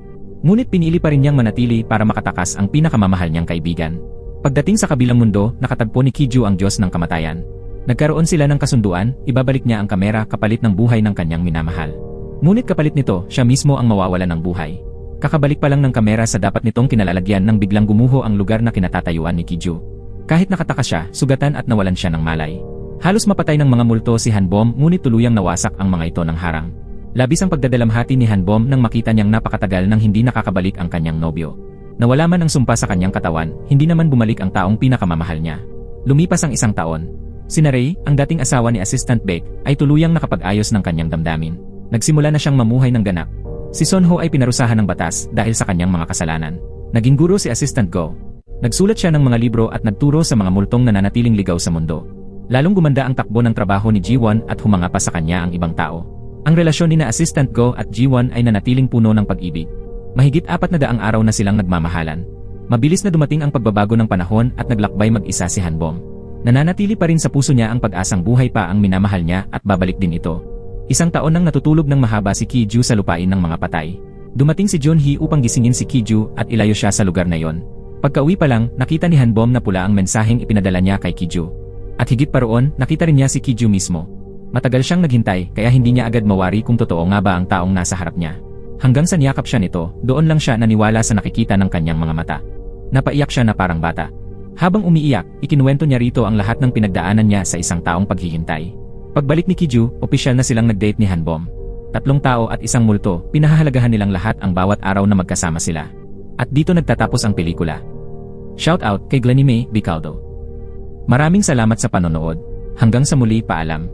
Ngunit pinili pa rin niyang manatili para makatakas ang pinakamamahal niyang kaibigan. Pagdating sa kabilang mundo, nakatagpo ni Kiju ang Diyos ng kamatayan. Nagkaroon sila ng kasunduan, ibabalik niya ang kamera kapalit ng buhay ng kanyang minamahal. Ngunit kapalit nito, siya mismo ang mawawala ng buhay. Kakabalik pa lang ng kamera sa dapat nitong kinalalagyan nang biglang gumuho ang lugar na kinatatayuan ni Kiju. Kahit nakatakas siya, sugatan at nawalan siya ng malay. Halos mapatay ng mga multo si Hanbom ngunit tuluyang nawasak ang mga ito ng harang. Labis ang pagdadalamhati ni Hanbom nang makita niyang napakatagal nang hindi nakakabalik ang kanyang nobyo. Nawala man ang sumpa sa kanyang katawan, hindi naman bumalik ang taong pinakamamahal niya. Lumipas ang 1 taon. Sina Ray, ang dating asawa ni Assistant Beck, ay tuluyang nakapag-ayos ng kanyang damdamin. Nagsimula na siyang mamuhay ng ganap. Si Son Ho ay pinarusahan ng batas dahil sa kanyang mga kasalanan. Naging guro si Assistant Go. Nagsulat siya ng mga libro at nagturo sa mga multong nananatiling ligaw sa mundo. Lalong gumanda ang takbo ng trabaho ni Ji-won at humanga pa sa kanya ang ibang tao. Ang relasyon ni na Assistant Go at Ji-won ay nanatiling puno ng pag-ibig. Mahigit 400 araw na silang nagmamahalan. Mabilis na dumating ang pagbabago ng panahon at naglakbay mag-isa si Hanbom. Nananatili pa rin sa puso niya ang pag-asang buhay pa ang minamahal niya at babalik din ito. Isang taon nang natutulog ng mahaba si Ki-ju sa lupain ng mga patay. Dumating si Jun-hee upang gisingin si Ki-ju at ilayo siya sa lugar na yon. Pagka-uwi pa lang, nakita ni Hanbom na pula ang mensaheng ipinadala niya kay Ki-ju. At higit pa roon, nakita rin niya si Ki-ju mismo. Matagal siyang naghintay kaya hindi niya agad mawari kung totoo nga ba ang taong nasa harap niya. Hanggang sa niyakap siya nito, doon lang siya naniwala sa nakikita ng kanyang mga mata. Napaiyak siya na parang bata. Habang umiiyak, ikinuwento niya rito ang lahat ng pinagdaanan niya sa isang taong paghihintay. Pagbalik ni Ki-ju, opisyal na silang nag-date ni Hanbom. 3 tao at isang multo, pinahahalagahan nilang lahat ang bawat araw na magkasama sila. At dito nagtatapos ang pelikula. Shoutout kay Glennie May Bicaldo. Maraming salamat sa panonood. Hanggang sa muli, paalam.